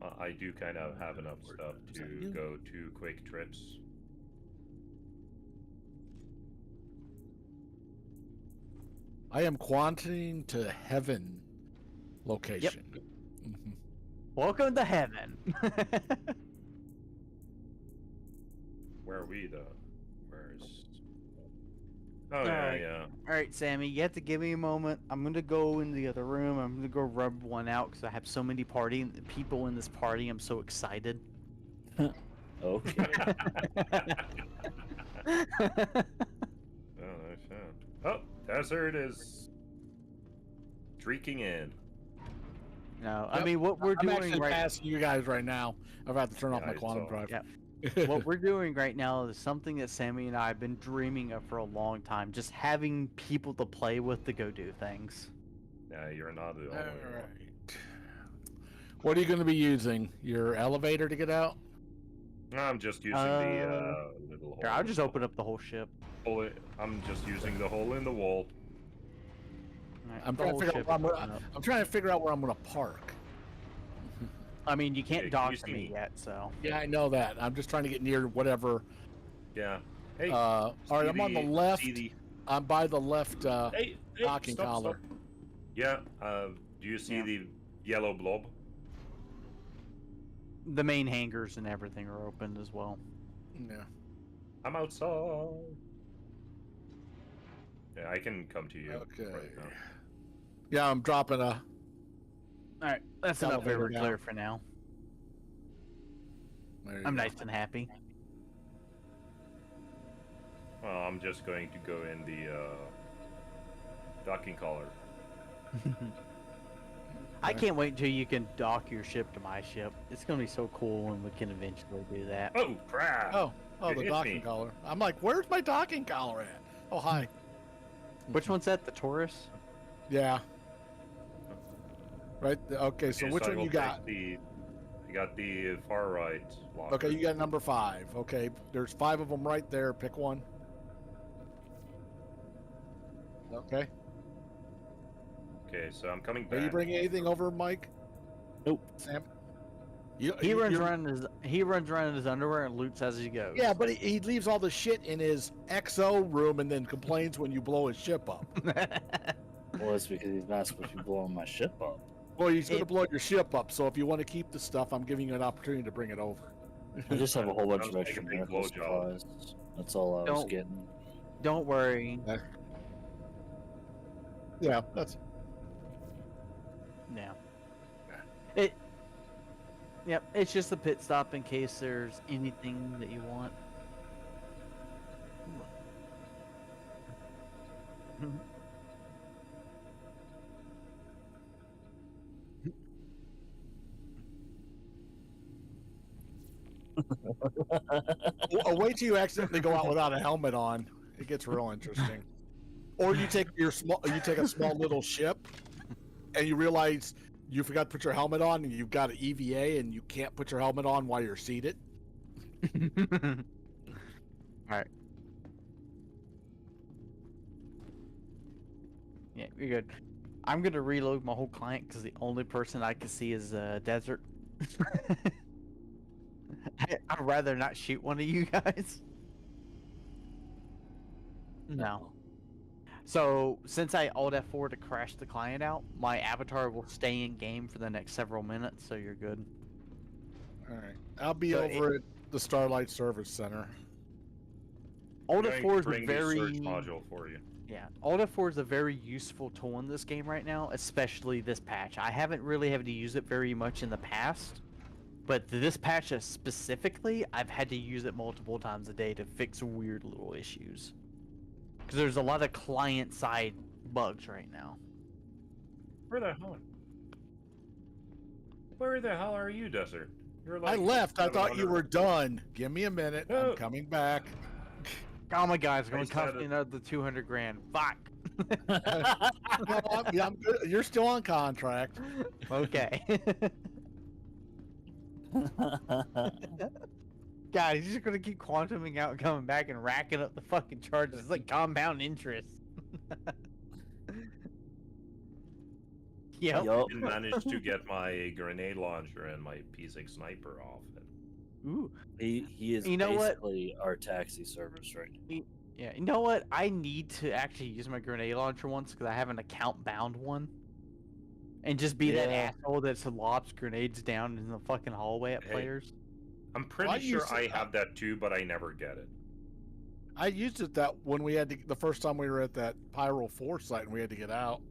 I do kind of have enough stuff Is that to you? go 2 quick trips. I am quanting to heaven location. Mhm. Welcome to heaven. Where are we though? Where's? Oh All yeah, right. yeah. All right, Sammy, you have to give me a moment. I'm gonna go in the other room. I'm gonna go rub one out because I have so many people in this party. I'm so excited. Okay. Oh, nice. Oh, Desert is streaking in. No, I Yep. mean what we're I'm doing actually right. passing you guys right now. I've had to turn off Yeah, my I quantum saw. drive. Yeah. What we're doing right now is something that Sammy and I have been dreaming of for a long time. Just having people to play with to go do things. Yeah, you're not the only All one. right. What are you going to be using? Your elevator to get out? I'm just using the little hole. Here, I'll just open up the whole ship. I'm just using the hole in the wall. All right, I'm the trying to whole figure out ship where I'm, is gonna, open up. I'm trying to figure out where I'm going to park. I mean, you Hey, can't can dock you to see me me? yet, so. Yeah, I know that. I'm just trying to get near whatever. Yeah. Hey. All right, I'm on the left. See the, I'm by the left hey, docking collar. Stop. Yeah. Do you see Yeah. the yellow blob? The main hangars and everything are open as well. Yeah. I'm outside. Yeah, I can come to you. Okay. Right now. Yeah, I'm dropping a. All right, that's enough Elevator down. Everclear for now. There you I'm go. nice and happy. Well, I'm just going to go in the docking collar. I can't wait until you can dock your ship to my ship. It's gonna be so cool when we can eventually do that. Oh crap! Oh, You the hit docking me. collar. I'm like, where's my docking collar at? Oh, hi. Which one's that? The Taurus? Yeah. Right. Okay. So Yes, which I one will you got? take I got the far right locker. Okay, you got number 5. Okay, there's 5 of them right there. Pick one. Okay. Okay, so I'm coming Are back. you bringing anything over, Mike? Nope. Sam. He runs around in his underwear and loots as he goes. Yeah, but he leaves all the shit in his XO room and then complains when you blow his ship up. Well, that's because he's not supposed to be blowing my ship up. Well, he's going to blow your ship up, so if you want to keep the stuff, I'm giving you an opportunity to bring it over. I just have a whole bunch of Sounds like extra a big medical blowjob. supplies. That's all I was Don't- getting. Don't worry. Yeah, that's. Yeah. It. Yep. It's just a pit stop in case there's anything that you want. Wait till you accidentally go out without a helmet on. It gets real interesting. Or you take a small little ship, and you realize you forgot to put your helmet on, and you've got an EVA, and you can't put your helmet on while you're seated. Alright. Yeah, you're good. I'm gonna reload my whole client because the only person I can see is Desert. I'd rather not shoot one of you guys. No. So, since I Alt F4 to crash the client out, my avatar will stay in game for the next several minutes, so you're good. All right, I'll be So over at the Starlight Service Center. Alt I'm going F4 to is a bring the very search module for you. Yeah, Alt F4 is a very useful tool in this game right now, especially this patch. I haven't really had to use it very much in the past, but this patch specifically, I've had to use it multiple times a day to fix weird little issues. Because there's a lot of client-side bugs right now. Where the hell? Where the hell are you, Desert? You're I like left. I thought you 700 were done. Give me a minute. No. I'm coming back. Oh my god, it's going I to cost said me it. another 200 grand. Fuck! No, I'm good. You're still on contract. Okay. God, he's just gonna keep quantuming out and coming back and racking up the fucking charges. It's like compound interest. Yep. Yup. didn't manage to get my grenade launcher and my P6 sniper off it. Ooh. He is You know what? basically our taxi service right now. Yeah. You know what? I need to actually use my grenade launcher once because I have an account bound one. And just be that Yeah. asshole that lobs grenades down in the fucking hallway at Hey. players. I'm pretty I sure used I it- have that too, but I never get it. I used it that when we had to, the first time we were at that Pyro 4 site and we had to get out.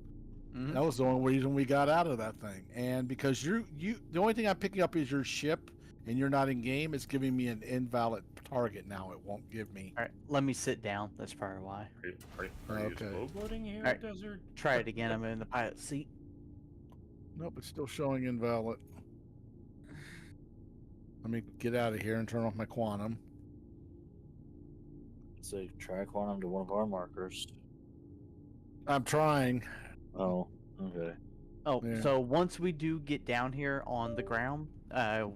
Mhm. That was the only reason we got out of that thing. And because the only thing I'm picking up is your ship and you're not in game, it's giving me an invalid target now. It won't give me. All right, let me sit down. That's probably why. Are you Okay. snowboarding here, Alright. Desert? Try it again. I'm in the pilot seat. Nope, it's still showing invalid. Let me get out of here and turn off my quantum. So try quantum to one of our markers. I'm trying. Oh, okay. Oh, Yeah. so once we do get down here on the ground,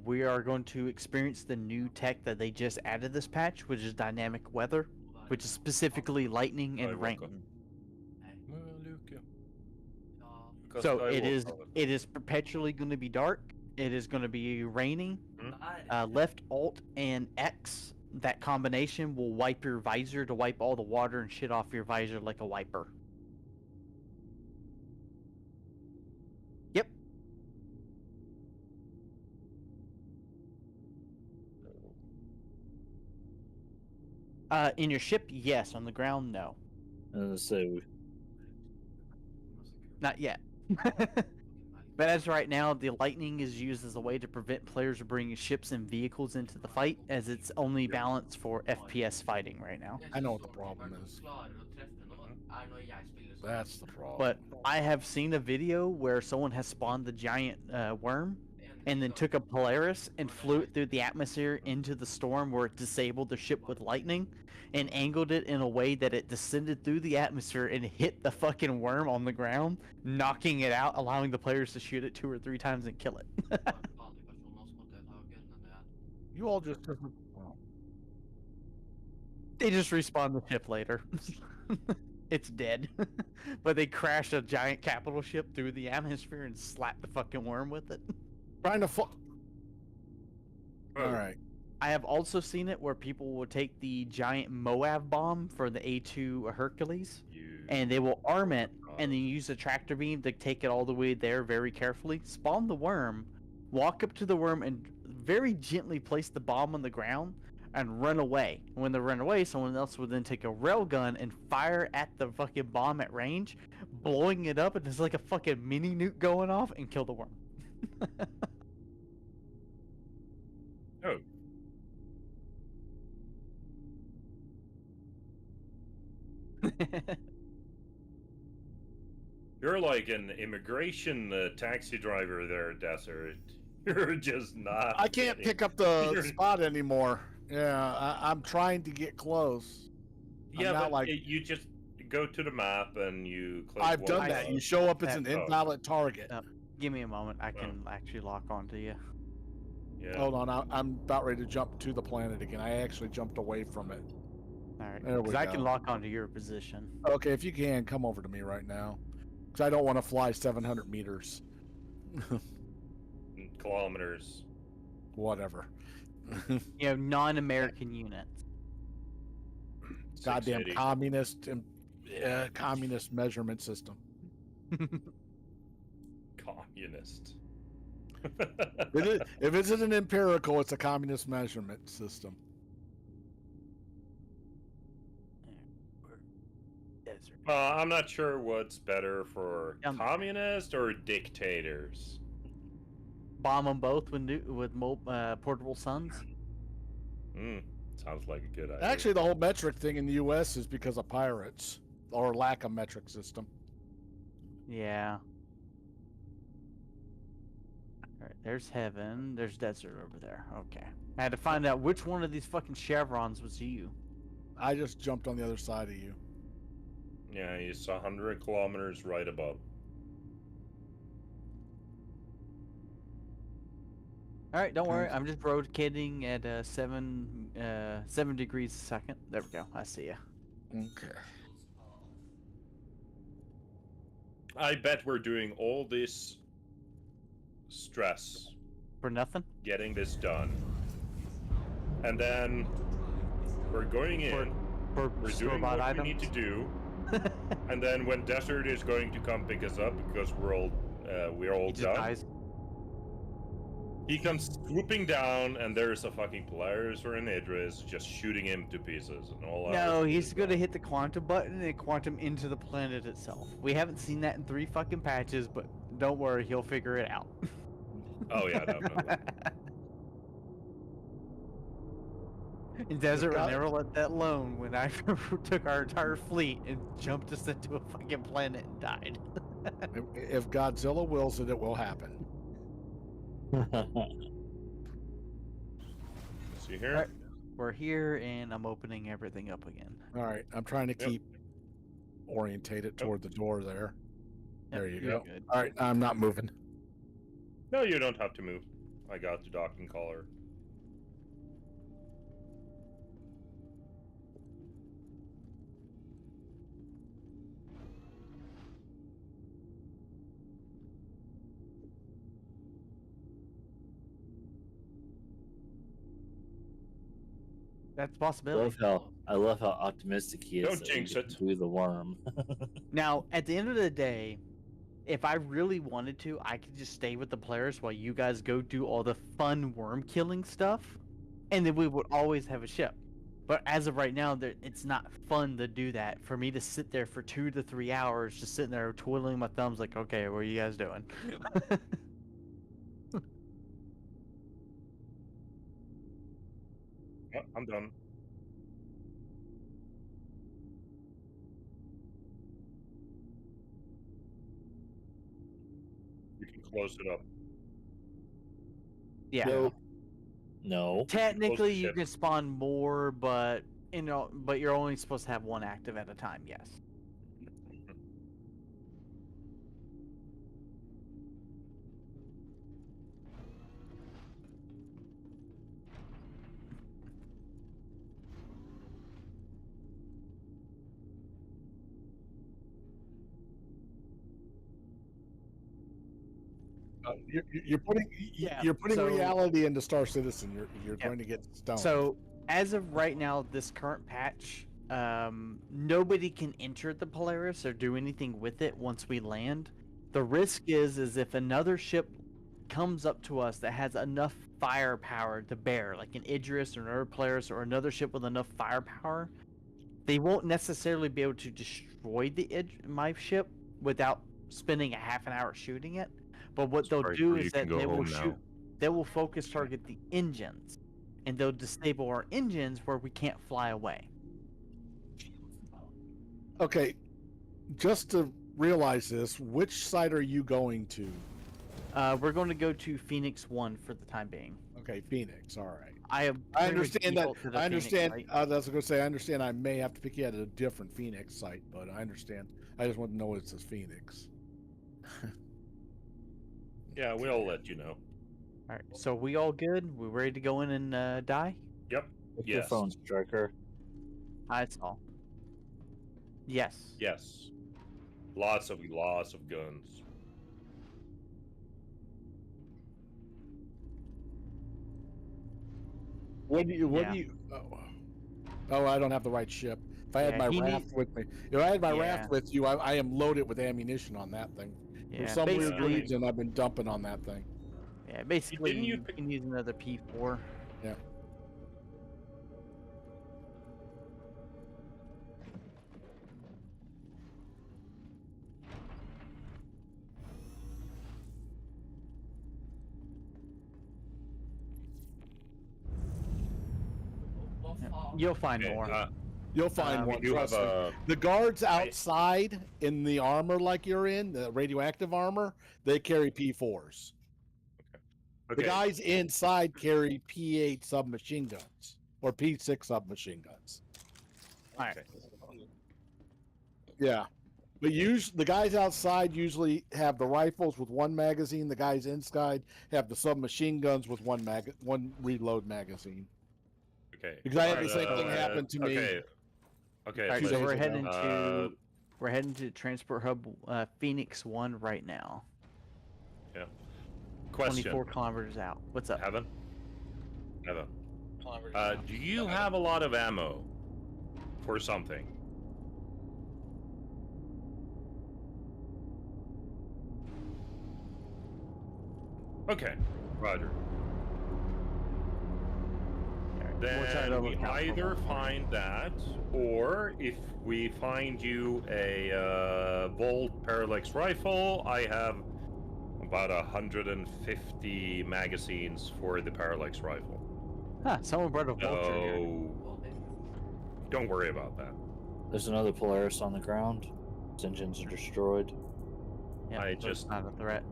we are going to experience the new tech that they just added this patch, which is dynamic weather, which is specifically lightning Hi, and welcome. rain. So it is perpetually going to be dark. It is going to be raining. Left Alt and X, that combination will wipe your visor to wipe all the water and shit off your visor like a wiper. Yep. In your ship, yes. On the ground, no. And so Not yet. But as right now, the lightning is used as a way to prevent players from bringing ships and vehicles into the fight, as it's only balanced for FPS fighting right now. I know what the problem is. That's the problem. But I have seen a video where someone has spawned the giant worm and then took a Polaris and flew it through the atmosphere into the storm where it disabled the ship with lightning and angled it in a way that it descended through the atmosphere and hit the fucking worm on the ground, knocking it out, allowing the players to shoot it 2 or 3 times and kill it. You all just. They just respawn the ship later. It's dead. But they crashed a giant capital ship through the atmosphere and slapped the fucking worm with it. Trying to. Oh, All right. I have also seen it where people will take the giant Moab bomb for the A2 Hercules and they will arm it and then use a tractor beam to take it all the way there very carefully, spawn the worm, walk up to the worm and very gently place the bomb on the ground and run away. When they run away, someone else would then take a railgun and fire at the fucking bomb at range, blowing it up and there's like a fucking mini nuke going off and kill the worm. Oh. You're like an immigration taxi driver there, Desert. You're just not. I can't getting- pick up the You're- spot anymore. Yeah, I'm trying to get close. Yeah, not but like- you just go to the map and you click. I've one done that. button. You show up as an Oh. invalid target. Give me a moment. I can actually lock onto you. Yeah. Hold on, I'm about ready to jump to the planet again. I actually jumped away from it. Alright. There we Because I can go. lock onto your position. Okay, if you can, come over to me right now. Because I don't want to fly 700 meters. Kilometers. Whatever. You know, non-American units. Goddamn 680. communist measurement system. Communist. If it's an empirical, it's a communist measurement system. I'm not sure what's better for Um, communist or dictators. Bomb them both with portable suns. Sounds like a good idea. Actually, the whole metric thing in the U.S. is because of pirates or lack of metric system. Yeah. Alright, there's heaven. There's desert over there. Okay. I had to find out which one of these fucking chevrons was you. I just jumped on the other side of you. Yeah, it's 100 kilometers right above. Alright, don't worry. I'm just rotating at 7 degrees a second. There we go. I see ya. Okay. I bet we're doing all this stress For nothing? getting this done, and then we're going in. For We're doing store-bought what items? we need to do, and then when Desert is going to come pick us up because we're all He just done, dies. he comes swooping down, and there's a fucking Polaris or an Idris just shooting him to pieces, and all. No, ours he's is gonna gone. hit the quantum button and quantum into the planet itself. We haven't seen that in 3 fucking patches, but don't worry, he'll figure it out. Oh yeah, definitely. In Desert, God- I never let that alone when I took our entire fleet and jumped us into a fucking planet and died. If Godzilla wills it, it will happen. See here? Alright. We're here, and I'm opening everything up again. All right, I'm trying to Yep. keep orientated toward the door there. There you you're go. good. All right, I'm not moving. No, you don't have to move. I got the docking collar. That's a possibility. I love how optimistic he is. Don't that we jinx can it. Do the worm. Now, at the end of the day, if I really wanted to, I could just stay with the players while you guys go do all the fun worm killing stuff, and then we would always have a ship. But as of right now, it's not fun to do that. For me to sit there for 2 to 3 hours, just sitting there twiddling my thumbs, like, okay, what are you guys doing? Oh, I'm done. You can close it up. Yeah. No. No. Technically, you ship. can spawn more, but but you're only supposed to have one active at a time. Yes. You're putting Yeah, you're putting so- reality into Star Citizen. You're Yeah. going to get stoned. So, as of right now, this current patch, nobody can enter the Polaris or do anything with it once we land. The risk is if another ship comes up to us that has enough firepower to bear, like an Idris or another Polaris or another ship with enough firepower, they won't necessarily be able to destroy my ship without spending a half an hour shooting it. But what they'll Sorry, do Drew, you is can that go they will home shoot. now. They will focus target the engines, and they'll disable our engines where we can't fly away. Okay, just to realize this, which site are you going to? We're going to go to Phoenix 1 for the time being. Okay, Phoenix. All right. I have I pretty much understand that. default to the I Phoenix understand. site. I was going to say I understand. I may have to pick you at a different Phoenix site, but I understand. I just want to know it's a Phoenix. Yeah, we'll let you know. All right, so we all good? We ready to go in and die? Yep. Pick your Yes. phone, Striker. That's all. Yes. Yes. Lots of guns. What do you? Yeah. Oh, I don't have the right ship. If I had Yeah, my he raft needs- with me, if I had my Yeah. raft with you, I am loaded with ammunition on that thing. Yeah. For some weird Basically, reason, I've been dumping on that thing. yeah. Basically, Didn't you you pick- can use another P4. Yeah. You'll find Okay, more. You'll find We one. You have trust me. a. The guards outside in the armor like you're in, the radioactive armor, they carry P4s. The Okay. guys inside carry P8 submachine guns or P6 submachine guns. All right. Yeah. But the guys outside usually have the rifles with one magazine. The guys inside have the submachine guns with one reload magazine. Okay. Because I had the Alright, same thing happen to me. Okay. Okay. All right, Two so days we're ago. heading to We're heading to transport hub Phoenix 1 right now. Yeah. Question. 24 kilometers out. What's up? Heaven? Heaven. Kilometers out. Do you have a lot of ammo for something? Okay, Roger. Then we either find that, or if we find you a Volt Parallax rifle, I have about 150 magazines for the Parallax rifle. Huh, someone brought a vulture here. So don't worry about that. There's another Polaris on the ground. Its engines are destroyed. Yeah, I so it's just- not a threat.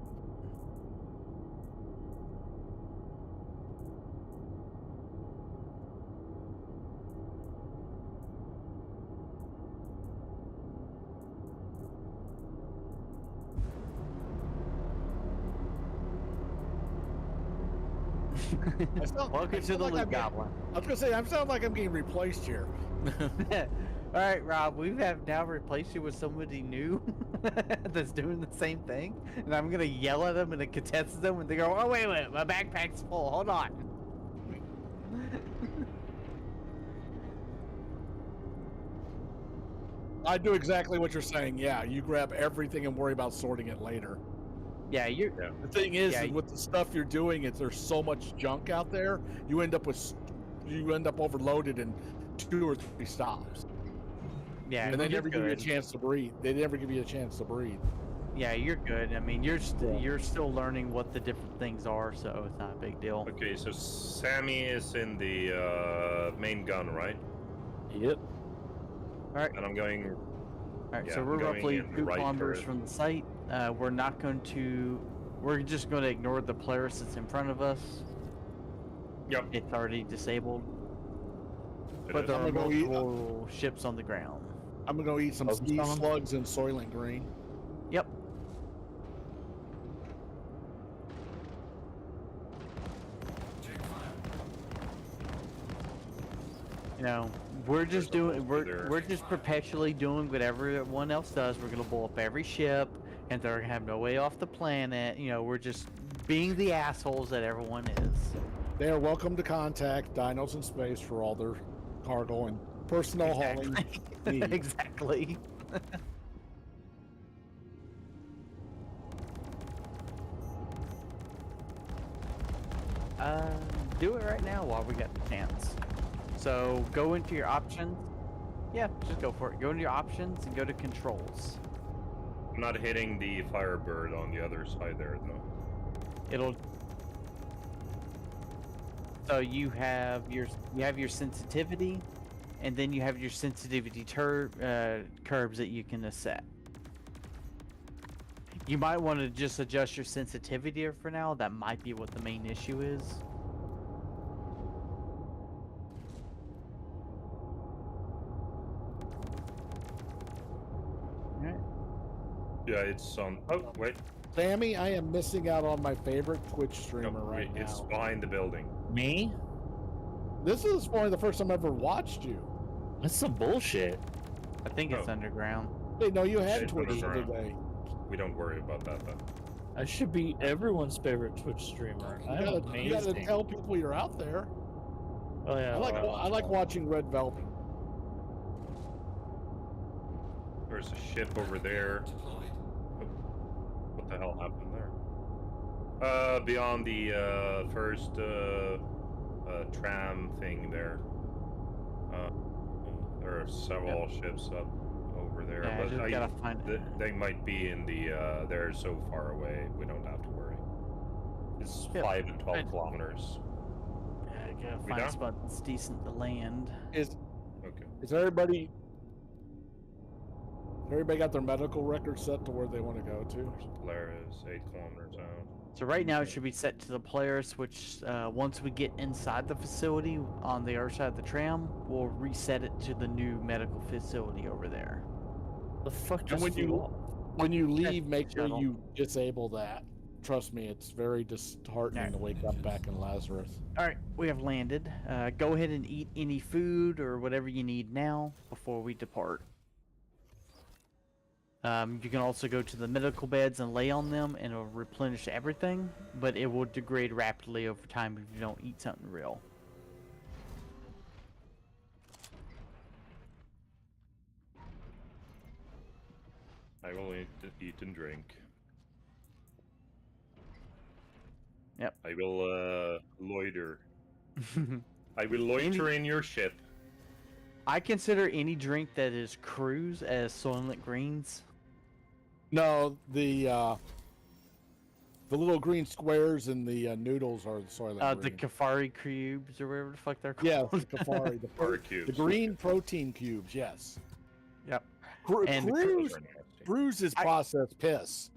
Welcome to the loot goblin. I was gonna say, I'm sounding like I'm getting replaced here. All right, Rob, we have now replaced you with somebody new that's doing the same thing, and I'm gonna yell at them and contest them, and they go, "Oh wait, my backpack's full. Hold on." I do exactly what you're saying. Yeah, you grab everything and worry about sorting it later. Yeah, you're. The thing is, Yeah, with the stuff you're doing, there's so much junk out there. You end up overloaded in 2 or 3 stops, Yeah, and they you're never give you a good. chance to breathe. They never give you a chance to breathe. Yeah, you're good. I mean, you're still learning what the different things are, so it's not a big deal. Okay, so Sammy is in the main gun, right? Yep. All right. And I'm going. All right, Yeah, so I'm we're going roughly in the 2 right kilometers turret. from the site. We're not going to. We're just going to ignore the Polaris that's in front of us. Yep. It's already disabled. It But is. there are I'm gonna go eat- multiple ships on the ground. I'm gonna go eat some Focus sea on 'em? slugs and Soylent Green. Yep. Check fire. You know, we're just There's a doing. bolster there. We're just perpetually doing whatever everyone else does. We're gonna blow up every ship, and they're gonna have no way off the planet. You know, we're just being the assholes that everyone is. They are welcome to contact Dinos in Space for all their cargo and personal hauling needs. Exactly. Do it right now while we got the chance. So go into your options. Yeah, just go for it. Go into your options and go to controls. I'm not hitting the Firebird on the other side there, though. It'll. So you have your sensitivity, and then you have your sensitivity curves that you can set. You might want to just adjust your sensitivity for now. That might be what the main issue is. Alright. Yeah, it's on. Oh, wait. Sammy, I am missing out on my favorite Twitch streamer No, right it's now. behind the building. Me? This is probably the first time I've ever watched you. That's some bullshit. I think it's Oh. underground. Hey, no, you had It's Twitch the other underground. day. We don't worry about that, then. I should be everyone's favorite Twitch streamer. I'm You gotta amazing. tell people you're out there. Oh yeah. I like watching Red Velvet. There's a ship over there. Deployed. What the hell happened there? Beyond the first tram thing there. There are several ships up over there, Yeah, I but just gotta find they might be in the. They're so far away, we don't have to worry. It's Yeah, 5 and 12 fine. kilometers. Yeah, I gotta We find a done? spot that's decent to land. Is Okay. everybody got their medical record set to where they want to go to? Polaris, 8 kilometers out. So right now it should be set to the Polaris, which once we get inside the facility on the other side of the tram, we'll reset it to the new medical facility over there. The fuck And just when flew you off? when you leave, make sure shuttle. you disable that. Trust me, it's very disheartening Alright. to wake up back in Lazarus. All right, we have landed. Go ahead and eat any food or whatever you need now before we depart. You can also go to the medical beds and lay on them, and it'll replenish everything, but it will degrade rapidly over time if you don't eat something real. I will eat and drink. Yep. I will loiter. I will loiter in your ship. I consider any drink that is cruise as Soylent Greens. No, the little green squares and the noodles are the soylent The green. Kafari cubes or whatever the fuck they're called. Yeah, the Kafari, Kafari cubes. the green protein cubes. Yes. Yep. Cruise, And Those are nasty. cruise is processed piss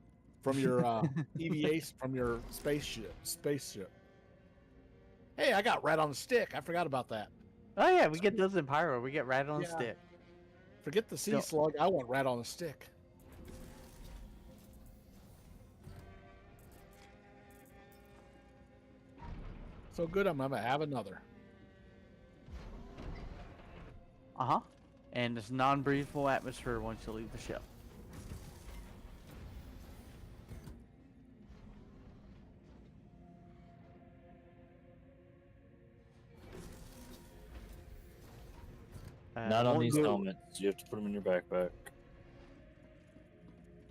from your EVA from your spaceship. Hey, I got rat on a stick. I forgot about that. Oh yeah, we get those in Pyro. We get rat on a Yeah. stick. Forget the sea Don't- slug. I want rat on a stick. So good, I'm gonna have another. And it's non-breathable atmosphere once you leave the ship. Not on won't these do- helmets. You have to put them in your backpack.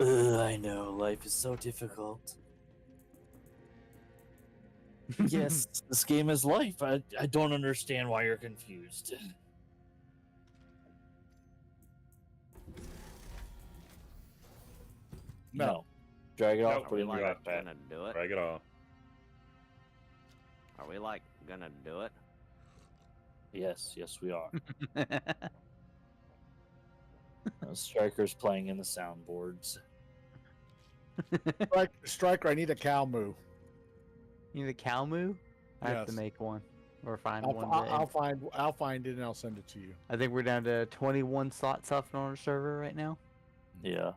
I know, life is so difficult. Yes, this game is life. I don't understand why you're confused. No. Drag it off, No, put it in we your like backpack. Gonna do it? Drag it off. Are we like gonna do it? Yes, we are. Striker's playing in the soundboards. Striker, I need a cow moo. You need a cow moo? I have to Yes. make one or find I'll, one. I'll find it and I'll send it to you. I think we're down to 21 slots left on our server right now. Yeah.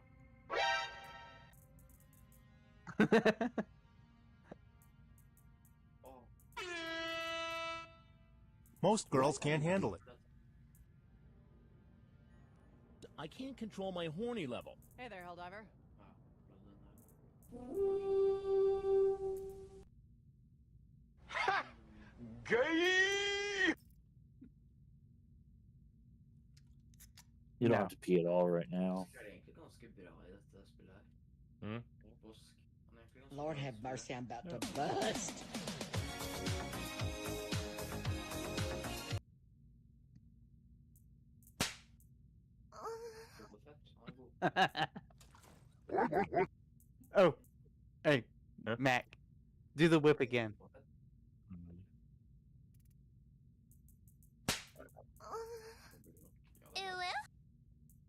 Most girls can't handle it. I can't control my horny level. Hey there, Helldiver. You don't No. have to pee at all right now. Lord have mercy, I'm about to bust. Oh, hey, Huh? Mac, do the whip again.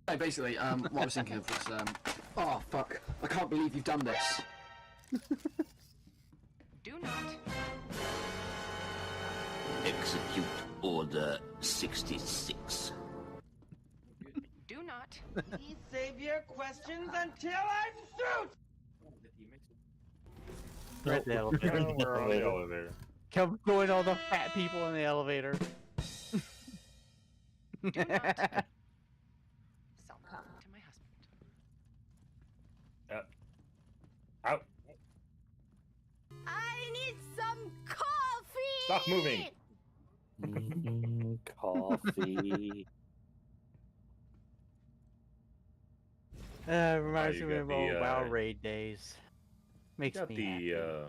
So basically, what I was thinking of was, oh fuck, I can't believe you've done this. Do not. Execute Order 66. Do not. Please save your questions until I'm through. Right the elevator. Oh, we're on the elevator. Come join all the fat people in the elevator. Do not. Sell them to my husband. Out. I need some coffee. Stop moving. Coffee. Reminds you me got of the, old WoW raid days. Makes Got me the happy. yeah.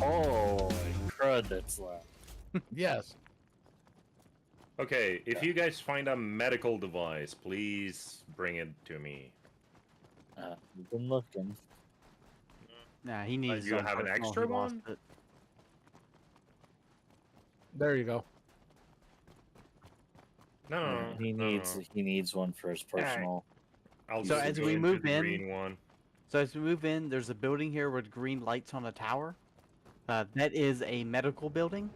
Oh, crud, that's loud. Yes. Okay, if you guys find a medical device, please bring it to me. We've been looking. Nah, he needs. you his own have an personal, extra he lost one? it. There you go. No, He needs one for his personal. I'll So just as go we into move the in- green one. So as we move in, there's a building here with green lights on a tower. That is a medical building.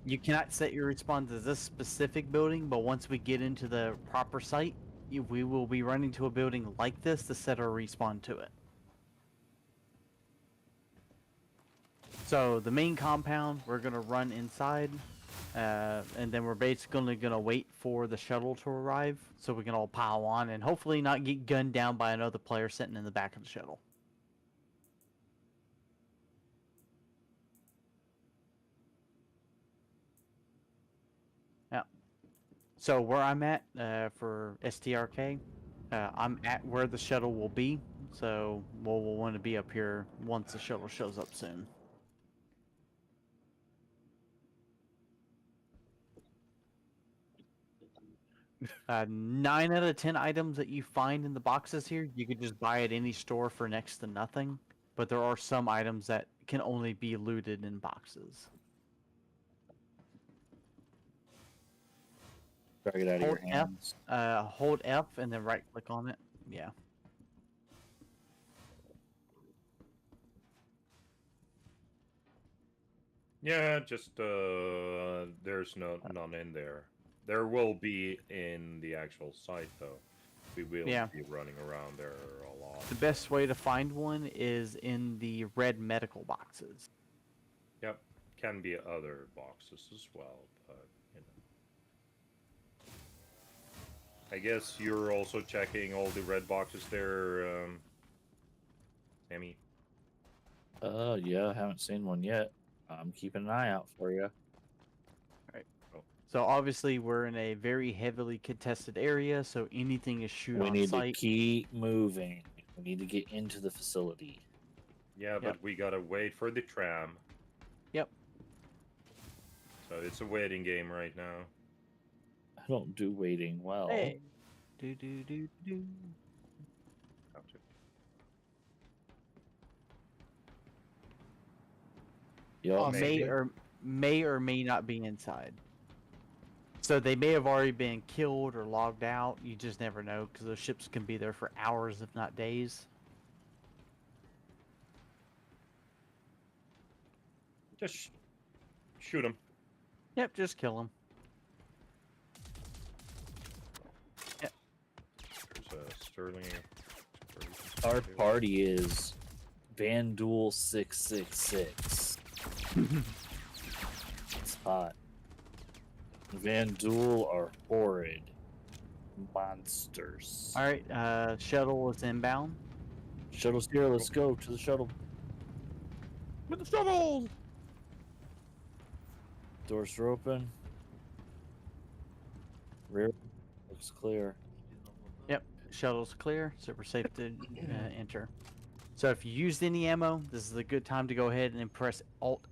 You cannot set your respawn to this specific building, but once we get into the proper site, we will be running to a building like this to set our respawn to it. So the main compound, we're gonna run inside, and then we're basically gonna wait for the shuttle to arrive, so we can all pile on and hopefully not get gunned down by another player sitting in the back of the shuttle. Yeah. So where I'm at for STRK, I'm at where the shuttle will be. So we'll want to be up here once the shuttle shows up soon. 9 out of 10 items that you find in the boxes here, you could just buy at any store for next to nothing. But there are some items that can only be looted in boxes. Drag it out of your hands. Hold F and then right click on it. Yeah. Yeah, just there's none in there. There will be in the actual site though. We will be running around there a lot. The best way to find one is in the red medical boxes. Yep, can be other boxes as well, but you know. I guess you're also checking all the red boxes there, Sammy. Yeah, I haven't seen one yet. I'm keeping an eye out for you. Right. Oh. So obviously we're in a very heavily contested area, so anything is shoot on site. We need to keep moving. We need to get into the facility. Yeah, but we gotta wait for the tram. Yep. So it's a waiting game right now. I don't do waiting well. Hey. Do. Y'all may or may not be inside. So they may have already been killed or logged out. You just never know because those ships can be there for hours, if not days. Just shoot them. Yep, just kill them. Yep. There's a Sterling. Our party is Vanduul 666. It's hot. Vanduul are horrid monsters. All right, shuttle is inbound. Shuttle's here. Let's go to the shuttle. With the shuttle. Doors are open. Rear looks clear. Yep, shuttle's clear, so we're safe to enter. So if you used any ammo, this is a good time to go ahead and press Alt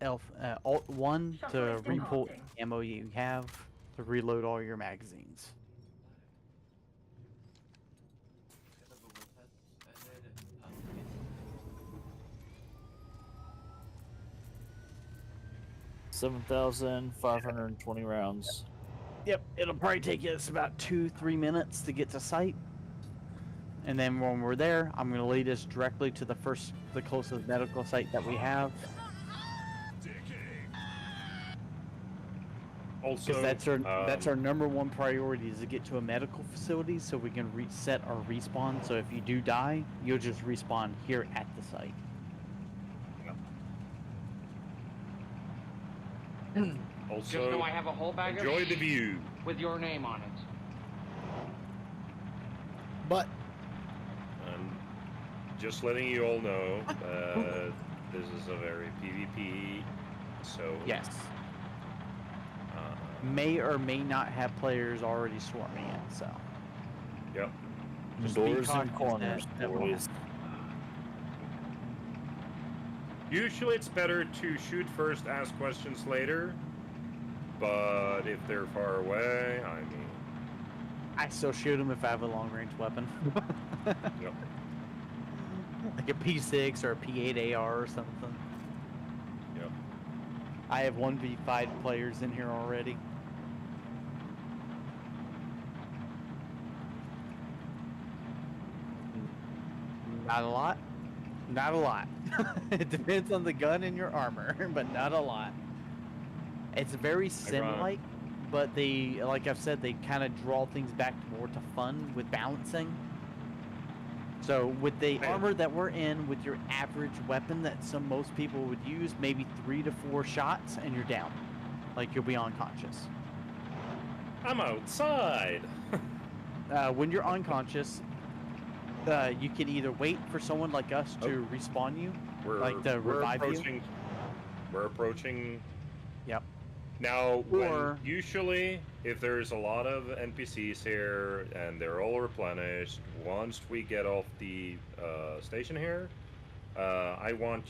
1 to re-pull ammo you have to reload all your magazines. $7,520 rounds. Yep, it'll probably take us about 2-3 minutes to get to site. And then when we're there, I'm going to lead us directly to the closest medical site that we have. Also, that's our number one priority is to get to a medical facility so we can reset our respawn. So if you do die, you'll just respawn here at the site. Also, just know I have a whole bag enjoy of the view with your name on it. But just letting you all know, this is a very PvP, so yes. May or may not have players already swarming it, so. Yep. Just doors and corners, boys. Usually it's better to shoot first, ask questions later. But if they're far away, I mean... I still shoot them if I have a long-range weapon. Yep. Like a P6 or a P8 AR or something. Yep. I have 1v5 players in here already. Not a lot. Not a lot. It depends on the gun and your armor, but not a lot. It's very sim-like, but they, like I've said, they kind of draw things back more to fun with balancing. So with the armor that we're in, with your average weapon that most people would use, maybe 3 to 4 shots and you're down. Like you'll be unconscious. I'm outside. When you're unconscious, you can either wait for someone like us to respawn you, like to revive you. We're approaching. Yep. Now, usually, if there's a lot of NPCs here and they're all replenished, once we get off the station here, I want.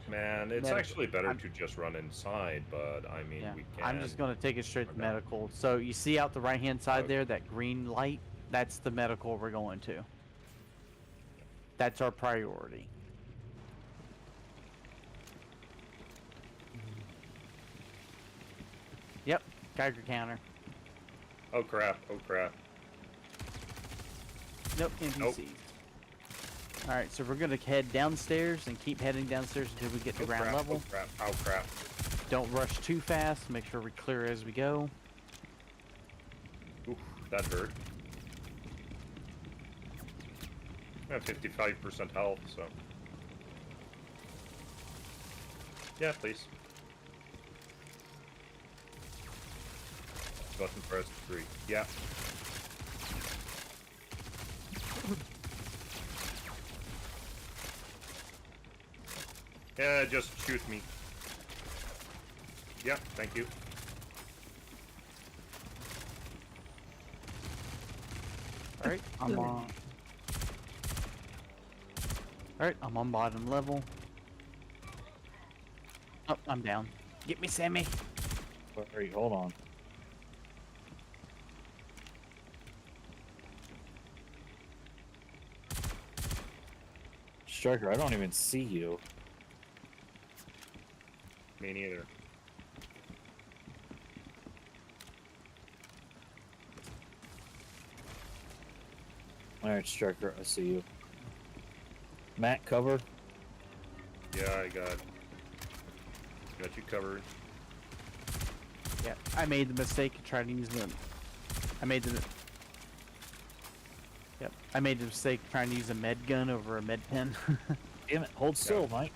Man, it's actually better to just run inside, but I mean, we can. I'm just gonna take it straight to medical. So you see out the right-hand side there, that green light? That's the medical we're going to. That's our priority. Yep, Geiger counter. Oh crap! Oh crap! Nope, NPCs. Nope. All right, so we're gonna head downstairs and keep heading downstairs until we get to ground level. Oh crap! Oh crap! Don't rush too fast. Make sure we clear as we go. Oof, that hurt. I have 55% health, so. Yeah, please. Button press 3. Yeah. Yeah, just shoot me. Yeah, thank you. Alright, I'm on. Alright, I'm on bottom level. Oh, I'm down. Get me, Sammy. Wait, hold on. Striker, I don't even see you. Me neither. Alright, Striker, I see you. Matt, cover. Yeah, I got you covered. Yeah, I made the mistake of trying to use them. I made the mistake of trying to use a med gun over a med pen. Damn it, hold still, Mike.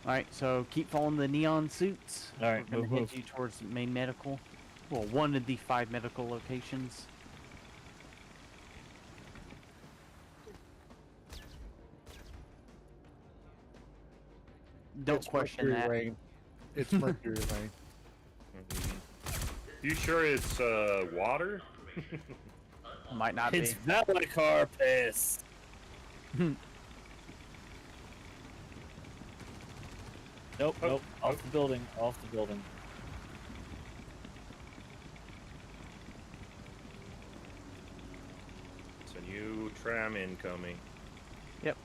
Alright, so keep following the neon suits. Alright, we're gonna head you towards the main medical. Well, one of the 5 medical locations. Don't question that. Rain. It's Mercury rain. You sure it's water? Might not it's be. It's Valacar piss. Nope, nope. Off the building. Off the building. It's a new tram incoming. Yep.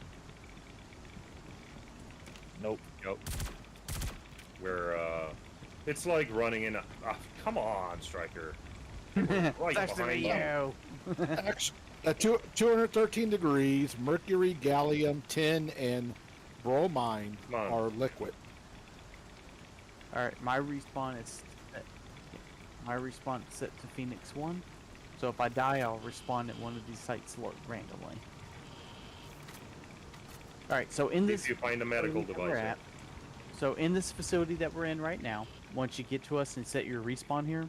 Nope. Nope. We're it's like running in a. Come on, Striker. Right behind you. At 213 degrees, mercury, gallium, tin, and bromine are liquid. All right, my respawn is set to Phoenix 1. So if I die, I'll respawn at one of these sites randomly. All right, so in this, if you find a medical device. So in this facility that we're in right now, once you get to us and set your respawn here,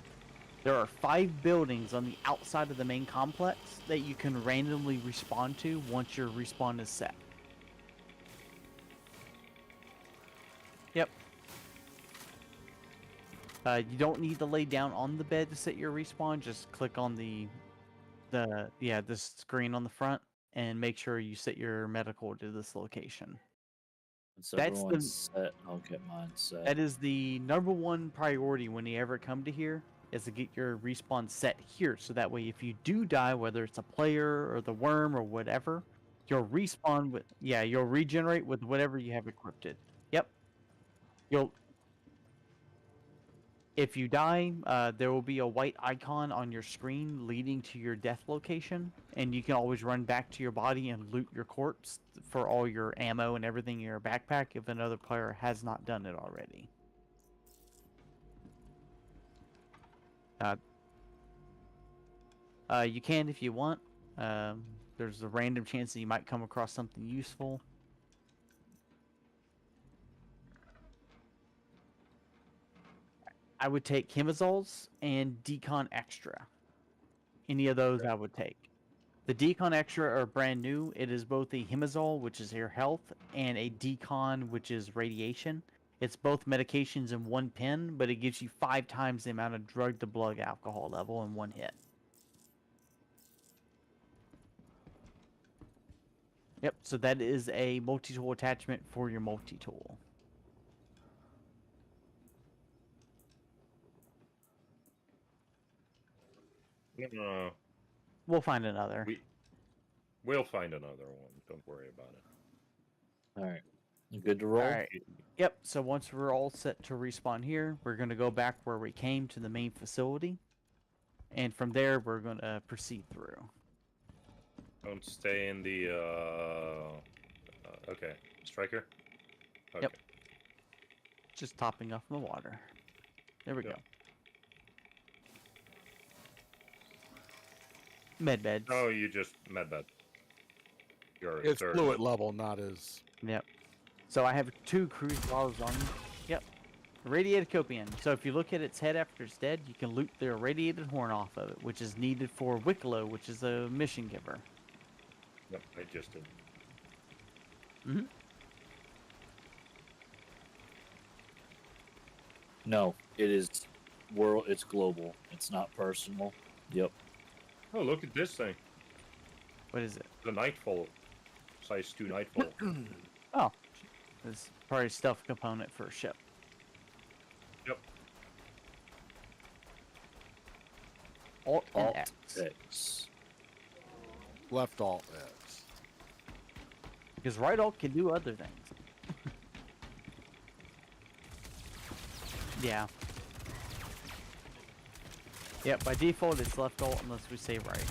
there are 5 buildings on the outside of the main complex that you can randomly respawn to once your respawn is set. Yep. You don't need to lay down on the bed to set your respawn. Just click on the screen on the front and make sure you set your medical to this location. So everyone's set. I'll get mine set. That is the #1 priority when you ever come to here, is to get your respawn set here. So that way, if you do die, whether it's a player or the worm or whatever, you'll respawn with, you'll regenerate with whatever you have equipped. Yep. If you die, there will be a white icon on your screen leading to your death location, and you can always run back to your body and loot your corpse for all your ammo and everything in your backpack if another player has not done it already. You can if you want. There's a random chance that you might come across something useful. I would take Chemazols and Decon Extra. Any of those I would take. The Decon Extra are brand new. It is both a Hemazole, which is your health, and a Decon, which is radiation. It's both medications in one pen, but it gives you 5 times the amount of drug-to-blood alcohol level in one hit. Yep, so that is a multi-tool attachment for your multi-tool. We'll find another. We'll find another one. Don't worry about it. All right. You good to roll? All right. Yep, so once we're all set to respawn here, we're going to go back where we came to the main facility. And from there, we're going to proceed through. Don't stay in the, okay. Striker? Okay. Yep. Just topping off in the water. There we go. Medbeds. Oh, you just medbed. It's fluid level, not as... Yep. So I have 2 cruise bottles on me. Yep. Irradiated copium. So if you look at its head after it's dead, you can loot the irradiated horn off of it, which is needed for Wicklow, which is a mission giver. Yep, I just did. Mm-hmm. No, it is world. It's global. It's not personal. Yep. Oh, look at this thing. What is it? The Nightfall. Size 2 Nightfall. Oh. It's probably a stealth component for a ship. Yep. Alt and Alt X. X. Left Alt X. Because right alt can do other things. Yeah. Yep, by default it's left alt unless we say right.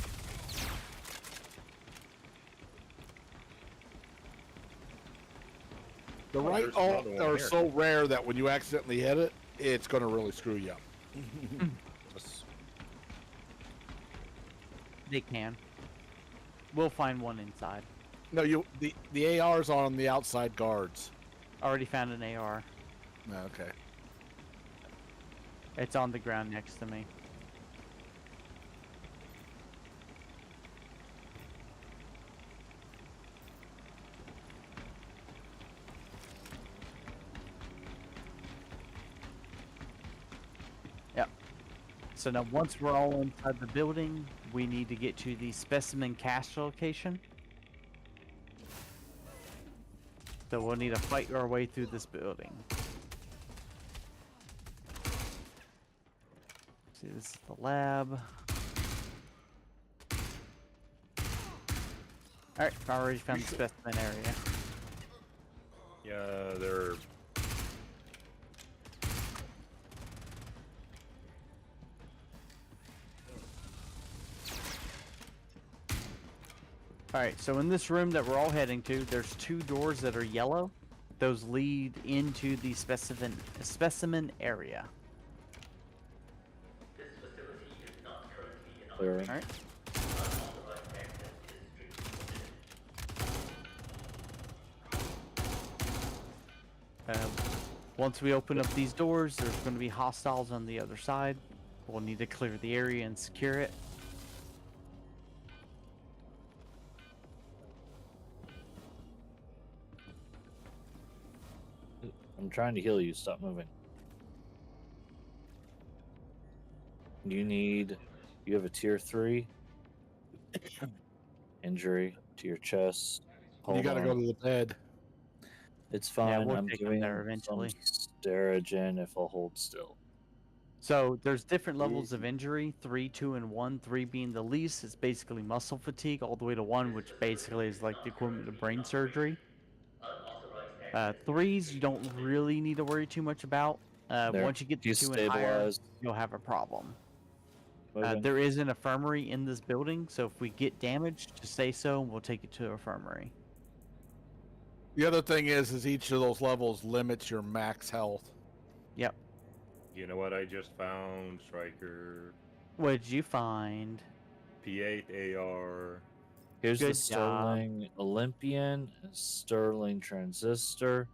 The right alt are so rare that when you accidentally hit it, it's going to really screw you up. They can. We'll find one inside. No, the AR's on the outside guards. Already found an AR. Okay. It's on the ground next to me. Yep. So now once we're all inside the building, we need to get to the specimen cache location. So we'll need to fight our way through this building. See, this is the lab. Alright, I already found the specimen area. Yeah, they're... Alright, so in this room that we're all heading to, there's 2 doors that are yellow. Those lead into the specimen area. This facility is not currently in Clearing. Alright. unauthorized access is strictly forbidden. Once we open up these doors, there's going to be hostiles on the other side. We'll need to clear the area and secure it. I'm trying to heal you. Stop moving. You have a tier 3 injury to your chest. You got to go to the bed. It's fine. Yeah, we'll I'm take him giving there him eventually. some Sterigin if I'll hold still. So there's different levels of injury, 3, 2, and 1. 3 being the least. It's basically muscle fatigue, all the way to 1, which basically is like the equivalent to brain surgery. 3s you don't really need to worry too much about. Once you get to 2 and higher, you'll have a problem. There is an infirmary in this building, so if we get damaged, just say so, and we'll take it to the infirmary. The other thing is each of those levels limits your max health. Yep. You know what I just found, Striker? What did you find? P8 AR. Here's the Good job. Sterling Olympian, Sterling Transistor,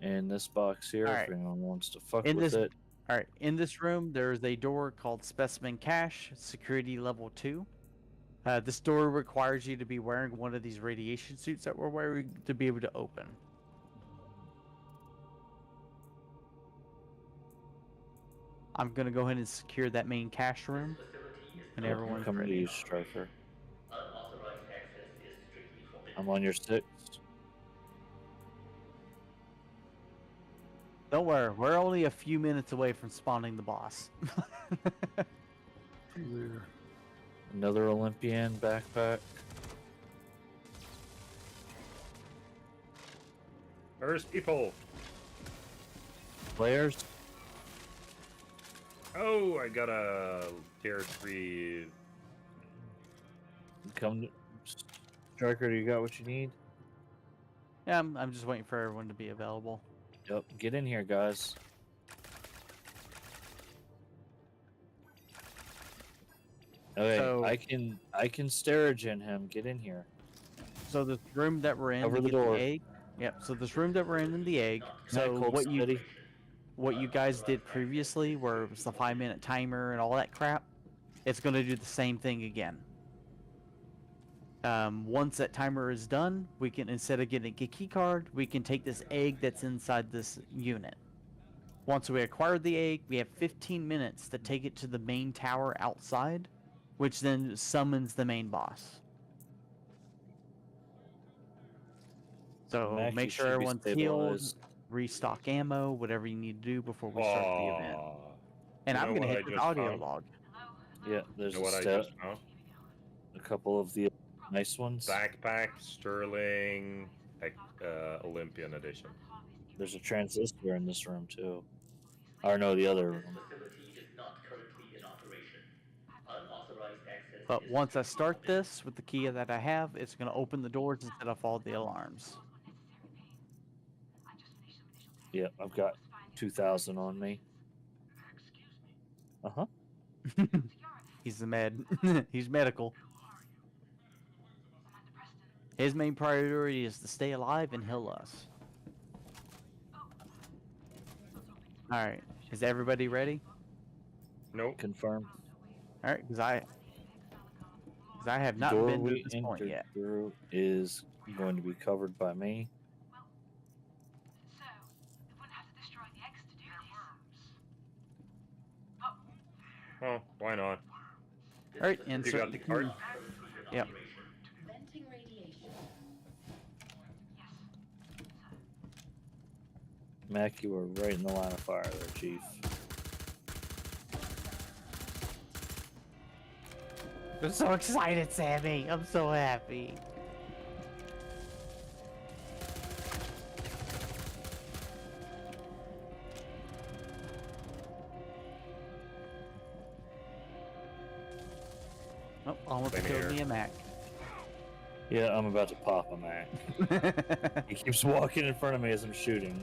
and this box here, Alright. if anyone wants to fuck In with this, it. all right. In this room, there's a door called Specimen Cache, security level 2. This door requires you to be wearing one of these radiation suits that we're wearing to be able to open. I'm gonna go ahead and secure that main cache room, and Yep, I'm everyone's coming to ready. you, Striker. Unauthorized access is strictly forbidden. I'm on your 6. Don't worry, we're only a few minutes away from spawning the boss. Another Olympian backpack. There's people. Players. Oh, I got a tier 3. Come to... Striker, you got what you need? Yeah, I'm just waiting for everyone to be available. Yep, get in here, guys. Okay, So- I can Sterigin him. Get in here. So this room that we're in, Over to the get door. egg. Yep. So this room that we're in the egg. So Hold steady. what you guys did previously, where it was the 5-minute timer and all that crap, it's going to do the same thing again. Once that timer is done, we can, instead of getting a key card, we can take this egg that's inside this unit. Once we acquire the egg, we have 15 minutes to take it to the main tower outside, which then summons the main boss. So Mac, make you sure should be everyone's healed, stabilized. restock ammo, whatever you need to do before we start the event. Aw. And You I'm know going to what hit I the just audio found? log. Yeah, there's You know what a I step. just found? A couple of the nice ones. Backpack Sterling Olympian edition. There's a transistor in this room too. Or no, the other room. Facility is not currently in operation. Unauthorized access But is once I strictly start forbidden. this with the key that I have, it's going to open the doors and set off all the alarms. Yeah, I've got 2,000 on me. Uh huh. He's the med. He's medical. His main priority is to stay alive and heal us. Alright, is everybody ready? Nope. Confirm. Alright, because I have not Door been to we this point entered yet. through is going to be covered by me. Oh, why not? Alright, You insert got the the card? key. Yep. Venting radiation. Mac, you were right in the line of fire there, Chief. I'm so excited, Sammy. I'm so happy. Oh, almost Same killed here. me a Mac. Yeah, I'm about to pop a Mac. He keeps walking in front of me as I'm shooting.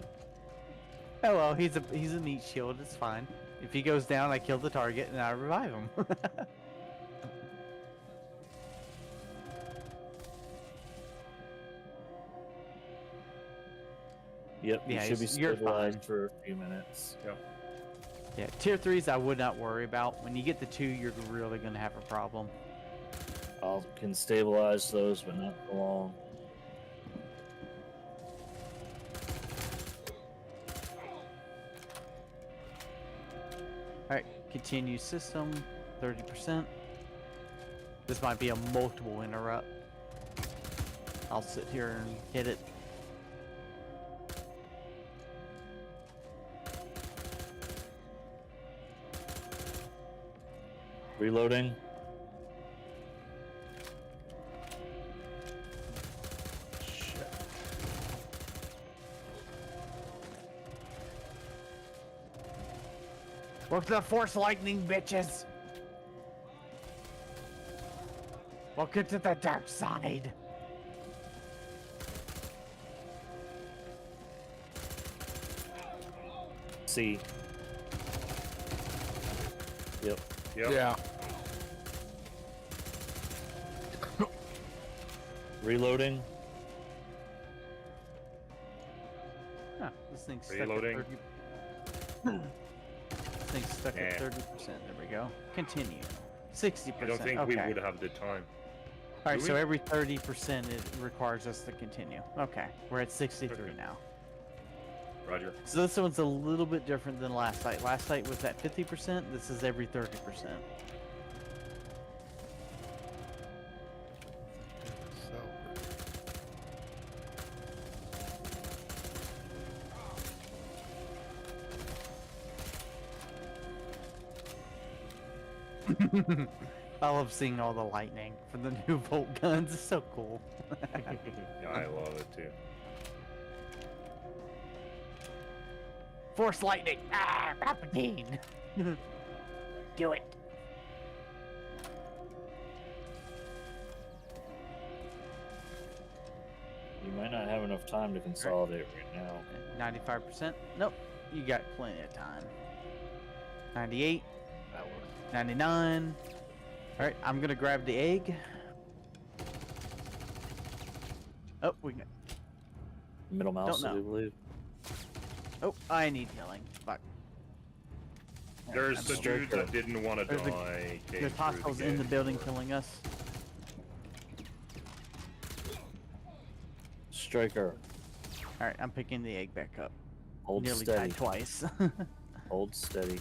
Oh well, he's a meat shield. It's fine. If he goes down, I kill the target and I revive him. Yep, Yeah, you should be you're stabilized fine. for a few minutes. Yep. Yeah, tier 3s I would not worry about. When you get to 2, you're really gonna have a problem. I can stabilize those, but not for long. Alright, continue system, 30%. This might be a multiple interrupt. I'll sit here and hit it. Reloading. Shit. Look the force lightning, bitches! Welcome to the dark side. C. Yep. Yep. Yeah. Reloading. Huh, this thing's stuck Reloading. at 30. This thing's stuck at 30%. There we go. Continue. 60%. I don't think we would have the time. All right, Do so we? every 30% it requires us to continue. Okay, we're at 63 Okay. now. Roger. So this one's a little bit different than last night. Last night was at 50%. This is every 30%. I love seeing all the lightning from the new Volt guns. It's so cool. Yeah, I love it too. Force lightning! Ah, Palpatine! Do it! You might not have enough time to consolidate right now. 95%? Nope. You got plenty of time. 98. 99. Alright, I'm gonna grab the egg. Oh, we got... Middle mouse, Don't I know. do believe. Oh, I need healing. Fuck. There's the Striker. dude that didn't want to There's the- die. came There's through hostiles in the gate. building killing us. Striker. Alright, I'm picking the egg back up. Hold Nearly steady. died twice. Hold steady.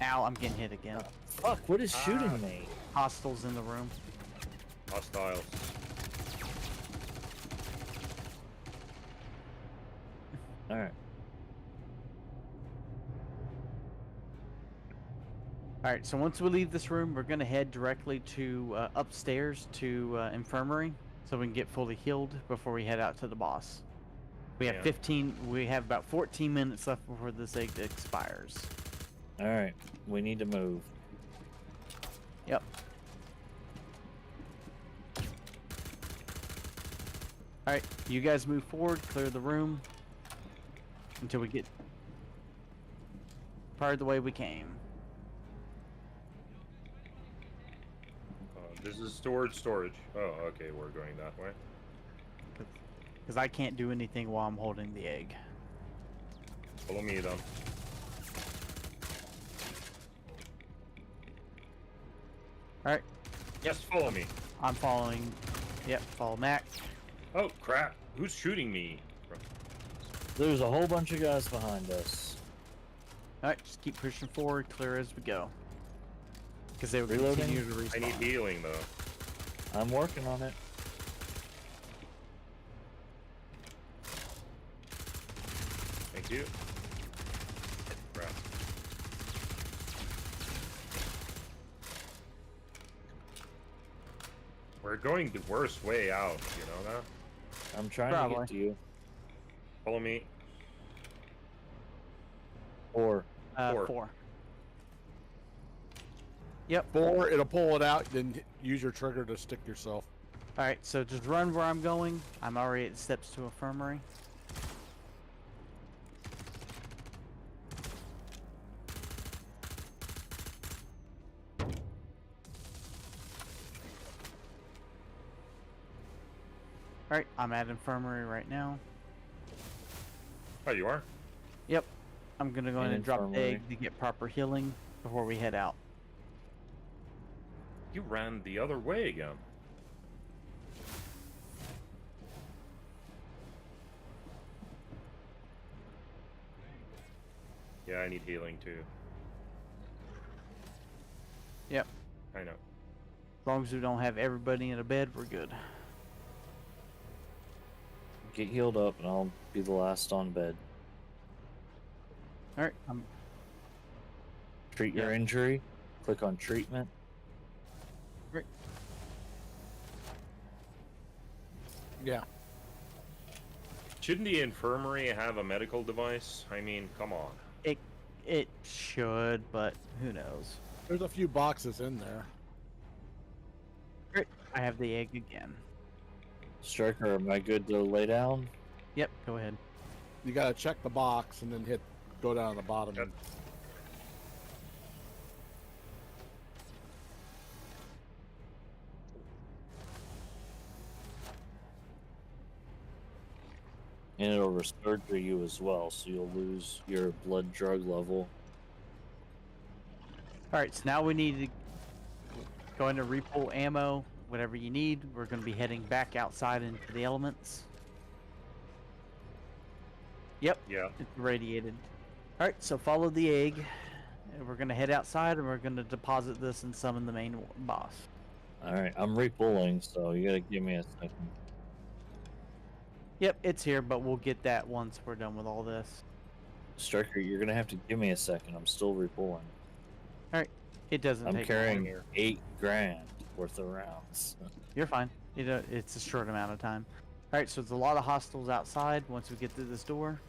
Ow, I'm getting hit again. Fuck, what is shooting me? Hostiles in the room. Hostiles. Alright. Alright, so once we leave this room, we're gonna head directly to upstairs to infirmary, so we can get fully healed before we head out to the boss. We have Yeah. We have about 14 minutes left before this egg expires. Alright. We need to move. Yep. Alright, you guys move forward, clear the room until we get part of the way we came. This is storage. Oh, okay, we're going that way. Because I can't do anything while I'm holding the egg. Follow me then. Alright, Yes, follow me. I'm following. Yep, follow Mac. Oh crap! Who's shooting me? There's a whole bunch of guys behind us. Alright, just keep pushing forward, clear as we go. Because they will Reloading. continue to respawn. I need healing though. I'm working on it. Thank you. Crap. We're going the worst way out, you know that? I'm trying to Probably. get to you. Follow me. Or 4. Yep. Or it'll pull it out, then use your trigger to stick yourself. Alright, so just run where I'm going. I'm already at steps to infirmary. Alright, I'm at infirmary right now. Oh, you are? Yep. I'm gonna go in In and drop the infirmary. egg to get proper healing before we head out. You ran the other way again. Yeah, I need healing too. Yep. I know. As long as we don't have everybody in a bed, we're good. get healed up and I'll be the last on bed. Alright, I'm... Treat your injury. Click on treatment. Great. Yeah. Shouldn't the infirmary have a medical device? I mean, come on. It should, but who knows. There's a few boxes in there. Great. I have the egg again. Striker, am I good to lay down? Yep, go ahead. You gotta check the box and then go down to the bottom. Yep. And it'll resurger you as well, so you'll lose your blood drug level. Alright, so now we need to go into repull ammo, whatever you need. We're going to be heading back outside into the elements. Yep. Yeah. It's irradiated. Alright, so follow the egg. And we're going to head outside and we're going to deposit this and summon the main boss. Alright, I'm repulling, so you gotta give me a second. Yep, it's here, but we'll get that once we're done with all this. Striker, you're gonna have to give me a second. I'm still repulling. Alright, it doesn't I'm take carrying long here. 8 grand worth of rounds. You're fine. It's a short amount of time. Alright, so there's a lot of hostiles outside once we get through this door.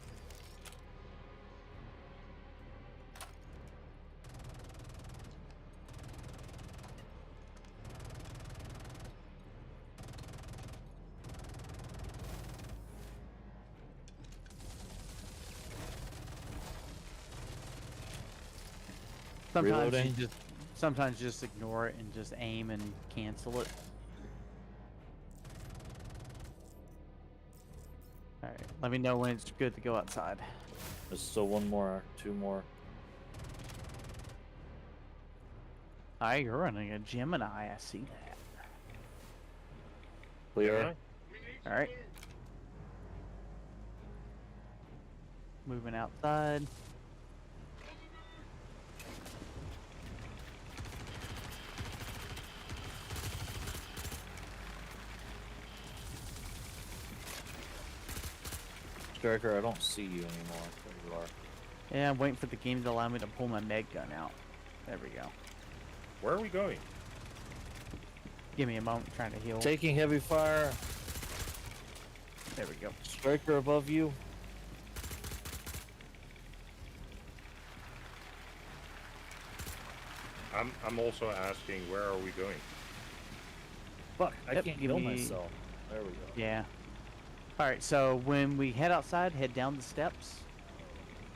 Reloading. Sometimes you just ignore it and just aim and cancel it. Alright, let me know when it's good to go outside. There's still 1 more, 2 more. Alright, you're running a Gemini, I see that. Clear. Alright. Moving outside. Striker, I don't see you anymore. There you are. Yeah, I'm waiting for the game to allow me to pull my med gun out. There we go. Where are we going? Give me a moment, trying to heal. Taking heavy fire. There we go. Striker above you. I'm also asking, where are we going? Fuck, I Yep, can't give kill me- myself. There we go. Yeah. Alright, so when we head outside, head down the steps.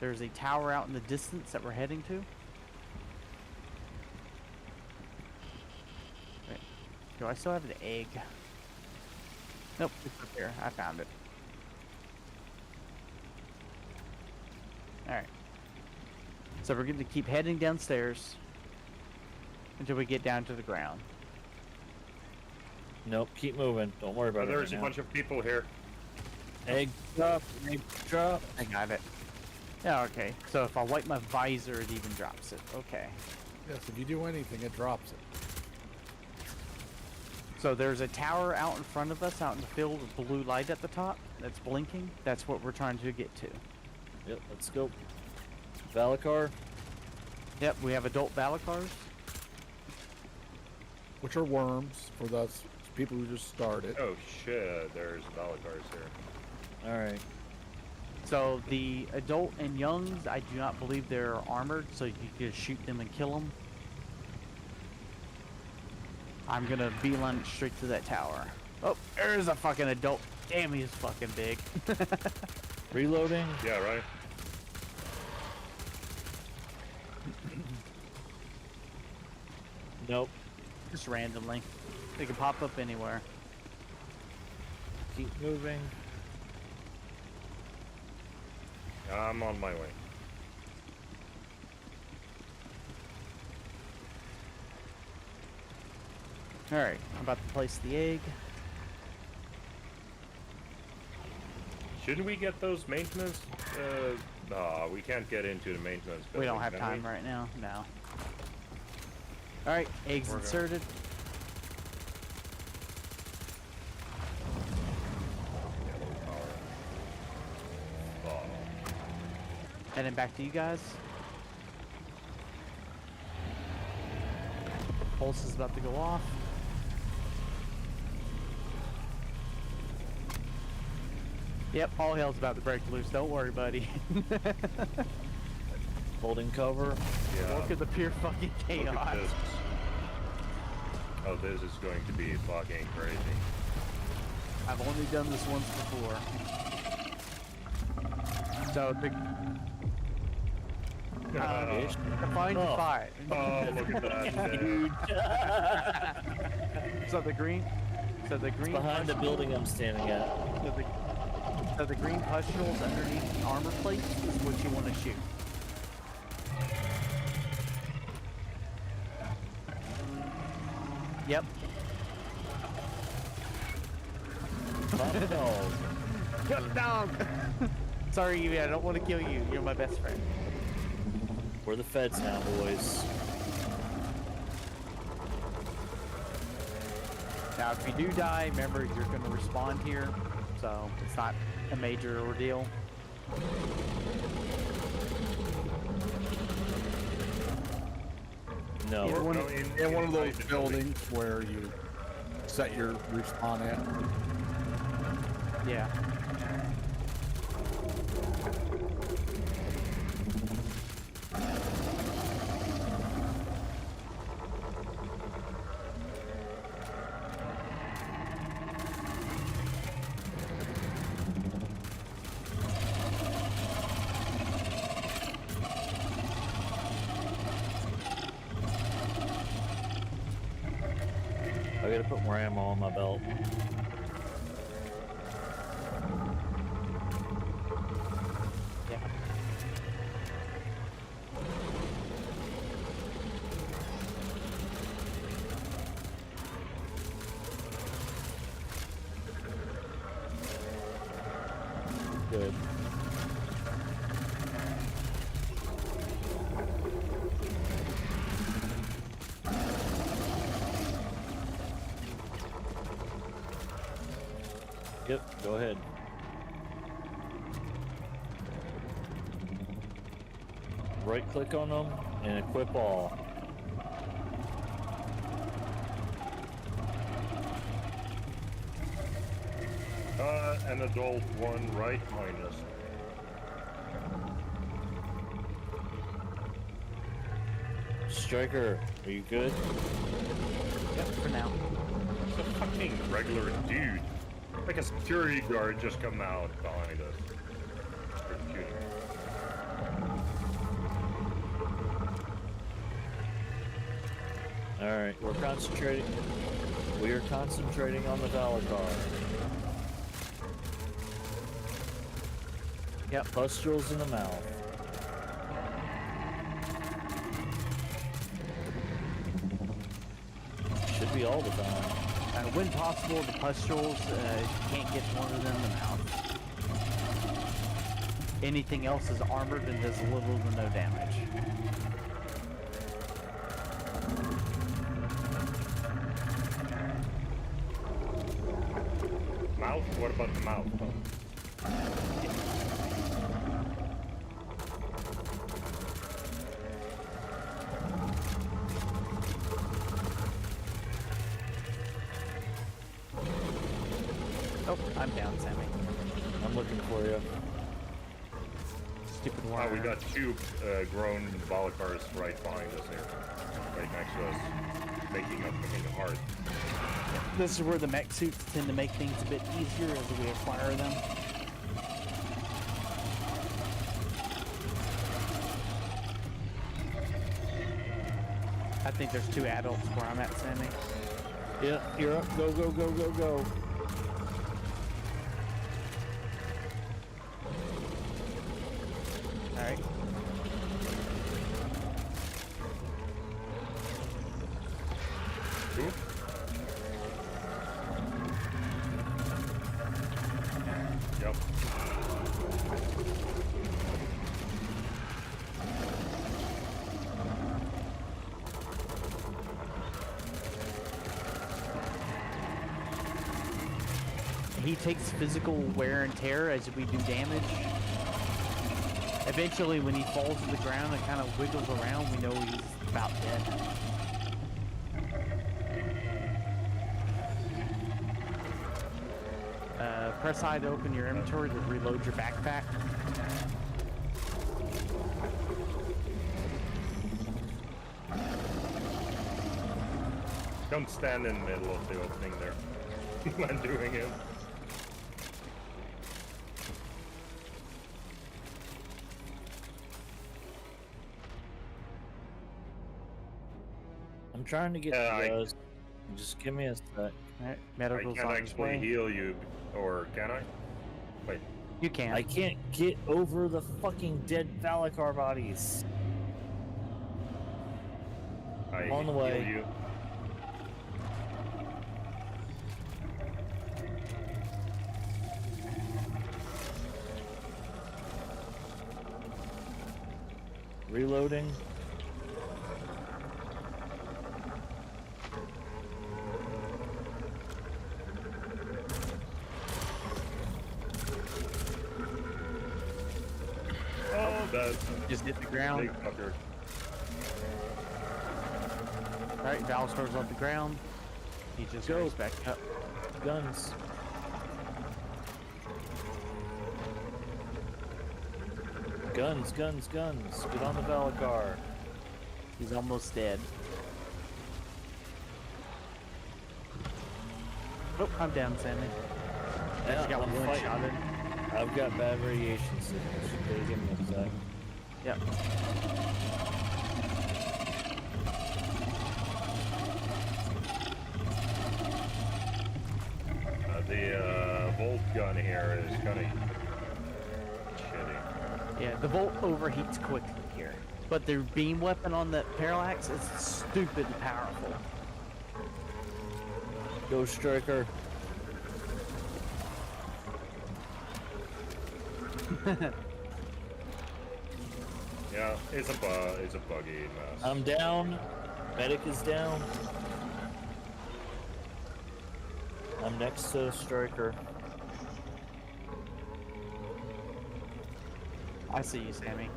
There's a tower out in the distance that we're heading to. Wait, do I still have the egg? Nope, it's up here. I found it. Alright. So we're going to keep heading downstairs until we get down to the ground. Nope, keep moving. Don't worry about it. There's right a now. bunch of people here. Egg drop, egg drop. I got it. Yeah, okay. So if I wipe my visor, it even drops it. Okay. Yes, if you do anything, it drops it. So there's a tower out in front of us, out in the field with blue light at the top that's blinking. That's what we're trying to get to. Yep, let's go. Valacar. Yep, we have adult Valakars. Which are worms for those people who just started. Oh shit, there's Valakars here. Alright. So the adult and youngs, I do not believe they're armored, so you can just shoot them and kill them. I'm gonna beeline it straight to that tower. Oh, there's a fucking adult. Damn, he's fucking big. Reloading. Yeah, right. Nope. Just randomly. They can pop up anywhere. Keep moving. I'm on my way. Alright, I'm about to place the egg. Shouldn't we get those maintenance? No, we can't get into the maintenance building. We don't have can time we? right now. No. Alright, eggs We're inserted. Heading back to you guys. Pulse is about to go off. Yep, all hell's about to break loose. Don't worry, buddy. Holding cover. Yeah. Look at the pure fucking Look at chaos. this. Oh, this is going to be fucking crazy. I've only done this once before. So the define Oh. defy. Oh, look at that. So the green. So the green. Behind the building I'm standing at. So So the green pustules underneath the armor plates is what you want to shoot. Yep. Kill the dog! Sorry, Evie, I don't want to kill you. You're my best friend. We're the feds now, boys. Now, if you do die, remember you're going to respawn here, so it's not a major ordeal. No. In one of those buildings where you set your respawn at. Yeah. I gotta put more ammo on my belt. Yeah. Good. Yep, go ahead. Right click on them and equip all. An adult one right minus. Striker, are you good? Yep, for now. It's a fucking regular dude. Like a security guard just come out behind us. Started shooting. Alright, we're concentrating. We are concentrating on the Valakar. Yep. Pustules in the mouth. Should be all the time. When possible, the pustules, you can't get one of them in the mouth. Anything else is armored and does little to no damage. Mouth? What about the mouth? Oh, I'm down, Sammy. I'm looking for you. Stupid Oh, wire. we got two grown Valakars right behind us here. Right next to us. Making a fucking heart. This is where the mech suits tend to make things a bit easier as we acquire them. I think there's two adults where I'm at, Sammy. Yeah, you're up. Go, go, go, go, go. Alright. Cool. Yep. He takes physical wear and tear as we do damage. Eventually, when he falls to the ground and kind of wiggles around, we know he's about dead. Press I to open your inventory to reload your backpack. Don't stand in the middle of the opening there. I'm doing it. I'm trying to get to those. Just give me a sec. Alright, I medical's can't on his actually way. heal you, or can I? Wait. You can. I can't get over the fucking dead Valacar bodies. I On the heal way. you. Reloading. Oh, that Just hit the ground. big fucker. Alright, Valstar's on the ground. He just Go. goes back up. Guns. Guns, guns, guns. Get on the Valacar. He's almost dead. Oh, I'm down, Sammy. I just got I'm one fighting. shot in. I've got bad radiation sickness. You gotta give me a sec. Yep. The Volt gun here is kind of shitty. Yeah, the Volt overheats quickly here. But their beam weapon on that Parallax is stupidly powerful. Go Striker. Yeah, it's a buggy mess. I'm down. Medic is down. I'm next to Striker. I see you, Sammy.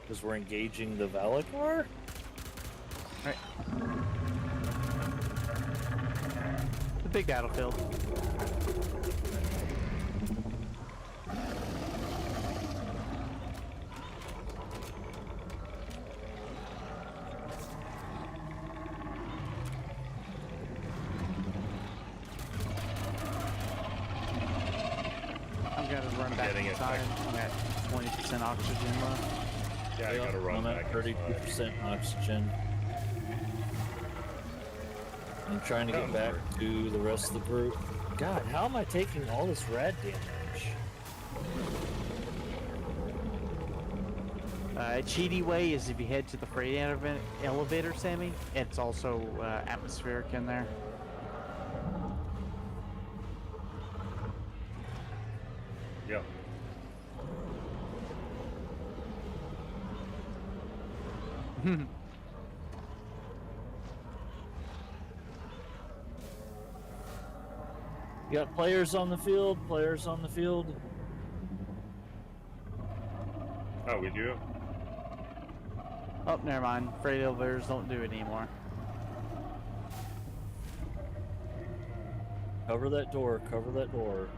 Because we're engaging the Valacar? Right. The big battlefield. I'm gonna run back Getting it inside. back. I'm at 20% oxygen left. Yeah, I gotta run I'm back. at 32% oxygen. I'm trying to get back to the rest of the group. God, how am I taking all this rad damage? Cheaty way is if you head to the freight elevator, Sammy. It's also atmospheric in there. Yep. You got players on the field, players on the field. Oh, we do? Oh, never mind. Freight elevators don't do it anymore. Cover that door, cover that door.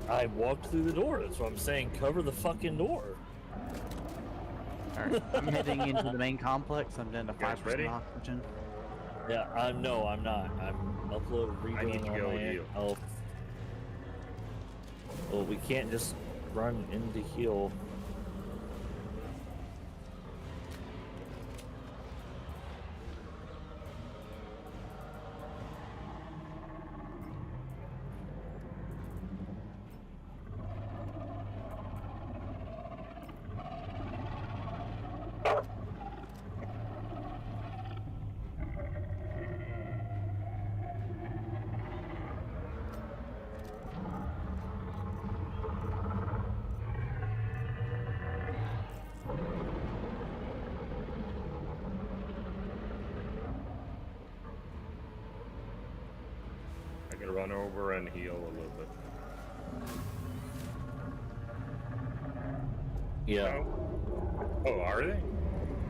I walked through the door, that's what I'm saying. Cover the fucking door. Alright, I'm heading into the main complex. I'm down to guys 5% ready? oxygen. Yeah, no, I'm not. I'm I need redoing to all go my heal. health. Well, we can't just run into heal. I can run over and heal a little bit. Yeah. Oh, are they?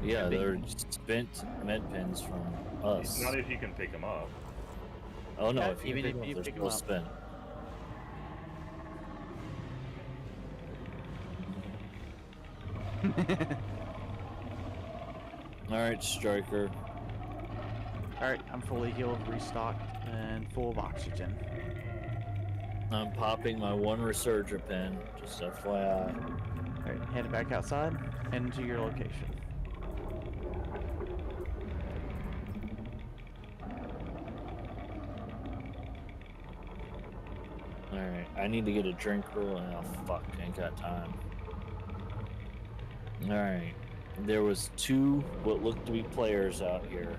Yeah, they're spent med pins from us. Not if you can pick them up. Oh no, Yeah, if you even pick if them up, you they're pick 'em still up. spent. Alright, Striker. Alright, I'm fully healed, restocked, and full of oxygen. I'm popping my one resurger pin, just FYI. Alright, heading back outside, heading to your location. Alright, I need to get a drink roll. Oh, fuck, ain't got time. Alright. There was 2 what looked to be players out here.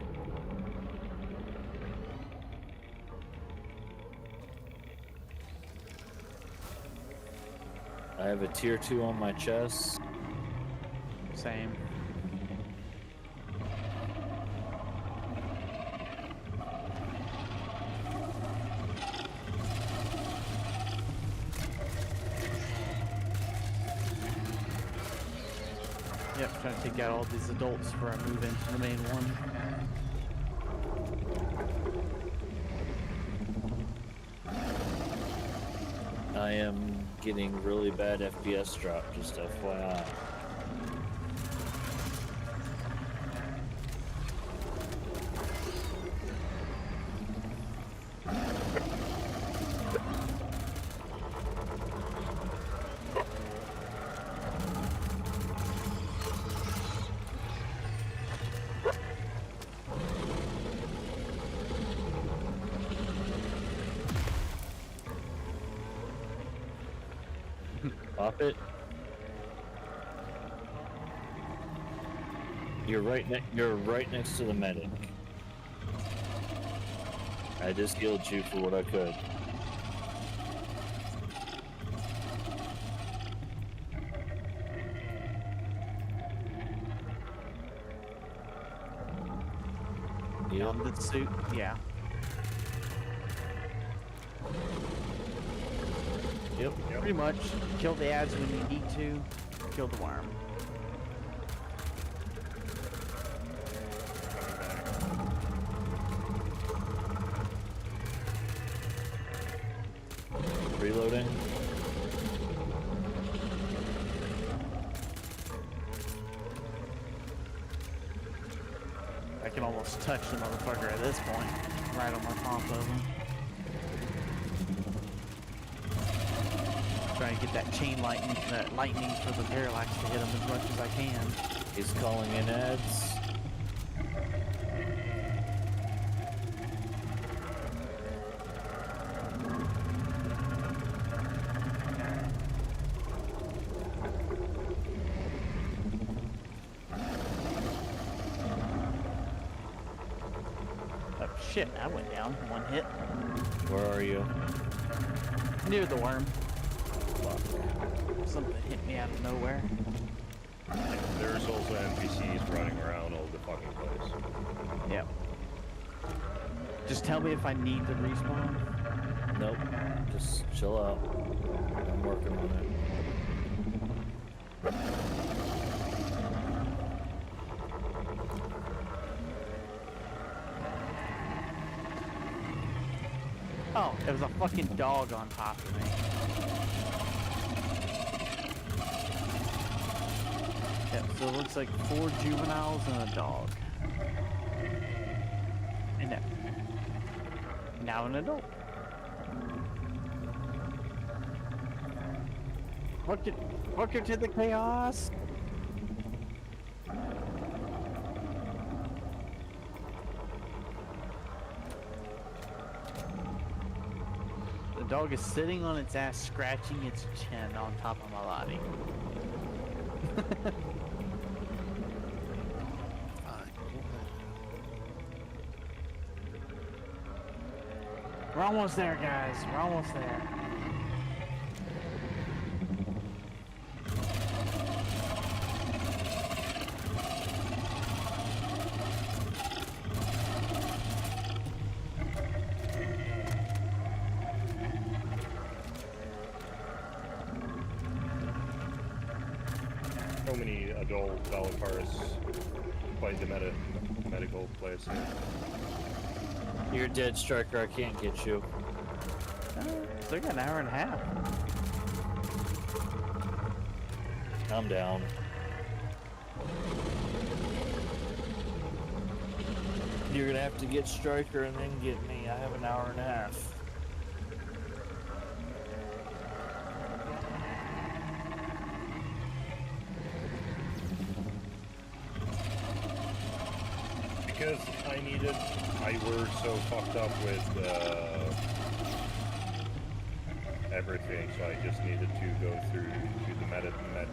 I have a tier 2 on my chest. Same. Yep, trying to take out all these adults before I move into the main one. I am getting really bad FPS drop, just FYI. Pop it. You're right next to the medic. I just healed you for what I could. Yeah, the suit. Yeah. Yep. Pretty much. Kill the ads when you need to. Kill the worm. Reloading. I can almost touch the motherfucker at this point. Right on my top of him. Trying to get that chain lightning for the parallax to hit him as much as I can. He's calling in ads. Oh shit, I went down. One hit. Where are you? Near the worm. Something hit me out of nowhere. There's also NPCs running around all the fucking place. Yep. Just tell me if I need to respawn. Nope. Just chill out. I'm working on it. Oh, it was a fucking dog on top of me. Yep, so it looks like 4 juveniles and a dog. And now an adult. Welcome to the chaos. The dog is sitting on its ass, scratching its chin on top of my body. We're almost there, guys. We're almost there. So many adult Valakars quite the medical place here. You're dead, Striker. I can't get you. It's like an hour and a half. I'm down. You're gonna have to get Striker and then get me. I have an hour and a half. Because I were so fucked up with everything, so I just needed to go through to the med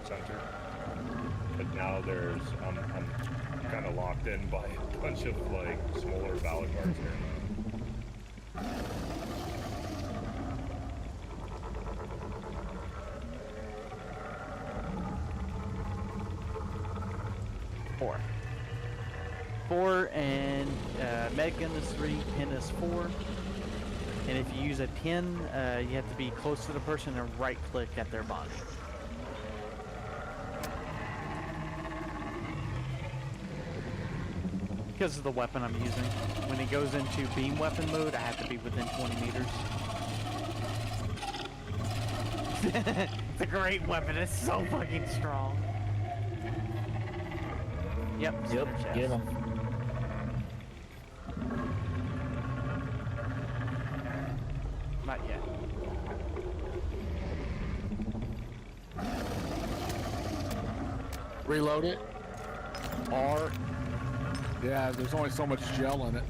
center. But now I'm kind of locked in by a bunch of like smaller valid guards here. Four and med gun is 3, pin is 4. And if you use a pin, you have to be close to the person and right click at their body. Because of the weapon I'm using. When it goes into beam weapon mode, I have to be within 20 meters. It's a great weapon, it's so fucking strong. Yep, Get him. Not yet. Reload it. R. Yeah, there's only so much gel in it.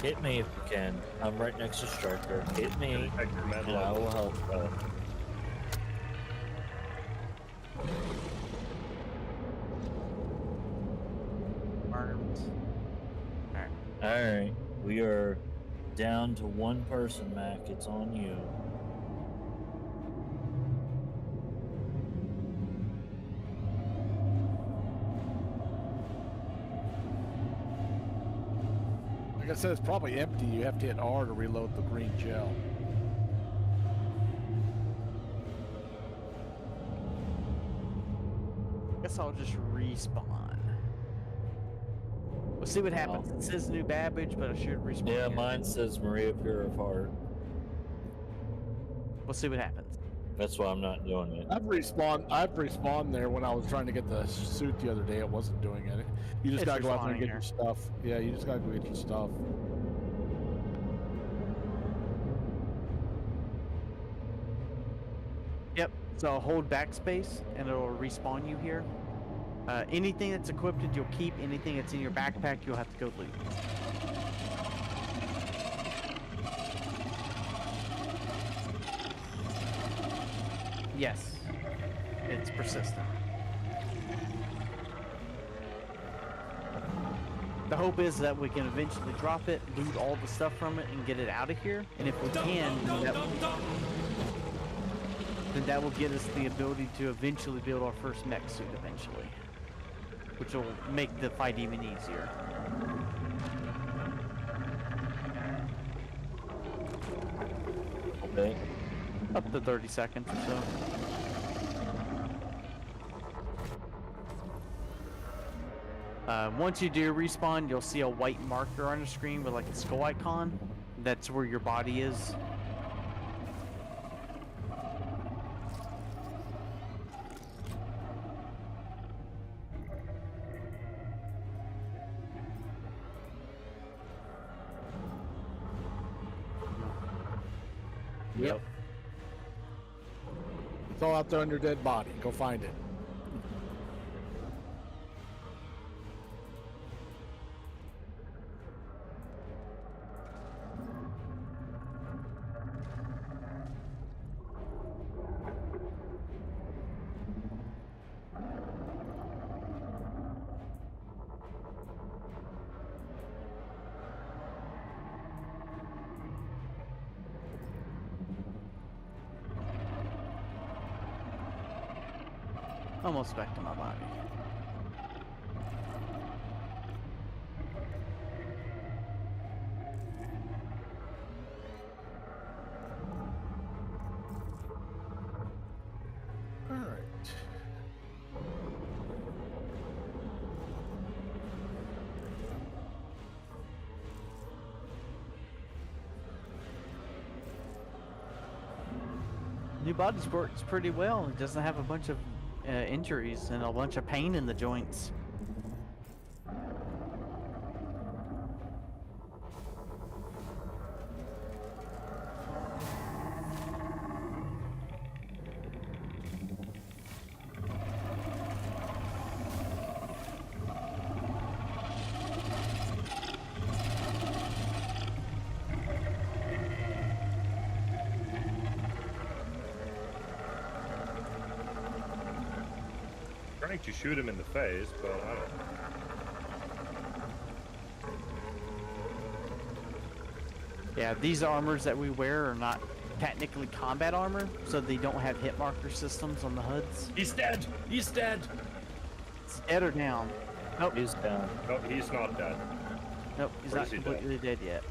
Hit me if you can. I'm right next to Striker. Hit me, and I will help. Armed. Alright, we are down to one person, Mac. It's on you. Like I said, it's probably empty. You have to hit R to reload the green gel. Guess I'll just respawn. We'll see what happens. It says new Babbage, but I should respawn. Yeah, here. mine says Maria Pure of Heart. We'll see what happens. That's why I'm not doing it. I've respawned there when I was trying to get the suit the other day. It wasn't doing it. You just It's gotta go out there and respawning get here. your stuff. Yeah, you just gotta go get your stuff. Yep. So hold backspace, and it'll respawn you here. Anything that's equipped, you'll keep. Anything that's in your backpack, you'll have to go loot. Yes. It's persistent. The hope is that we can eventually drop it, loot all the stuff from it, and get it out of here. And if we can, then that will get us the ability to eventually build our first mech suit eventually. Which will make the fight even easier. Okay. Up to 30 seconds or so. Once you do respawn, you'll see a white marker on the screen with like a skull icon. That's where your body is. Yep. It's all out there on your dead body. Go find it. Almost back to my body. All right. New body works pretty well. It doesn't have a bunch of injuries and a bunch of pain in the joints. trying to shoot him in the face, but I don't know. Yeah, these armors that we wear are not technically combat armor, so they don't have hit marker systems on the hoods. He's dead! He's dead! It's dead or down. Nope. He's down. No, he's not dead. Nope, he's Where not is he completely dead yet.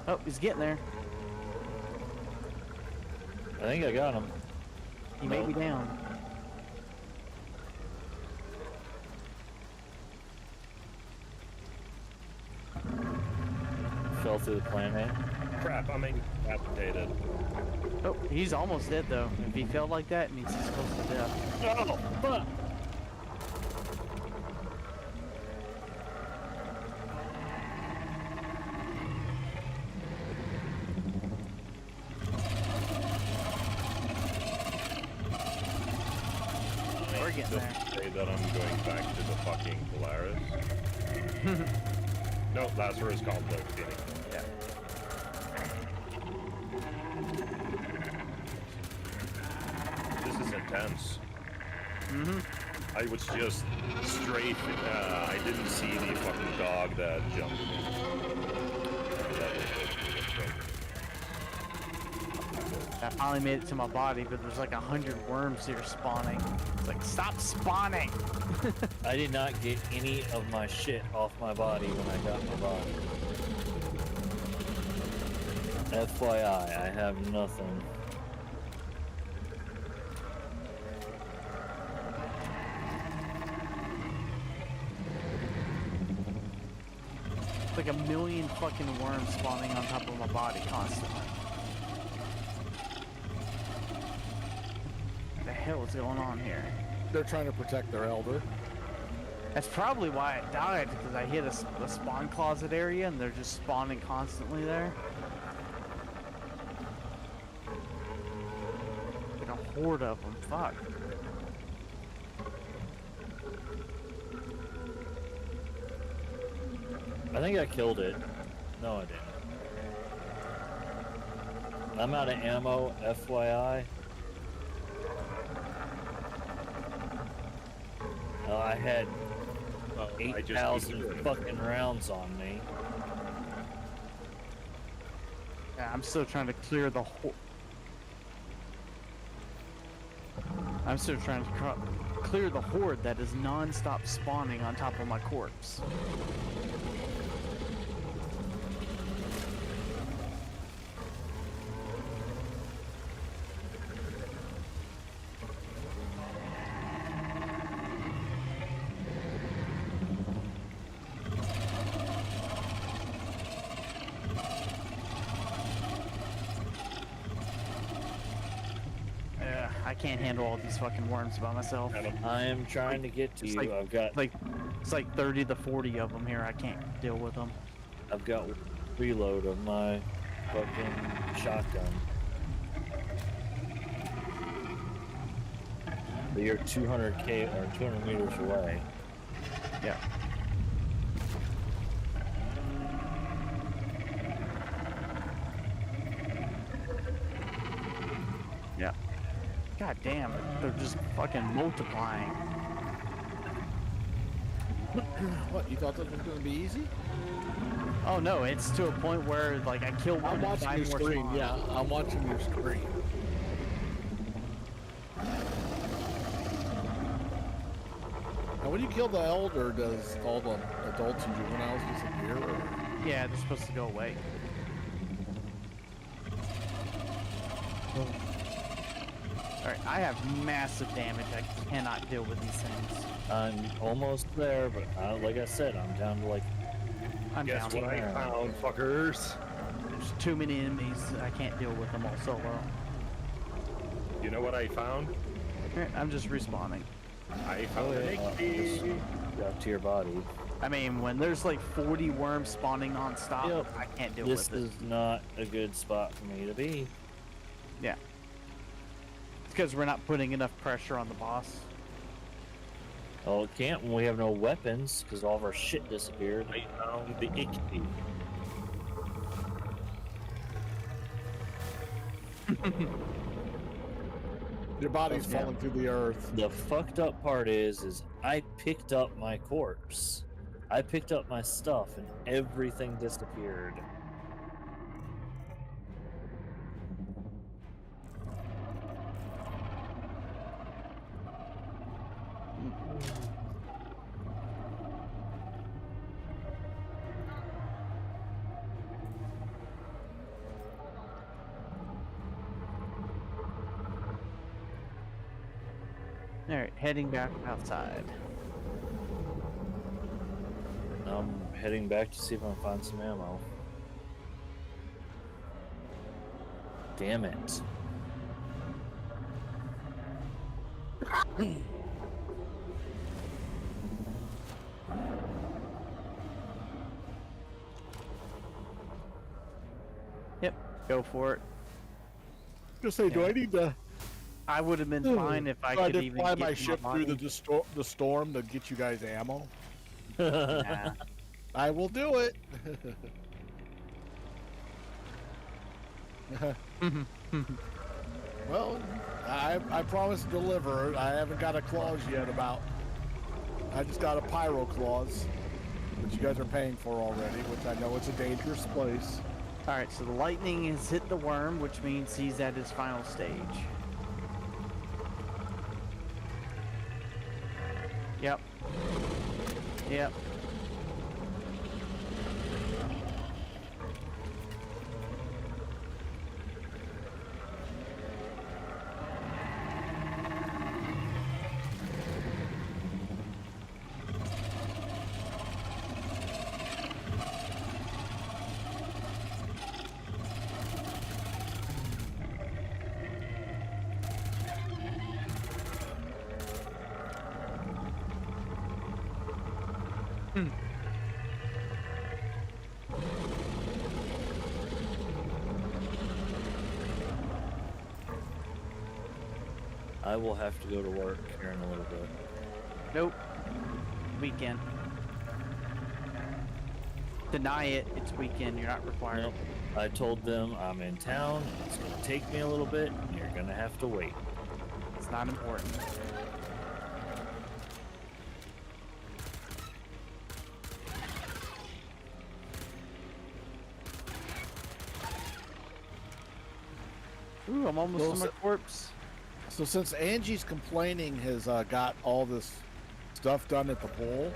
Oh, he's getting there. I think I got him. He may be down. Fell through the planet. Crap, I'm incapacitated. Oh, he's almost dead though. If he fell like that, it means he's close to death. Oh, fuck! We're getting there. Say that I'm going back to the fucking Polaris. No, Lazarus complex. Yeah. This is intense. Mm-hmm. I was just straight. I didn't see the fucking dog that jumped I finally made it to my body, but there's like 100 worms here spawning. It's like, stop spawning! I did not get any of my shit off my body when I got my body. FYI, I have nothing. It's like 1,000,000 fucking worms spawning on top of my body constantly. What the hell is going on here? They're trying to protect their elder. That's probably why I died, because I hit a spawn closet area and they're just spawning constantly there. Like a horde of them, fuck. I think I killed it. No, I didn't. I'm out of ammo, FYI. I had 8,000 fucking rounds on me. Yeah, I'm still trying to clear the horde. I'm still trying to clear the horde that is non-stop spawning on top of my corpse. I can't handle all these fucking worms by myself. I am trying to get to you. I've got it's like 30 to 40 of them here. I can't deal with them. I've got reload of my fucking shotgun. But you're 200k or 200 meters away. Yeah. Yeah. God damn, they're just fucking multiplying. What, you thought this was going to be easy? Oh no, it's to a point where like I kill one I'm and watching 5 your more screen, spawn. yeah, I'm watching your screen. Now when you kill the elder, does all the adults and juveniles disappear? Or? Yeah, they're supposed to go away. Alright, I have massive damage. I cannot deal with these things. I'm almost there, but like I said, I'm down to like. I'm Guess down. what I found, fuckers. There's too many enemies. I can't deal with them all solo. You know what I found? Alright, I'm just respawning. I found an XP. Got to your body. I mean, when there's like 40 worms spawning non-stop, Yep. I can't deal This with it. is not a good spot for me to be. Yeah. It's because we're not putting enough pressure on the boss. Oh, it can't when we have no weapons, because all of our shit disappeared. I found the XP. Your body's Okay. falling through the earth. The fucked up part is I picked up my corpse. I picked up my stuff and everything disappeared. Alright, heading back outside. I'm heading back to see if I can find some ammo. Damn it. Yep, go for it. Just say, do I need to I would have been fine if I try could to even fly get my to ship through the storm to get you guys ammo? Nah. I will do it. Well, I promise to deliver. I haven't got a clause yet about. I just got a pyro clause, which you guys are paying for already, which I know it's a dangerous place. Alright, so the lightning has hit the worm, which means he's at his final stage. Yep. Yep. I will have to go to work here in a little bit. Nope. Weekend. Deny it. It's weekend. You're not required. Nope. I told them I'm in town. It's going to take me a little bit. And you're going to have to wait. It's not important. Ooh, I'm almost on my corpse. So since Angie's complaining has got all this stuff done at the pool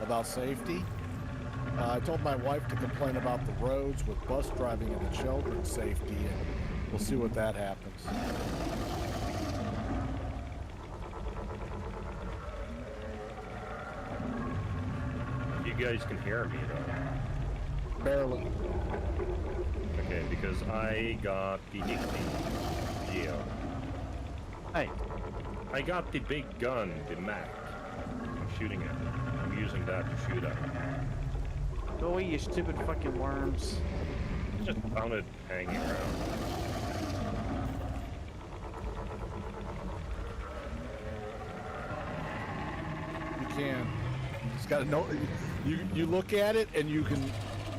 about safety, I told my wife to complain about the roads with bus driving and the children's safety, and we'll see what that happens. You guys can hear me though. Barely. Okay, because I got the Higby Geo. Hey. I got the big gun, the Mac. I'm shooting at it. I'm using that to shoot at it. Go away, you stupid fucking worms. I just found it hanging around. You can. You just gotta know. You look at it and you can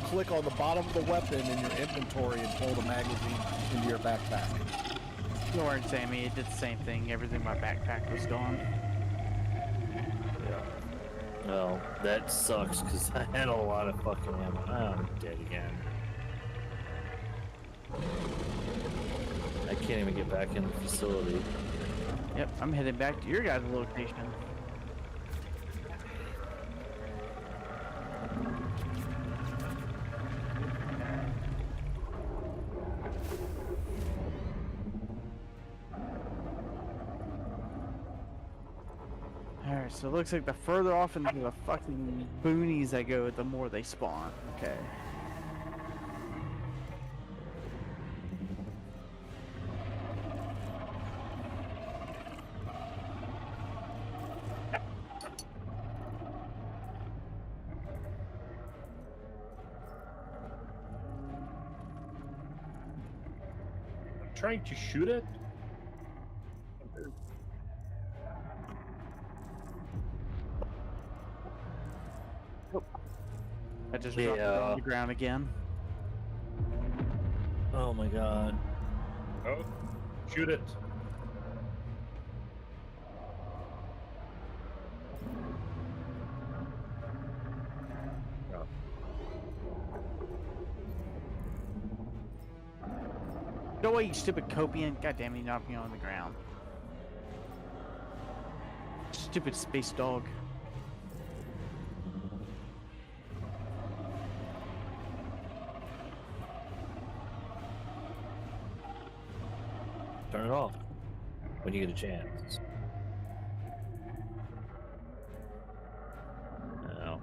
click on the bottom of the weapon in your inventory and pull the magazine into your backpack. Don't worry, Sammy. It did the same thing. Everything in my backpack was gone. Yeah. Well, that sucks because I had a lot of fucking ammo. I'm dead again. I can't even get back in the facility. Yep, I'm heading back to your guys' location. Alright, so it looks like the further off into the fucking boonies I go, the more they spawn. Okay. I'm trying to shoot it. I just dropped it on the ground again. Oh my god. Oh, shoot it. Go away, you stupid copian. God damn it, you knocked me on the ground. Stupid space dog. Turn it off when you get a chance. No.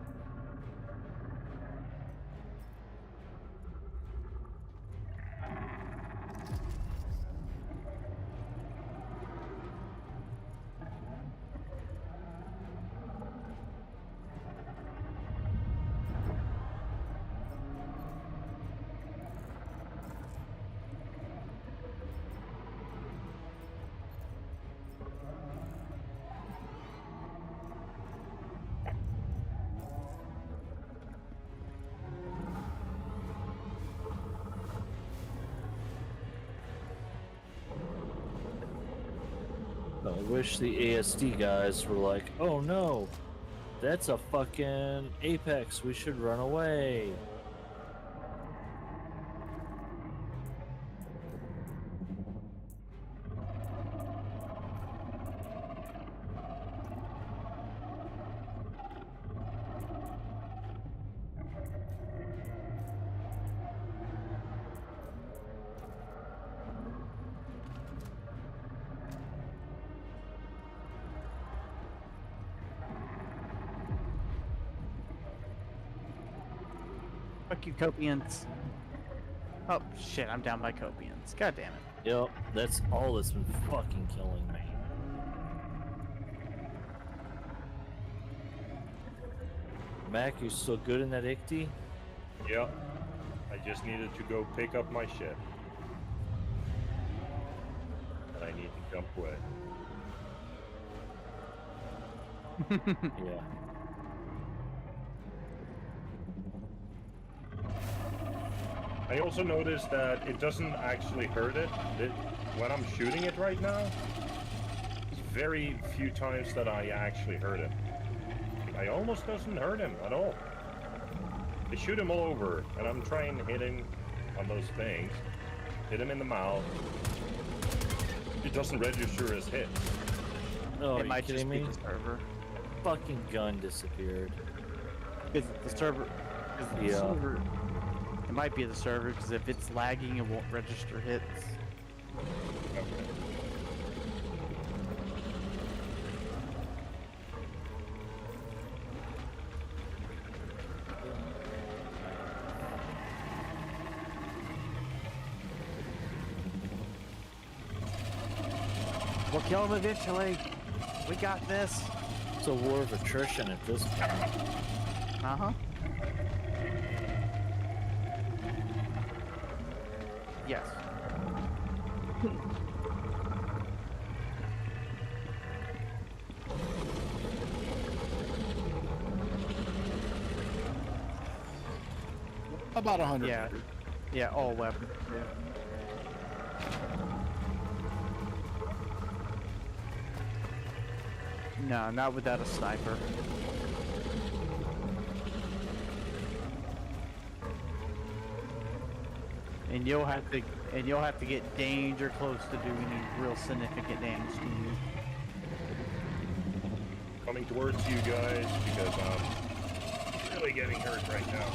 I wish the ASD guys were like, oh no, that's a fucking apex, we should run away. Fuck you, copians. Oh shit, I'm down by copians. God damn it. Yep, that's all that's been fucking killing me. Mac, you still good in that ICT? Yep. I just needed to go pick up my shit. And I need to jump away. Yeah. I also noticed that it doesn't actually hurt it. When I'm shooting it right now, it's very few times that I actually hurt him. I almost doesn't hurt him at all. I shoot him all over, and I'm trying to hit him on those things. Hit him in the mouth. It doesn't register as hit. No, It might just be the server. Fucking gun disappeared. Is it the server? Is it the Yeah. server? It might be the server, because if it's lagging, it won't register hits. We'll kill him eventually. We got this. It's a war of attrition at this point. Uh-huh. Yes. About 100. Yeah. Yeah, all weapons. Yeah. No, not without a sniper. And you'll have to get danger close to do any real significant damage to you. Coming towards you guys because I'm really getting hurt right now.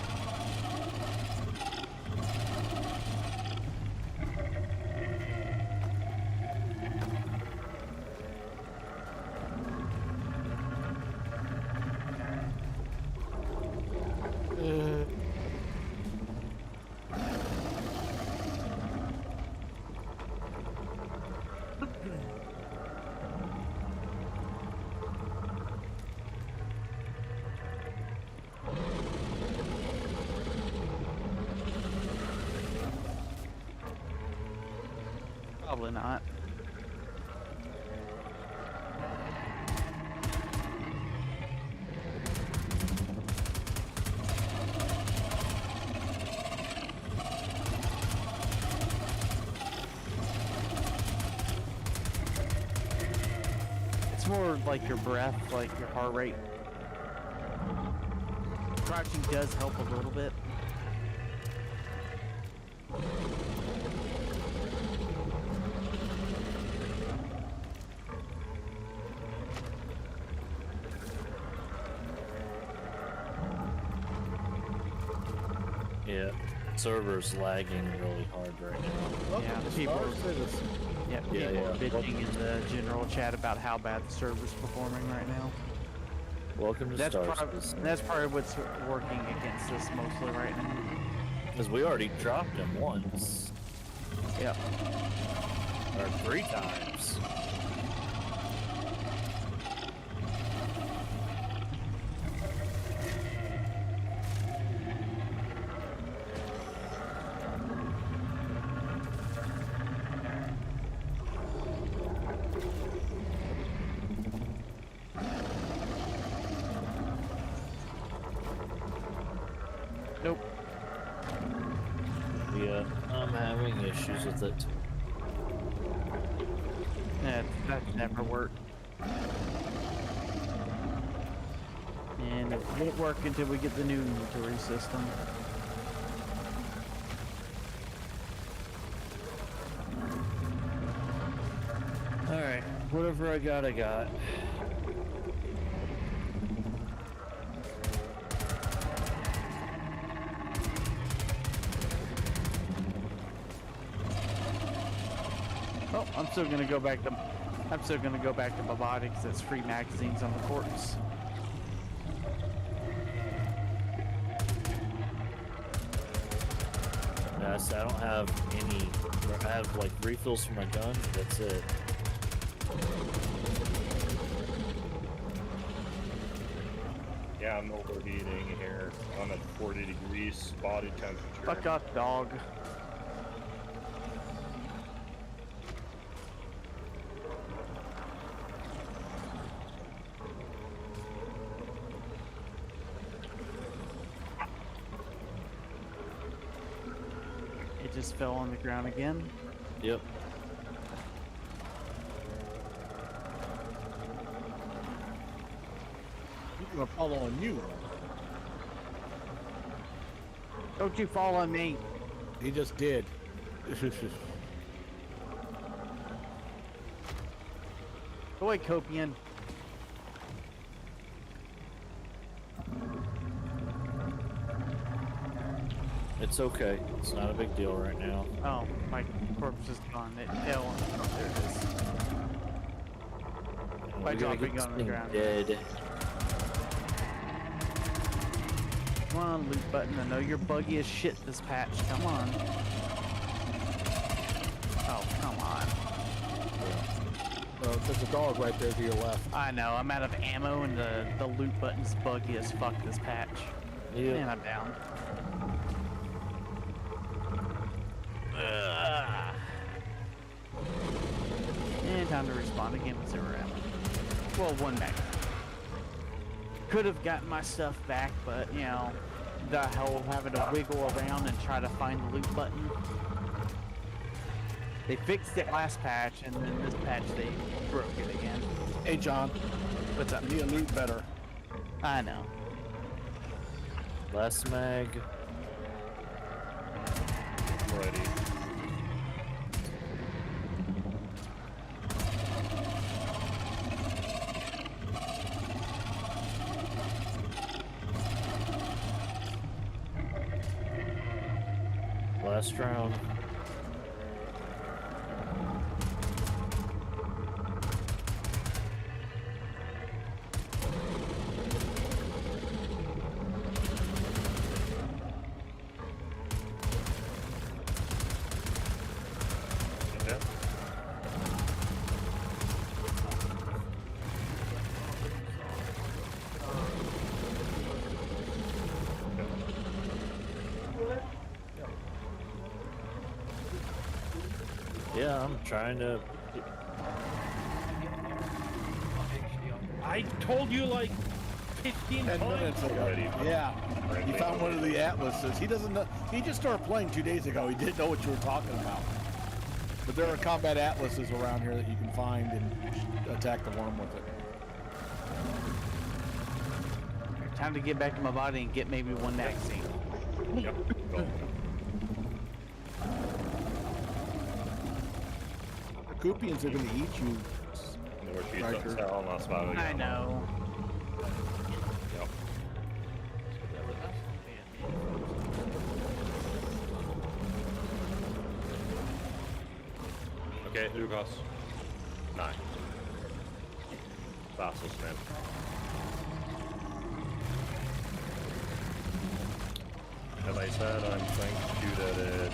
Probably not. It's more like your breath, like your heart rate. Crouching does help a little bit. Yeah, server's lagging really hard right now. Yeah, Welcome to people Star are- Citizen. Yeah, people Yeah, are yeah. bitching in the general chat about how bad the server's performing right now. Welcome to That's Star probably Citizen. what's working against us mostly right now. Because we already dropped him once. Yep. Or 3 times. Nope. Yeah, I'm having issues with it. That never worked. And it won't work until we get the new inventory system. Alright, whatever I got, I got. Oh, I'm still gonna go back to my body because it's free magazines on the corpse. Yes, I don't have any. I have like refills for my gun. That's it. Yeah, I'm overheating here. I'm at 40 degrees body temperature. Fuck off, dog. It just fell on the ground again. Yep. He's gonna fall on you. Don't you fall on me. He just did. Go away, Copian. It's okay. It's not a big deal right now. Oh, my corpse is gone. It fell on. Oh, there it is. By We gotta dropping get this on the thing ground. dead. Come on, loot button. I know you're buggy as shit this patch. Come on. Oh, come on. There's a dog right there to your left. I know. I'm out of ammo and the loot button's buggy as fuck this patch. Yeah. And I'm down. Ugh. And time to respawn again with 0 ammo. Well, 1 mag. Could have gotten my stuff back, but you know, the hell of having to wiggle around and try to find the loot button. They fixed it last patch, and then this patch they broke it again. Hey, John. What's up? You need to loot better. I know. Last mag. Ready. Last round. Yeah. Yeah, I'm trying to. I told you like 15 10 times. minutes ago. Already. Yeah. Already. You found one of the atlases. He doesn't know. He just started playing 2 days ago. He didn't know what you were talking about. But there are combat atlases around here that you can find and attack the worm with it. Time to get back to my body and get maybe 1 magazine. Yep. Go. The Kupians are going to eat you. Northeast Riker. of town, that's about it. I know. Yep. Okej, Lukas. Nej. Var så snäll. As I said, I'm trying to shoot at it.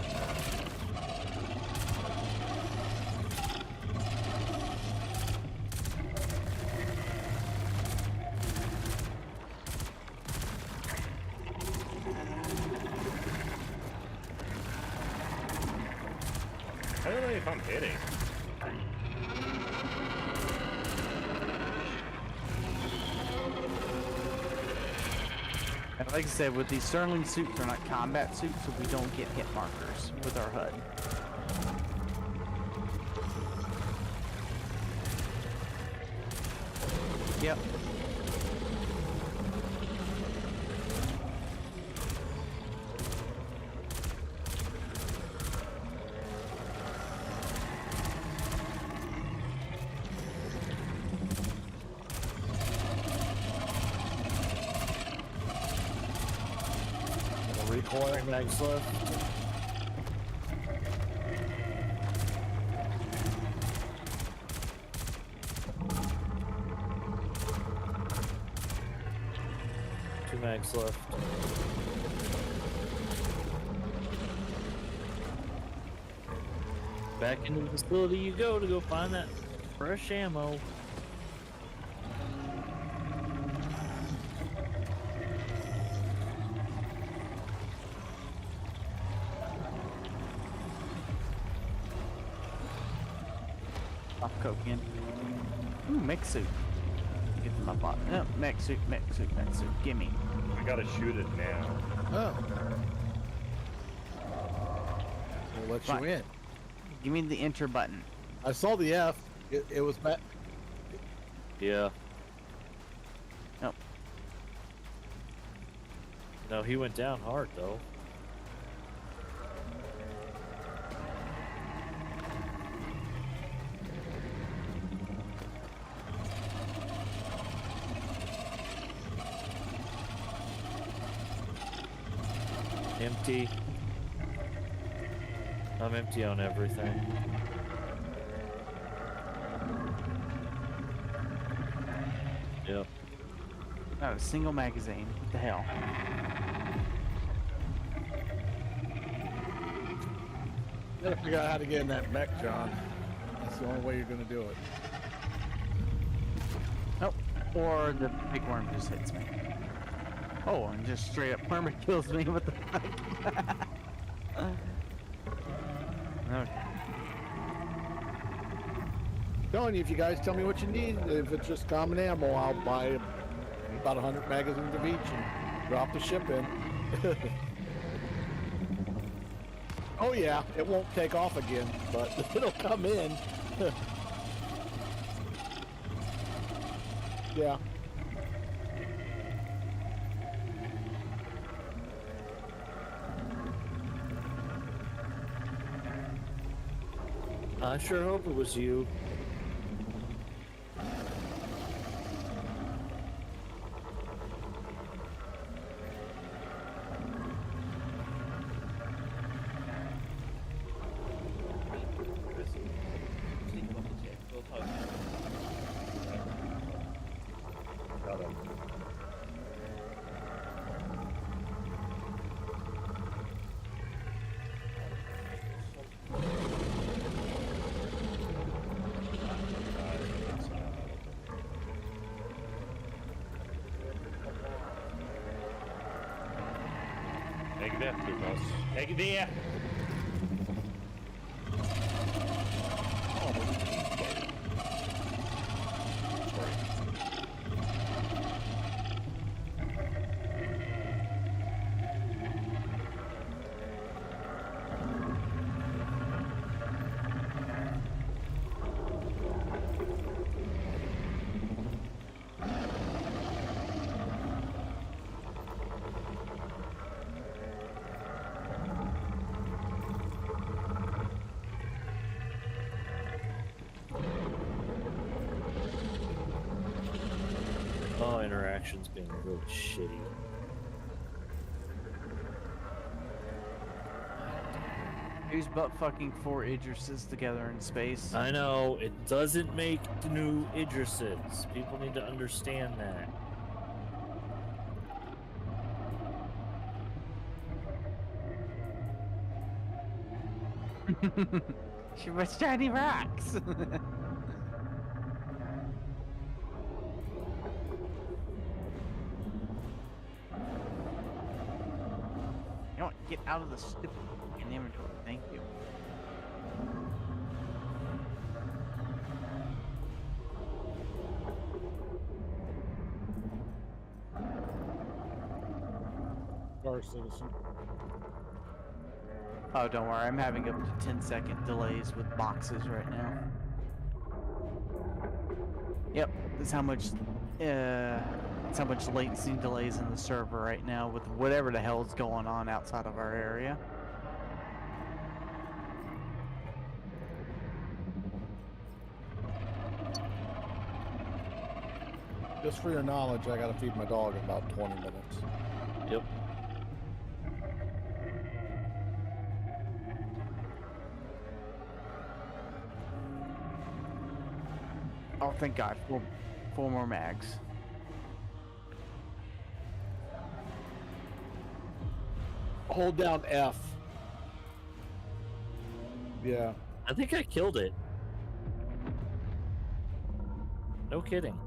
I don't know if I'm hitting. And like I said, with these Sterling suits, they're not combat suits, so we don't get hit markers with our HUD. Yep. Recoil mags left. Two mags left. Back into the facility you go to go find that fresh ammo. Pop coke in. Ooh, mech suit. Get to my bot. No, mech suit, mech suit, mech suit. Gimme. We gotta shoot it now. Oh. We'll let Fine. you in. Give me the enter button. I saw the F. It was back. Yeah. Nope. No, he went down hard though. Empty. I'm empty on everything. Yep. Not a single magazine. What the hell? You gotta figure out how to get in that mech, John. That's the only way you're gonna do it. Nope. Or the big worm just hits me. Oh, and just straight up perma kills me. What the fuck? Okay. Telling you, if you guys tell me what you need, if it's just common ammo, I'll buy about 100 magazines of each and drop the ship in. Oh yeah, it won't take off again, but it'll come in. Yeah. I sure hope it was you. Got him. Lägg det, Lukas. Lägg det! Oh, interaction's been really shitty. Who's butt fucking 4 Idrises together in space? I know, it doesn't make new Idrises. People need to understand that. She was shiny rocks. You don't get out of the stupid fucking inventory. Thank you. Star Citizen. Oh, don't worry. I'm having up to 10-second delays with boxes right now. Yep, that's how much latency delays in the server right now with whatever the hell's going on outside of our area. Just for your knowledge, I gotta feed my dog in about 20 minutes. Yep. Oh, thank God. Four more mags. Hold down F. Yeah. I think I killed it. No kidding.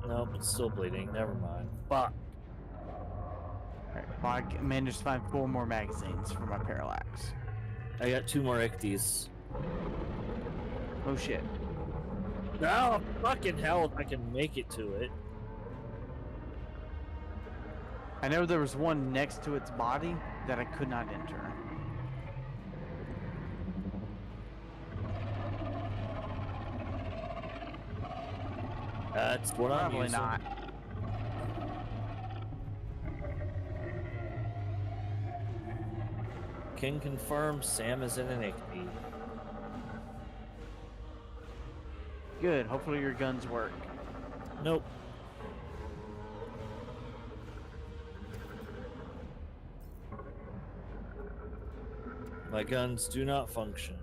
Nope, it's still bleeding. Never mind. Fuck. Alright, well, I managed to find 4 more magazines for my parallax. I got 2 more ecties. Oh shit. Oh, fucking hell if I can make it to it. I know there was one next to its body that I could not enter. That's what I'm Probably using. not. Can confirm Sam is in an ectie. Good. Hopefully your guns work. Nope. My guns do not function.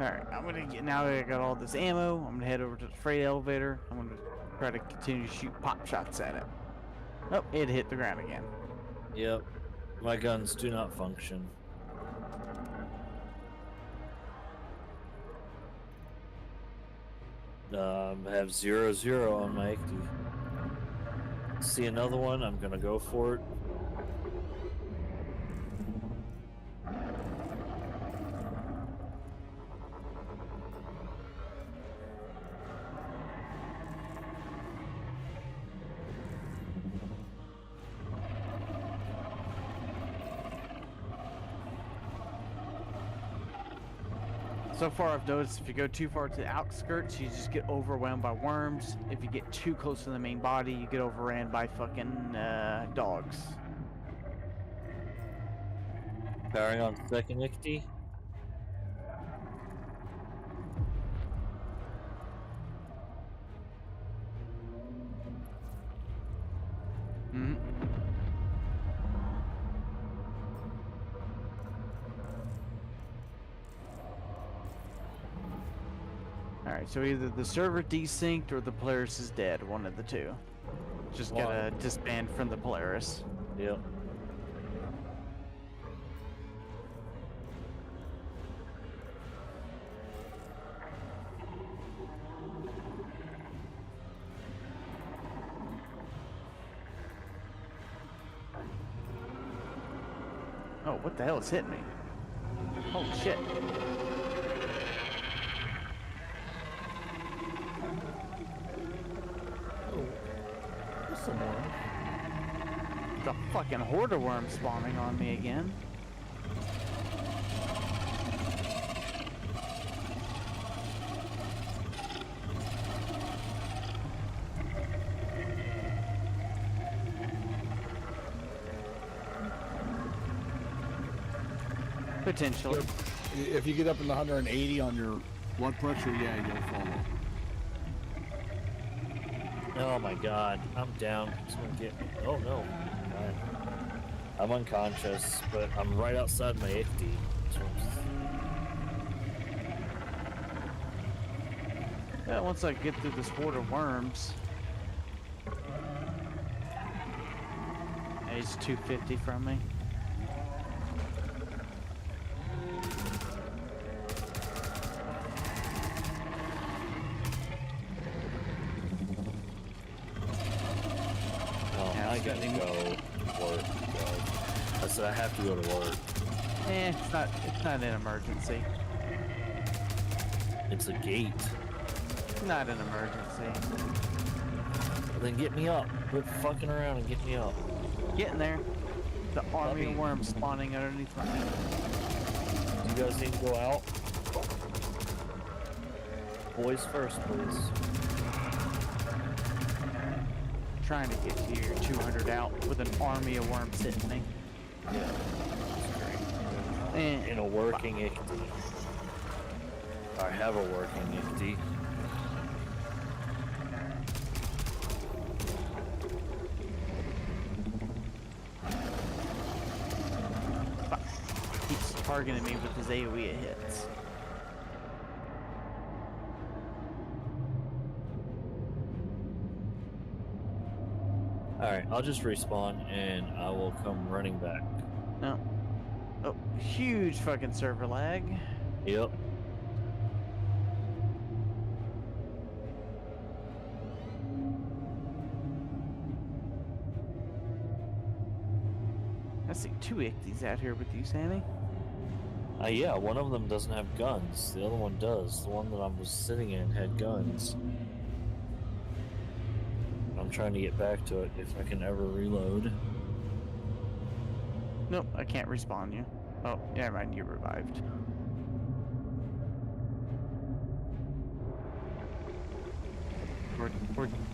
Alright, I'm gonna get, now that I got all this ammo, I'm gonna head over to the freight elevator. I'm gonna try to continue to shoot pop shots at it. Oh, it hit the ground again. Yep. My guns do not function. I have 0-0 on my ectie. See another one, I'm gonna go for it. So far, I've noticed if you go too far to the outskirts, you just get overwhelmed by worms. If you get too close to the main body, you get overran by fucking dogs. Powering on second ectie. Mm-hmm. Alright, so either the server desynced or the Polaris is dead, one of the two. Just gotta disband from the Polaris. Yep. Oh, what the hell is hitting me? Holy shit. Some more. The fucking hoarder worm spawning on me again. Potentially. If you get up in the 180 on your blood pressure, yeah, you'll fall off. Oh my god, I'm down. It's gonna get me. Oh no. I'm unconscious, but I'm right outside my ichty. Yeah, once I get through this horde of worms. He's 250 from me. Oh, I gotta go to work. I said I have to go to work. It's not an emergency. It's a gate. Not an emergency. Well, then get me up. Quit fucking around and get me up. Getting there. The army of worms spawning underneath my feet. You guys need to go out? Boys first, please. Trying to get to your 200 out with an army of worms hitting me. Yeah. And In a working ichty. I have a working ichty. keeps targeting me with his AoE hits. Alright, I'll just respawn and I will come running back. No. Oh, huge fucking server lag. Yep. I see 2 ichthys out here with you, Sammy. Yeah, one of them doesn't have guns. The other one does. The one that I was sitting in had guns. I'm trying to get back to it if I can ever reload. Nope, I can't respawn you. Oh, yeah, mind, you revived.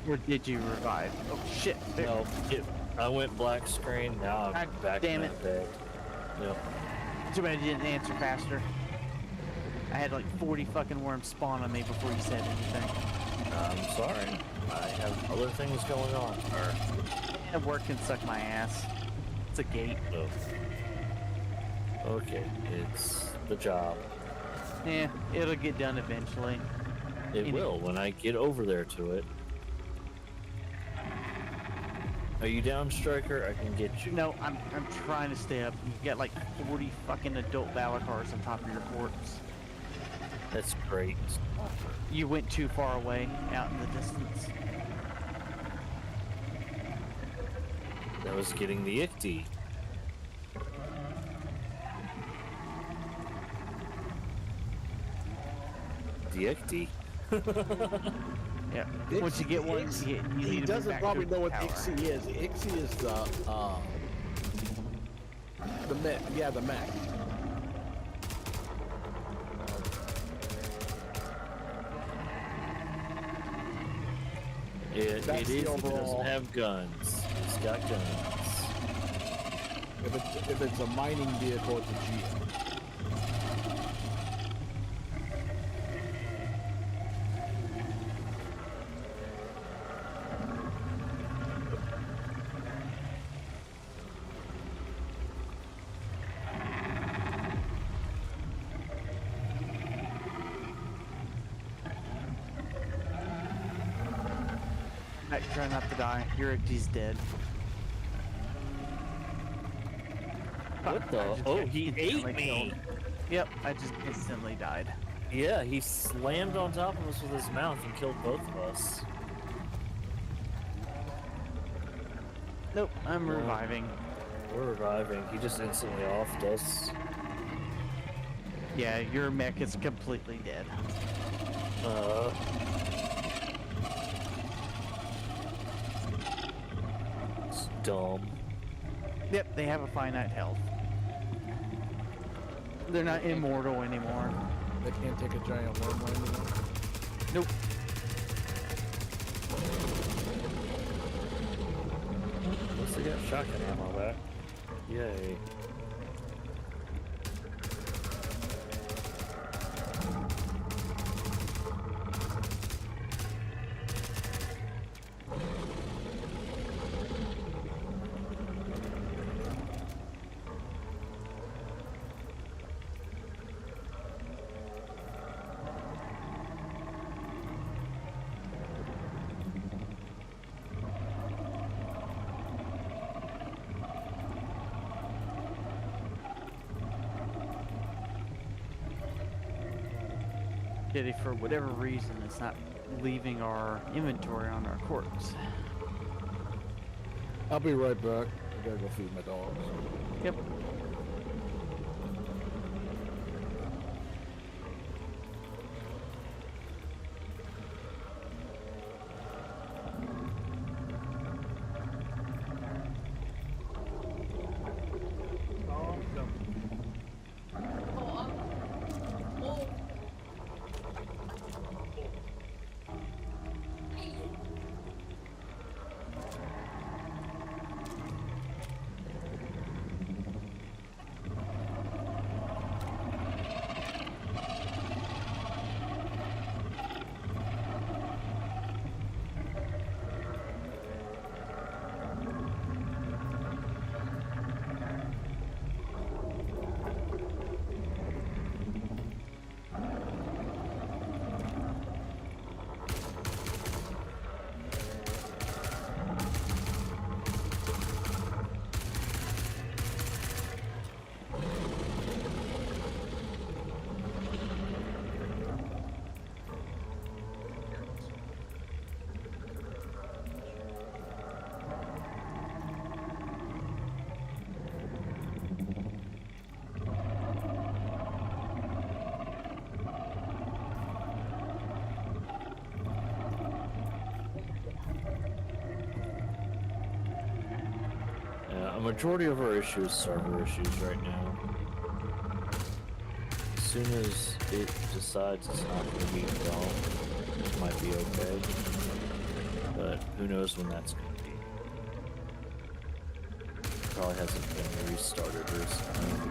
Or did you revive? Oh shit! There. No, I went black screen. Now I'm back damn in it. that bed. Yep. Too bad you didn't answer faster. I had like 40 fucking worms spawn on me before you said anything. I'm sorry. I have other things going on. Yeah, work can suck my ass. It's a gate. Oh. Okay, it's the job. Yeah, it'll get done eventually. It will when I get over there to it. Are you down, Striker? I can get you. No, I'm trying to stay up. You got like 40 fucking adult Valakars on top of your corpse. That's great. You went too far away, out in the distance. That was getting the ichty. The ichty. Yeah. Once you get one, you need he to doesn't move back probably to know the what tower. Ixie is. Ixie is the mech. Yeah, the mech. It That's is. the It overall. doesn't have guns. It's got guns. If it's a mining vehicle, it's a Geo. Try not to die. Your Ichty's dead. What the? Oh, he ate me! Yep, I just instantly died. Yeah, he slammed on top of us with his mouth and killed both of us. Nope, I'm reviving. We're reviving. He just instantly offed us. Yeah, your mech is completely dead. It's dumb. Yep, they have a finite health. They're not immortal anymore. They can't take a giant worm anymore. Nope. Unless they got shotgun ammo back. Yay. Kitty, for whatever reason, it's not leaving our inventory on our corpse. I'll be right back. I gotta go feed my dogs. Yep. A majority of our issues, server issues right now. As soon as it decides it's not going to be dull, it might be okay. But who knows when that's going to be. Probably hasn't been restarted recently.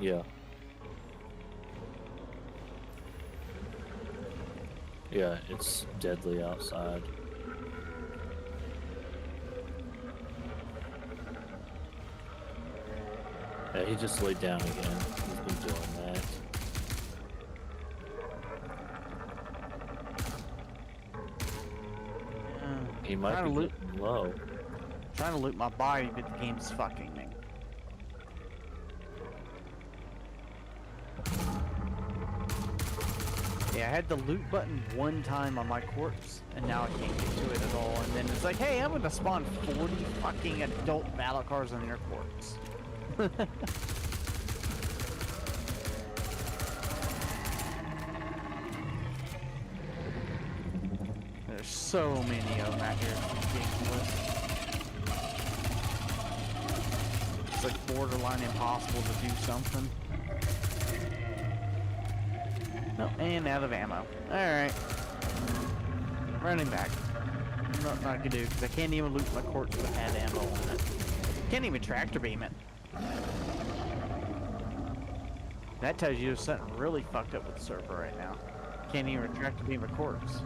Yeah. Yeah, it's deadly outside. Yeah, he just laid down again. He's been doing that. He might be getting low. Trying to loot my body, but the game's fucking me. Yeah, I had the loot button one time on my corpse, and now I can't get to it at all. And then it's like, hey, I'm gonna spawn 40 fucking adult battle cars on your corpse. There's so many of them out here. It's ridiculous. It's like borderline impossible to do something. No, and out of ammo. Alright. Running back. Not gonna do, because I can't even loot my corpse with had ammo on it. Can't even tractor beam it. That tells you there's something really fucked up with the server right now. Can't even tractor beam a corpse.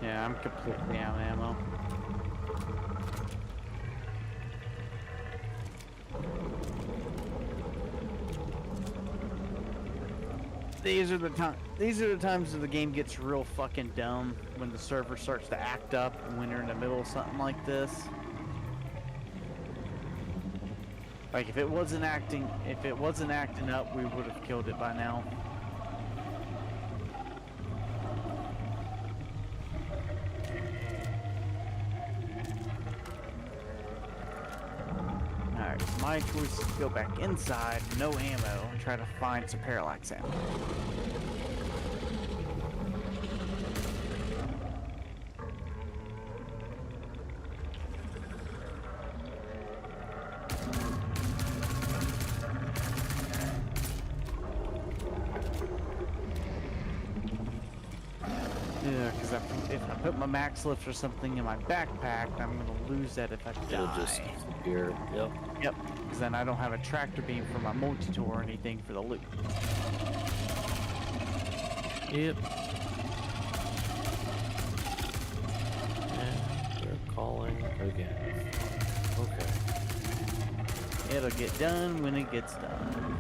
Yeah, I'm completely out of ammo. These are the times that the game gets real fucking dumb, when the server starts to act up when you're in the middle of something like this. Like if it wasn't acting up, we would have killed it by now. Alright, my choice is to go back inside, no ammo, and try to find some parallax ammo. Yeah, because if I put my max lift or something in my backpack, I'm gonna lose that if I die. It'll just disappear. Yep. Yep, because then I don't have a tractor beam for my multi-tool or anything for the loot. Yep. And they're calling again. Okay. It'll get done when it gets done.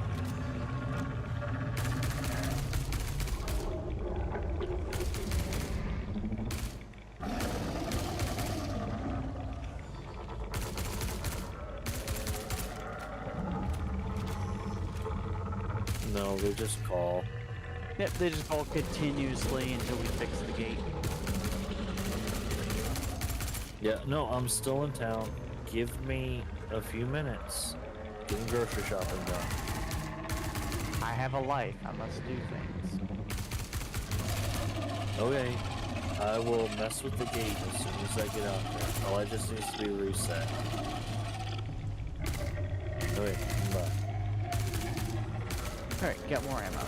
No, they just call. Yep, they just call continuously until we fix the gate. Yeah, no, I'm still in town. Give me a few minutes. Getting grocery shopping done. I have a life. I must do things. Okay. I will mess with the gate as soon as I get out there. All I just needs to be reset. Okay, bye. Alright, got more ammo.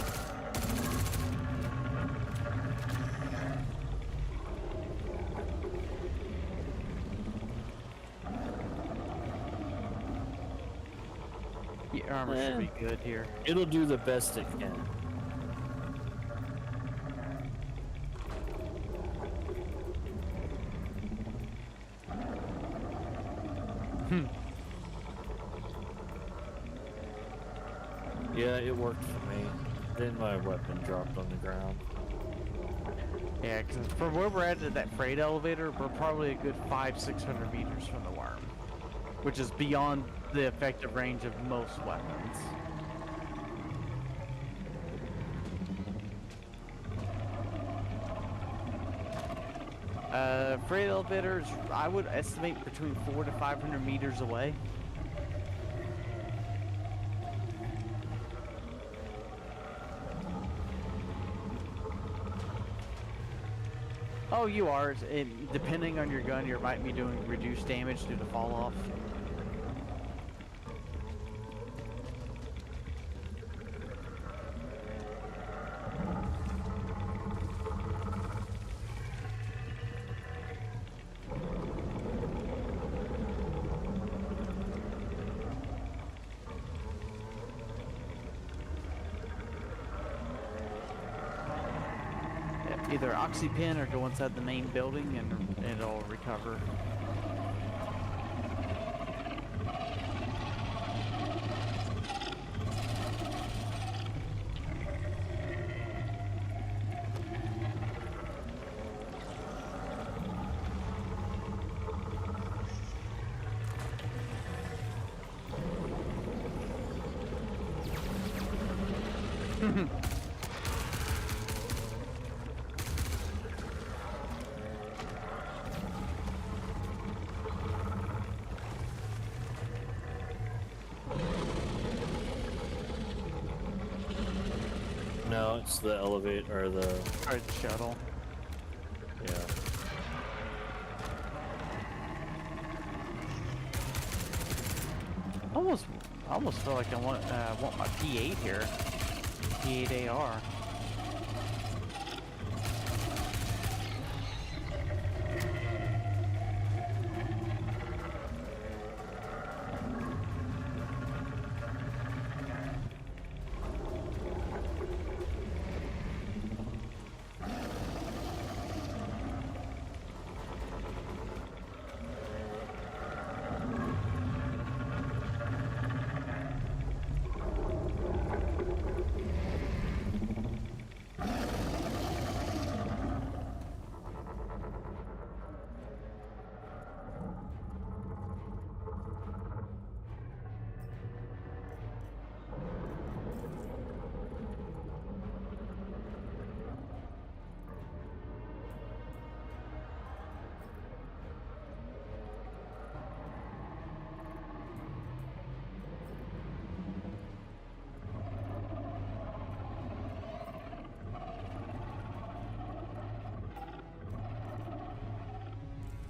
The armor should be good here. It'll do the best it can. Yeah, it worked for me. Then my weapon dropped on the ground. Yeah, because from where we're at that freight elevator, we're probably a good 500-600 meters from the worm, which is beyond the effective range of most weapons. Freight elevators, I would estimate between 400 to 500 meters away. Oh, you are. Depending on your gun, you might be doing reduced damage due to fall off. Either oxypin or go inside the main building and it'll recover. No, it's the elevator or the shuttle. Yeah. I almost feel like I want my P8 here. P8 AR.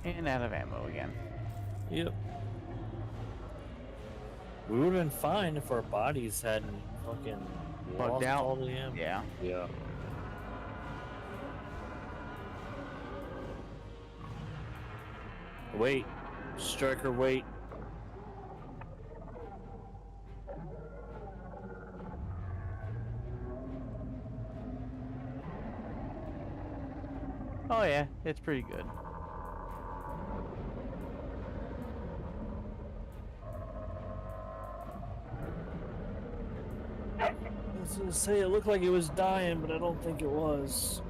And out of ammo again. Yep. We would have been fine if our bodies hadn't fucking Bugged lost out. all the ammo. Yeah. Yeah. Wait. Striker, wait. Oh yeah, it's pretty good. I was gonna say it looked like it was dying, but I don't think it was.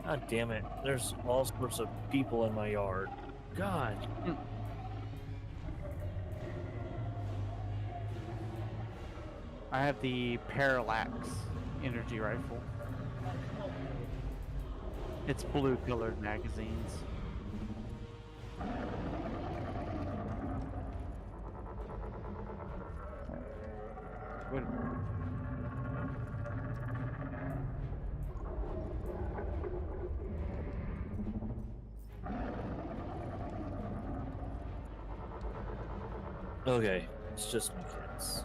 God damn it. There's all sorts of people in my yard. God. I have the Parallax energy rifle. It's blue colored magazines. What? Okay, it's just my kids.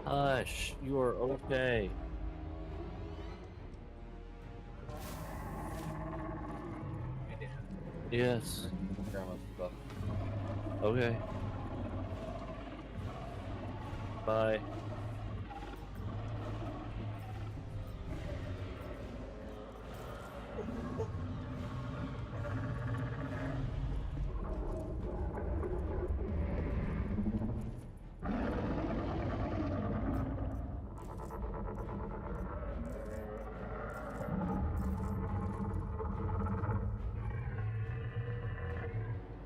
Hush, you are okay. Yes. Okay. Bye.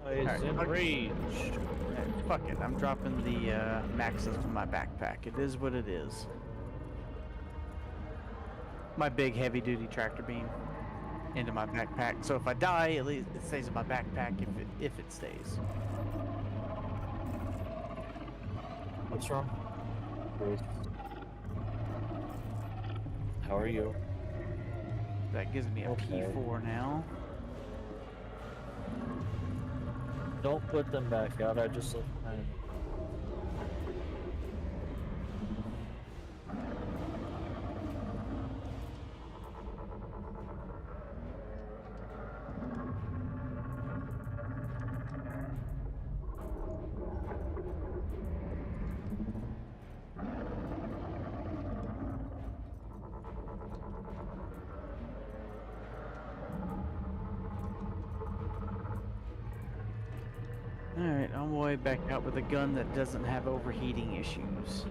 Alright, in fuck- rage. Fuck it, I'm dropping the maxes from my backpack. It is what it is. My big heavy duty tractor beam into my backpack. So if I die, at least it stays in my backpack if it stays. What's wrong? How are you? That gives me a Okay. P4 now. Don't put them back out. I just look fine. Alright, on my way back out with a gun that doesn't have overheating issues.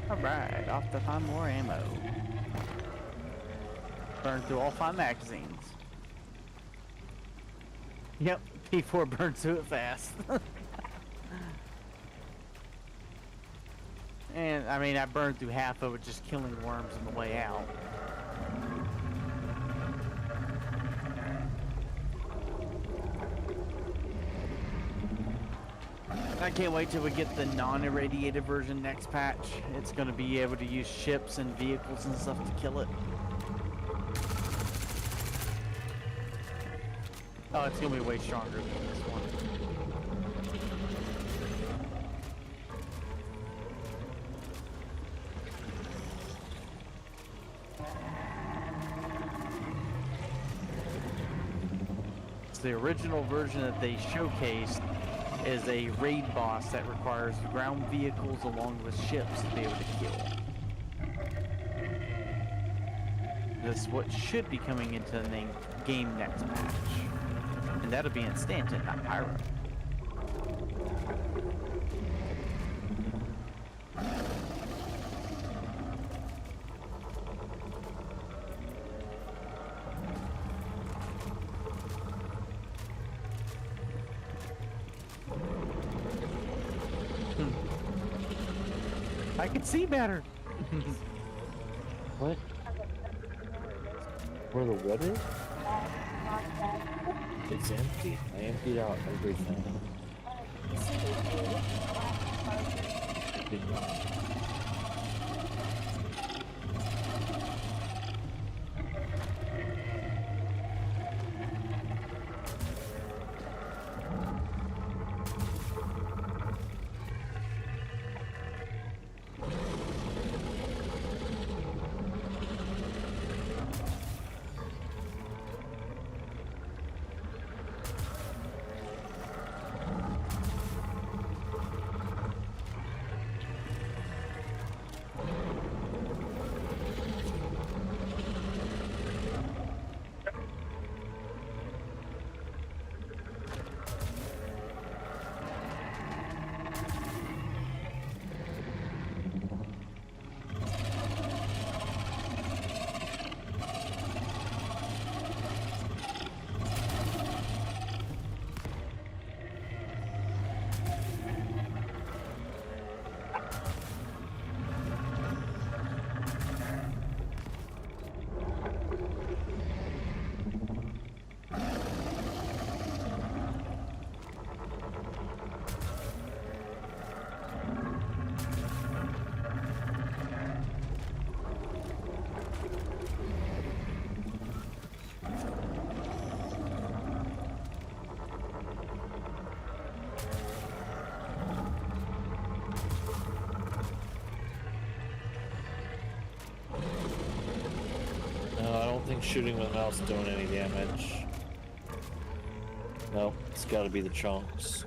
Alright, off to find more ammo. Burn through all 5 magazines. Yep, P4 burns through it fast. And I mean, I burned through half of it just killing worms on the way out. I can't wait till we get the non-irradiated version next patch. It's going to be able to use ships and vehicles and stuff to kill it. Oh, it's going to be way stronger than this one. The original version that they showcased is a raid boss that requires ground vehicles along with ships to be able to kill. This is what should be coming into the game next patch. And that'll be in Stanton, not Pyro. I can see better. What? Where the what is? It's empty. I emptied out everything. I don't think shooting with a mouse doing any damage. No, it's gotta be the chunks.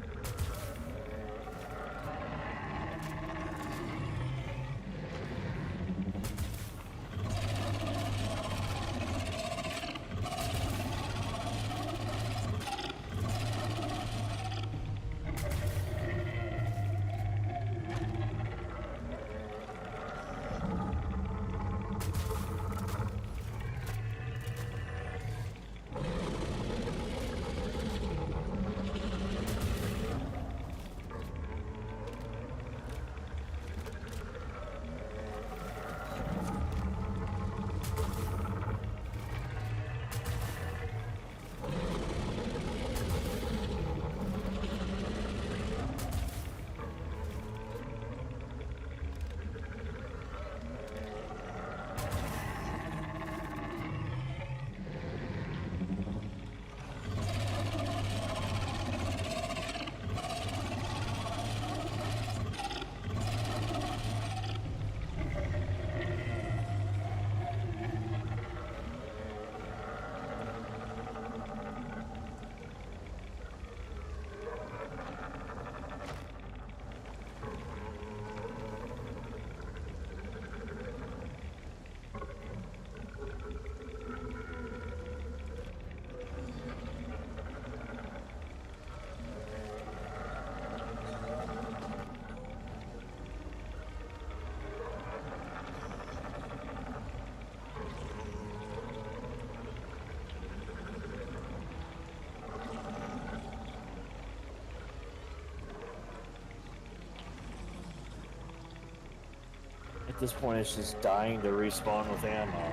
At this point, it's just dying to respawn with ammo.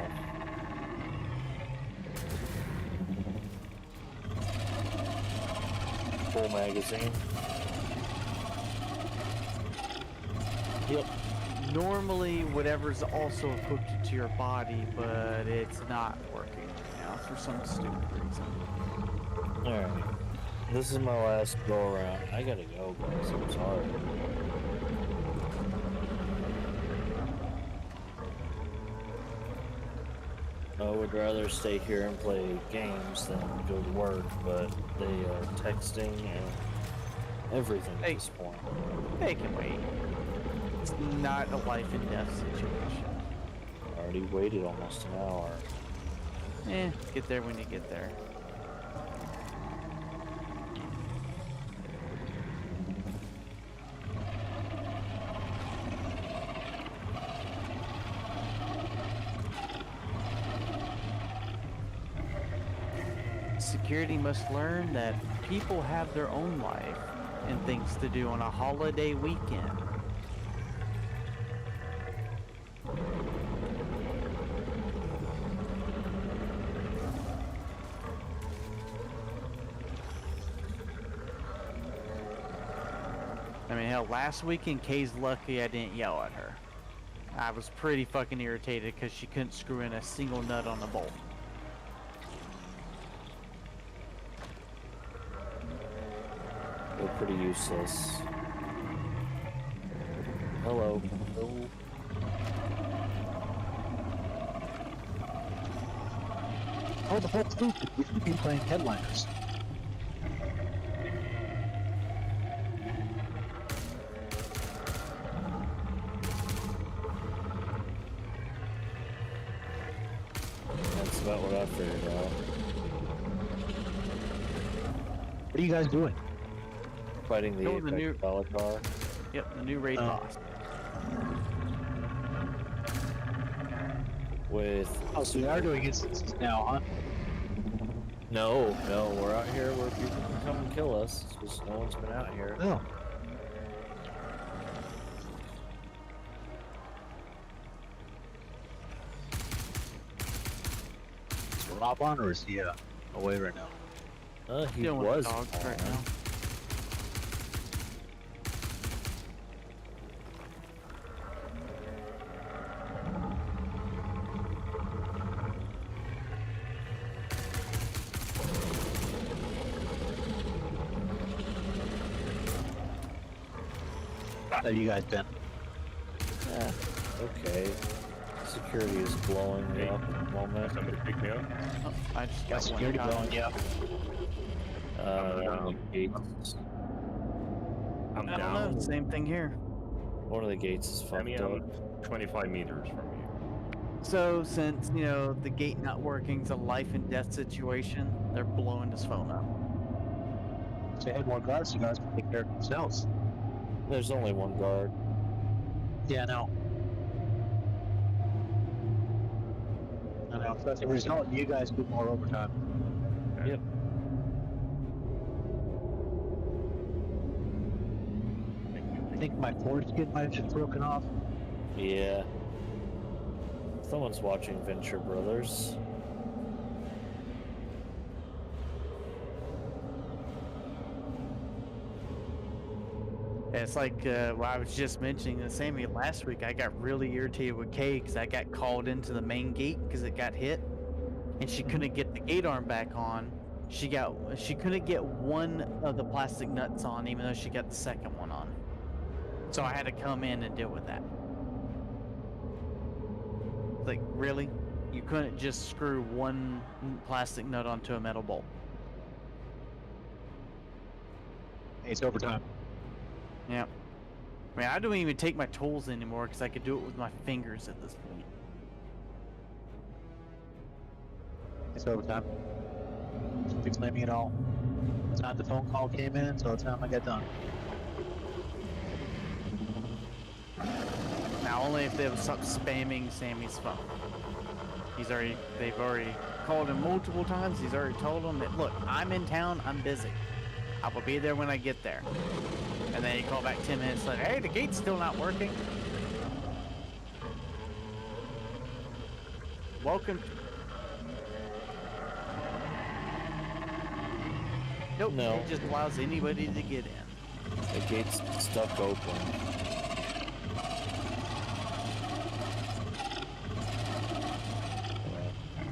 Full magazine. Yep. Normally, whatever's also equipped to your body, but it's not working now for some stupid reason. Alright. This is my last go around. I gotta go, guys. I'm sorry. I would rather stay here and play games than go to work, but they are texting and everything at this point. They can wait. It's not a life and death situation. I already waited almost an hour. Get there when you get there. Security must learn that people have their own life and things to do on a holiday weekend. I mean, hell, last weekend, Kay's lucky I didn't yell at her. I was pretty fucking irritated because she couldn't screw in a single nut on the bolt. They're pretty useless. Hello. Hello. Oh, the whole group. We've been playing headliners. That's about what I figured out. What are you guys doing? Fighting the Apex car. Yep, the new raid boss. With so we are doing instances now, huh? No, we're out here where people can come and kill us. It's just no one's been out here. No. Is Rob on or is he away right now? He was dogs right now. How have you guys been? Okay. Security is blowing me up at the moment. Somebody pick me up. Oh, I just got security one blowing you up. I'm I don't down. know, same thing here. One of the gates is I mean, fucked I'm up. 25 meters from you. So since, you know, the gate not working is a life and death situation, they're blowing his phone up. So they had more guards, you guys can take care of themselves. There's only one guard. Yeah, no. I know. So as a result, you guys do more overtime. Okay. Yep. I think my foreskin might have just broken off. Yeah. Someone's watching Venture Brothers. It's like what I was just mentioning to Sammy last week. I got really irritated with Kay because I got called into the main gate because it got hit, and she couldn't get the gate arm back on. She couldn't get one of the plastic nuts on, even though she got the second one on. So I had to come in and deal with that. Like, really? You couldn't just screw one plastic nut onto a metal bolt? Hey, it's overtime. Yeah. I mean, I don't even take my tools anymore because I could do it with my fingers at this point. It's overtime. Don't explain me at all. It's not the phone call came in until the time I got done. Now, only if they would stop spamming Sammy's phone. They've already called him multiple times. He's already told them that, look, I'm in town, I'm busy. I will be there when I get there. And then he called back 10 minutes later, hey, the gate's still not working. Welcome. Nope. No. It just allows anybody to get in. The gate's stuck open.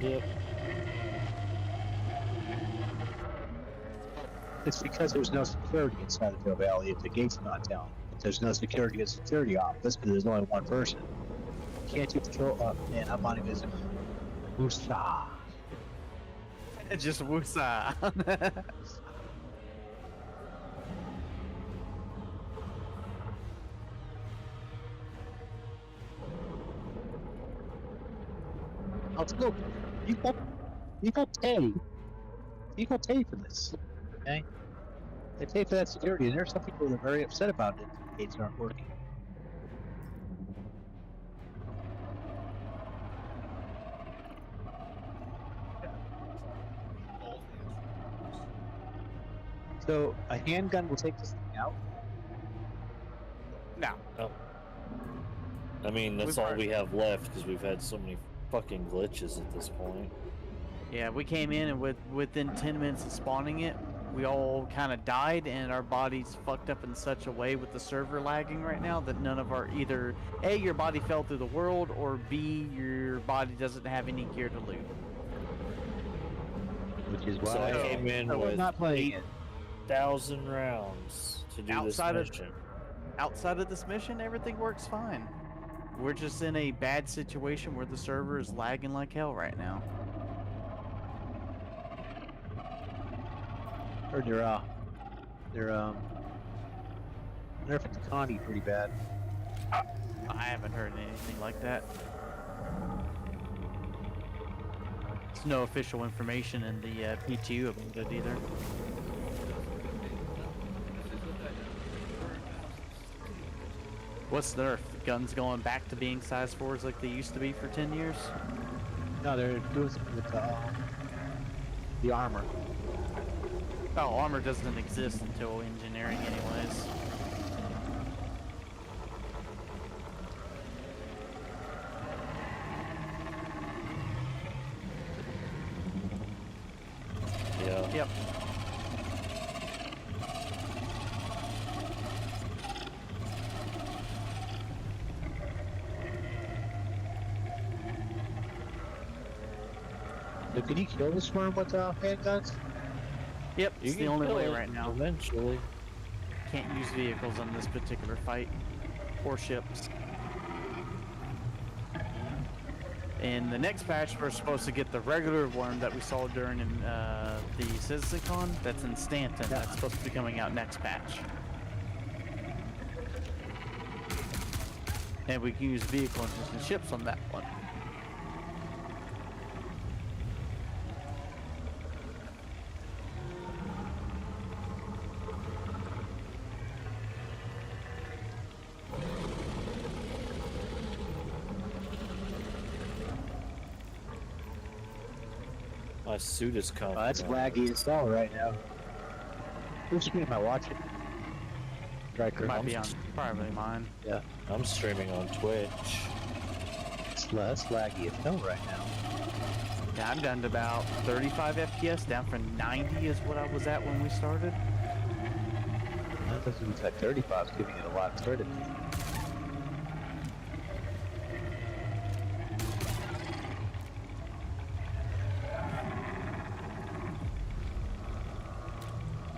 Yep. It's because there's no security inside the valley if the gate's not down. There's no security at security office because there's only one person. Can't you control? Man, I'm on his. Woosah. Just woosah. Let's go. You got pay. You got pay for this. Okay? They pay for that security, and there's some people that are very upset about it. The gates aren't working. So a handgun will take this thing out. No. Oh. I mean, that's We've all already- we have left because we've had so many fucking glitches at this point. Yeah, we came in and within 10 minutes of spawning it, we all kind of died, and our bodies fucked up in such a way with the server lagging right now that none of our either A, your body fell through the world, or B, your body doesn't have any gear to loot. Which is So why I came in we're with not playing it. 8,000 rounds to do Outside of- this mission. Outside of this mission, everything works fine. We're just in a bad situation where the server is lagging like hell right now. Heard they're nerfing the Connie pretty bad. I haven't heard anything like that. There's no official information in the P2 about it either. What's the nerf? Guns going back to being size 4s like they used to be for 10 years? No, they're doing something with the armor. Oh, armor doesn't exist until engineering anyways. Yeah. Yep. So can you kill this worm with handguns? Yep, You it's the can only kill way it right now. Eventually. Can't use vehicles on this particular fight. Or ships. In the next patch, we're supposed to get the regular worm that we saw during the CitizenCon. That's in Stanton. Yeah. That's supposed to be coming out next patch. And we can use vehicle engines and ships on that one. My suit is coming. That's laggy as hell right now. Whose screen am I watching? Striker. Might be on probably mine. Yeah, I'm streaming on Twitch. it's less laggy as hell right now. Yeah, I'm down to about 35 FPS, down from 90 is what I was at when we started. That doesn't look like 35 is giving it a lot of credit.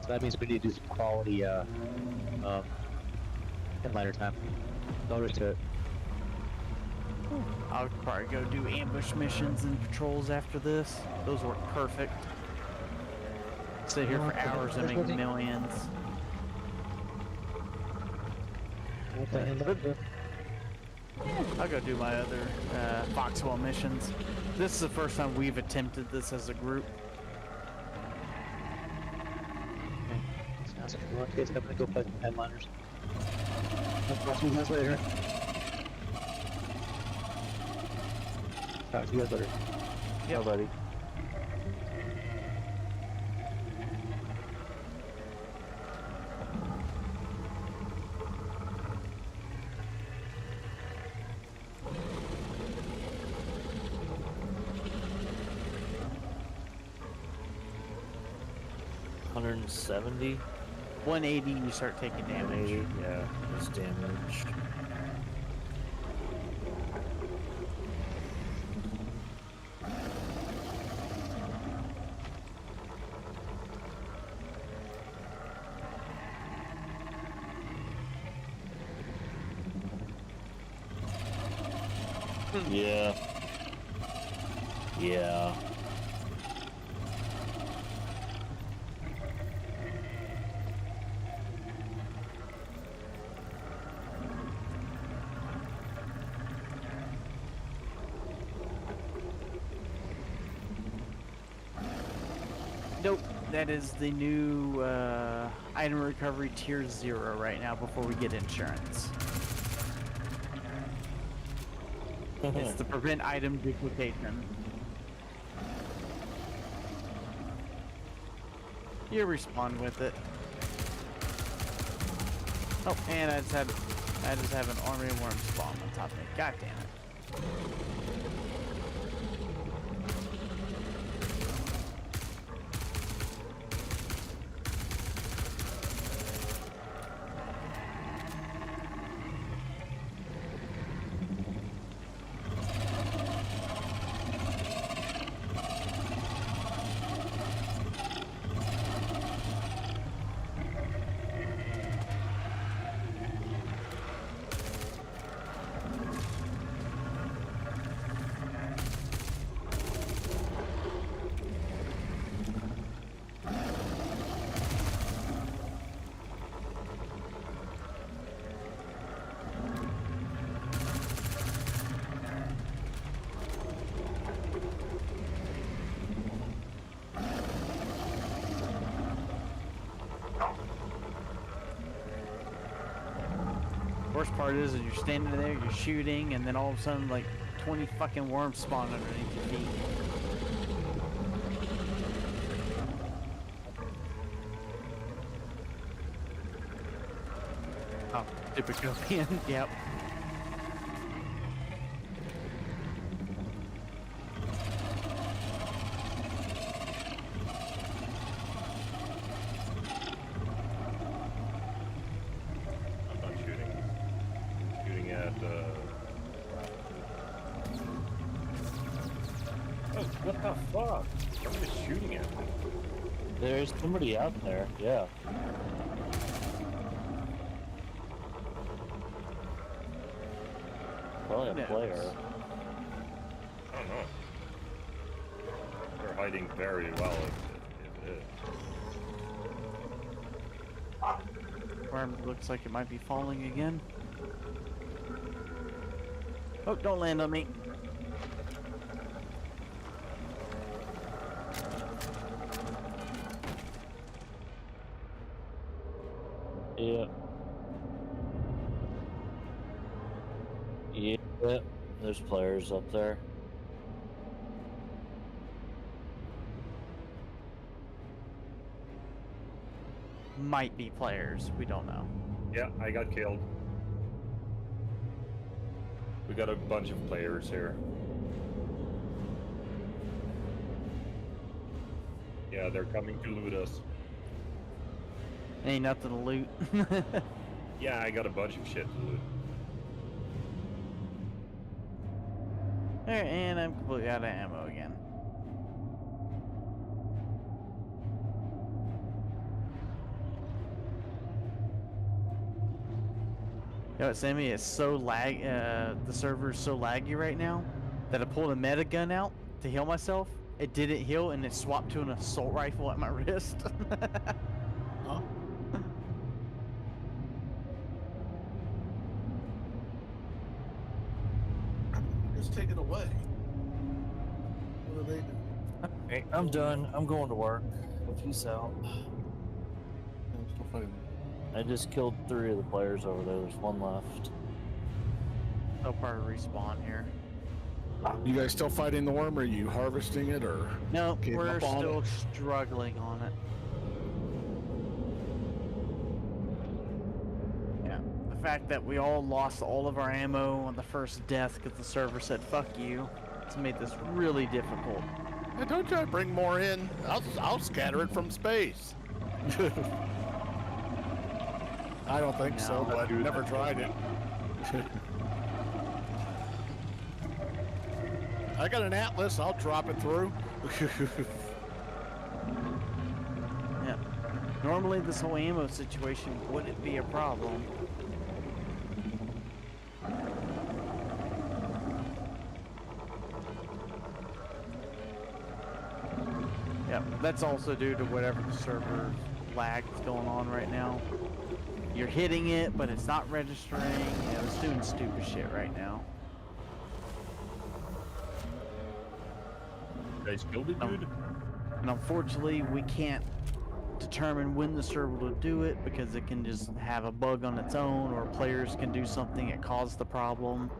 So that means we need to do some quality headliner time. Notice to it. I'll probably go do ambush missions and patrols after this. Those work perfect. Sit here for hours and make millions. I'll go do my other Foxwell missions. This is the first time we've attempted this as a group. Sounds good. Okay, so I'm gonna go play some headliners. I'll see you guys later. Talk to you guys later. Yeah, buddy. 270. 180, you start taking damage. 180, yeah, that's damage. Yeah. Yeah. Nope, that is the new item recovery tier 0 right now before we get insurance. It's to prevent item duplication. You respawn with it. Oh, and I just have an army worm spawn on top of me. God damn it. Worst part is you're standing there, you're shooting, and then all of a sudden, like, 20 fucking worms spawn underneath your feet. Oh, stupid Copian. Yep. What the fuck? Somebody's shooting at me. There's somebody out there, yeah. Probably a player. I don't know. They're hiding very well if it is. Worm looks like it might be falling again. Oh, don't land on me. Yeah. Yeah, there's players up there. Might be players, we don't know. Yeah, I got killed. We got a bunch of players here. Yeah, they're coming to loot us. Ain't nothing to loot. Yeah, I got a bunch of shit to loot. Alright, and I'm completely out of ammo again. You know what, Sammy? It's so the server's so laggy right now that I pulled a meta gun out to heal myself. It didn't heal and it swapped to an assault rifle at my wrist. Huh? Just take it away. What are they doing? Hey, I'm done. I'm going to work. Peace out. I'm still fighting. I just killed 3 of the players over there. There's 1 left. I'll probably respawn here. You guys still fighting the worm, or are you harvesting it, or? No, Gave we're up on still it? struggling on it. Yeah, the fact that we all lost all of our ammo on the first death because the server said "fuck you," it's made this really difficult. I told you I'd bring more in. I'll scatter it from space. I don't think so, No. but never tried it. I got an Atlas. I'll drop it through. Yeah. Normally, this whole ammo situation wouldn't be a problem. Yeah, that's also due to whatever the server lag is going on right now. You're hitting it, but it's not registering. Yeah, it's doing stupid shit right now. You guys killed it, dude? And unfortunately, we can't determine when the server will do it because it can just have a bug on its own, or players can do something that caused the problem.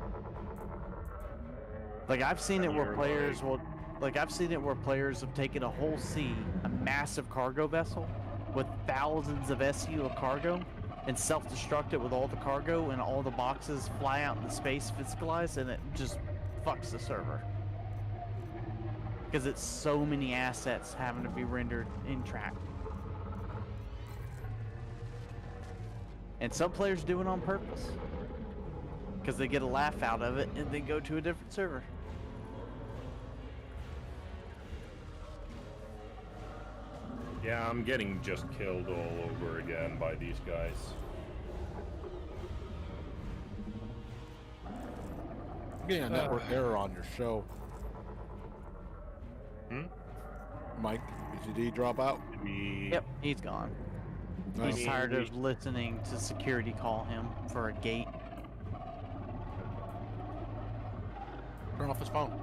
Like I've seen it where players will, like I've seen it where players have taken a whole sea, a massive cargo vessel with thousands of SU of cargo, and self-destruct it with all the cargo, and all the boxes fly out into space physicalized, and it just fucks the server. Because it's so many assets having to be rendered in track. And some players do it on purpose. Because they get a laugh out of it and then go to a different server. Yeah, I'm getting just killed all over again by these guys. I'm getting a network error on your show. Mike, did he drop out? Yep, he's gone. No. He's tired of listening to security call him for a gate. Turn off his phone.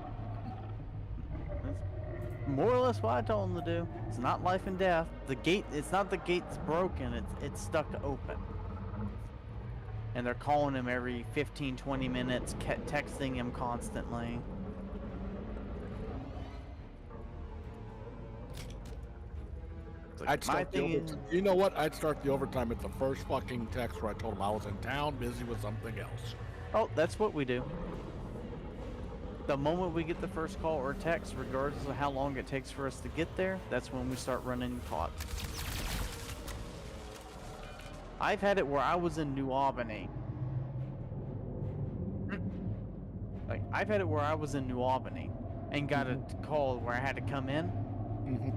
That's more or less what I told him to do. It's not life and death. The gate, it's not the gate's broken, it's stuck open. And they're calling him every 15-20 minutes, texting him constantly. I'd start the you know what? I'd start the overtime at the first fucking text where I told him I was in town, busy with something else. Oh, that's what we do. The moment we get the first call or text, regardless of how long it takes for us to get there, that's when we start running COD. I've had it where I was in New Albany. Like, I've had it where I was in New Albany and got a call where I had to come in.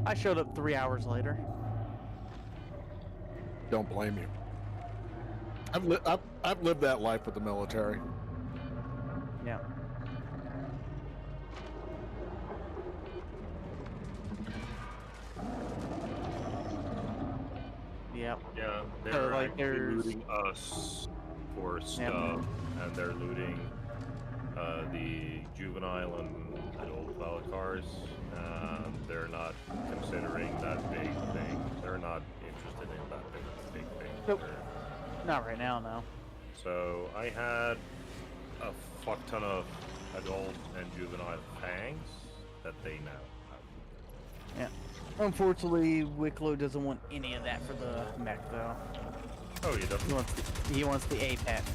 I showed up 3 hours later. Don't blame you. I've lived that life with the military. Yeah. Yep. Yeah, they're So, like, actually there's- looting us for stuff, and they're looting the juvenile and adult valid cars. They're not considering that big thing. They're not interested in that big thing. Nope. Not right now, no. So I had a fuck ton of adult and juvenile fangs that they now have. Yeah. Unfortunately, Wicklow doesn't want any of that for the mech, though. Oh, he doesn't? He wants the Apex.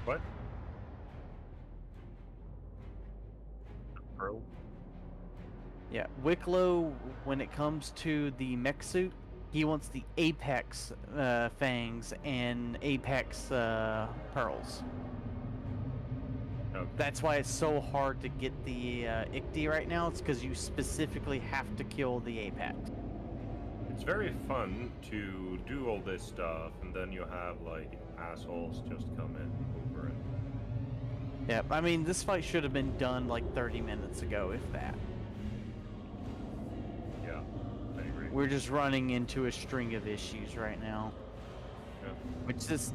What? Pearl? Yeah, Wicklow, when it comes to the mech suit, he wants the Apex fangs and Apex pearls. Okay. That's why it's so hard to get the ICD right now. It's because you specifically have to kill the Apex. It's very fun to do all this stuff, and then you have, like, assholes just come in over it. Yeah, I mean, this fight should have been done like 30 minutes ago, if that. Yeah, I agree. We're just running into a string of issues right now. Yeah. Which is...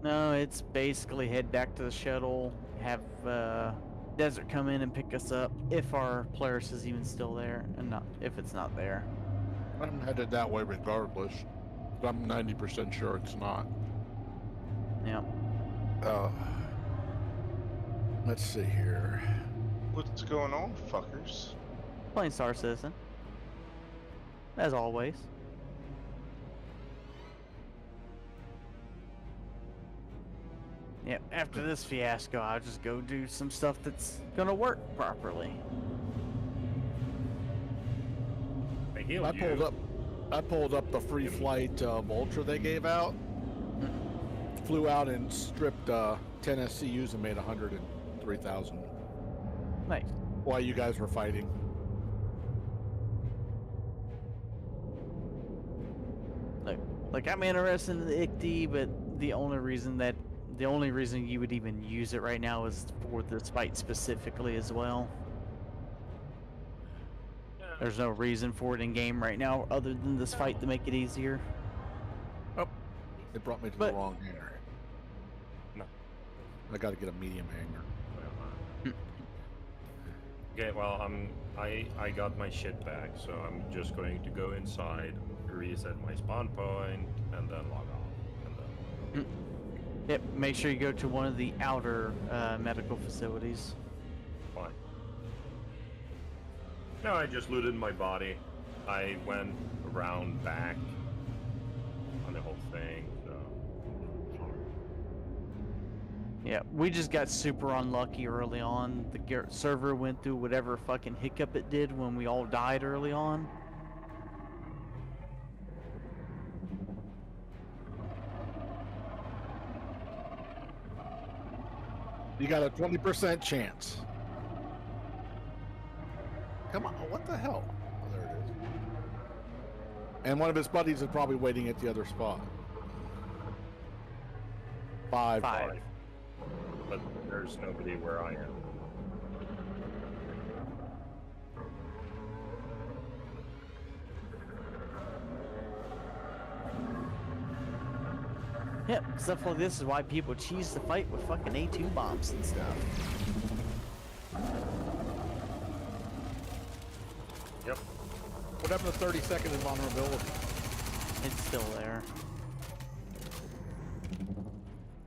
No, it's basically head back to the shuttle, have Desert come in and pick us up if our Polaris is even still there, and not if it's not there. I'm headed that way regardless. But I'm 90% sure it's not. Yeah. Let's see here. What's going on, fuckers? Plain Star Citizen. As always. Yeah, after this fiasco, I'll just go do some stuff that's gonna work properly. I healed I pulled up the free flight Ultra they gave out. Flew out and stripped 10 SCUs and made 103,000. Nice. While you guys were fighting. Like I'm interested in the ICD, but the only reason you would even use it right now is for this fight specifically as well. There's no reason for it in game right now other than this fight to make it easier. Oh, it brought me to the wrong hanger. No, I got to get a medium hanger. Okay, well, I got my shit back, so I'm just going to go inside, reset my spawn point, and then log off. And then... Yep, make sure you go to one of the outer medical facilities. Fine. No, I just looted my body. I went around back on the whole thing, so... Yeah, we just got super unlucky early on. The server went through whatever fucking hiccup it did when we all died early on. You got a 20% chance. Come on, what the hell? Oh, there it is. And one of his buddies is probably waiting at the other spot. Five. But there's nobody where I am. Yep, stuff like this is why people cheese the fight with fucking A2 bombs and stuff. Yep. What happened to 30-second invulnerability? It's still there.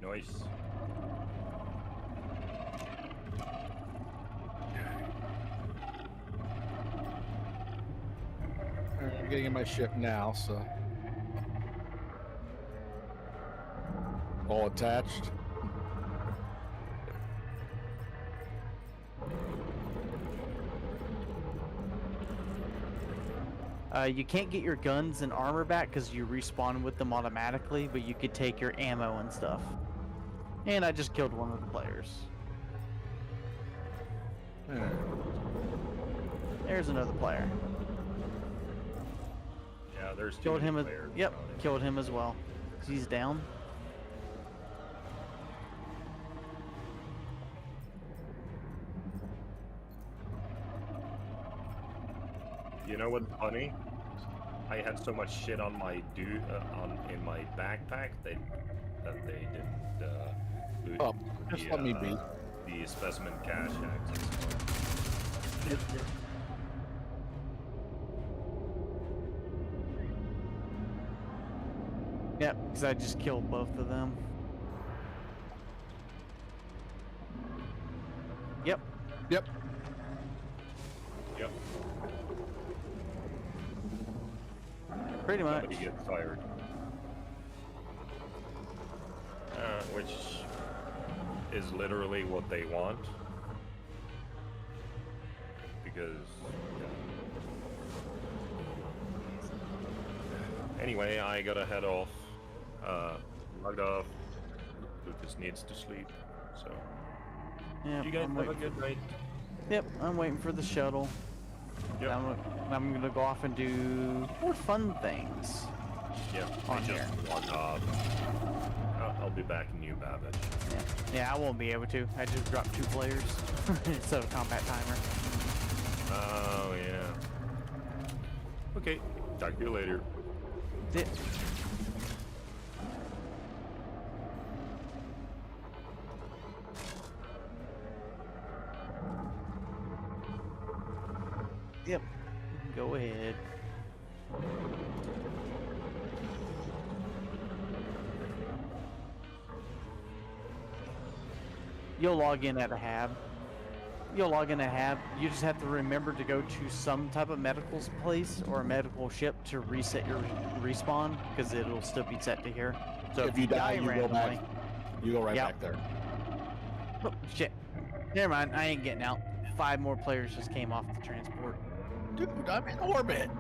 Nice. I'm getting in my ship now, so... All attached. You can't get your guns and armor back because you respawn with them automatically, but you could take your ammo and stuff. And I just killed one of the players. There's another player. Yeah, there's two killed him. players. Yep, killed him as well. He's down. You know what's funny? I had so much shit on my in my backpack that they didn't loot Oh, just let me be. the specimen cache access. Yep, because I just killed both of them. Yep. Yep. Yep. Pretty much. Somebody gets fired. Which is literally what they want. Because, yeah. Anyway, I gotta head off. Logged off. Lucas needs to sleep, so. Yep, You guys have a good night. Yep, I'm waiting for the shuttle. Yep. I'm gonna go off and do more fun things. Yeah, on I just here. logged off. I'll be back in you, Babbage. Yeah, I won't be able to. I just dropped 2 players instead of combat timer. Oh, yeah. Okay, talk to you later. Yeah. Yep. Go ahead. You'll log in at a hab. You'll log in at a hab. You just have to remember to go to some type of medical place or a medical ship to reset your respawn, because it'll still be set to here. So if you die, you randomly, go back. You go right Yep. back there. Oh, shit. Never mind. I ain't getting out. 5 more players just came off the transport. Dude, I'm in orbit.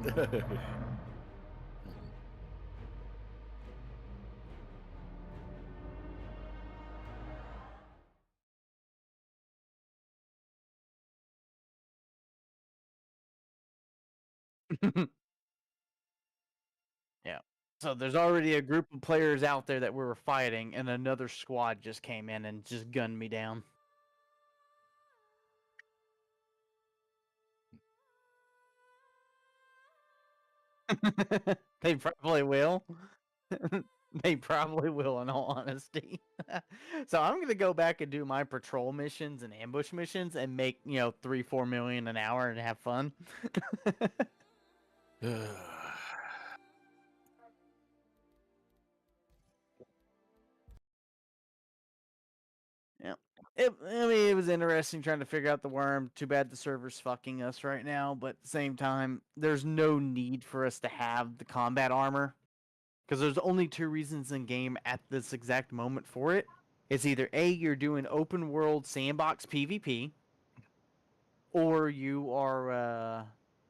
Yeah. So there's already a group of players out there that we were fighting, and another squad just came in and just gunned me down. They probably will. They probably will, in all honesty. So I'm gonna go back and do my patrol missions and ambush missions and make 3-4 million an hour and have fun. Yeah. It was interesting trying to figure out the worm. Too bad the server's fucking us right now, but at the same time, there's no need for us to have the combat armor. Because there's only 2 reasons in game at this exact moment for it. It's either A, you're doing open world sandbox PvP, or you are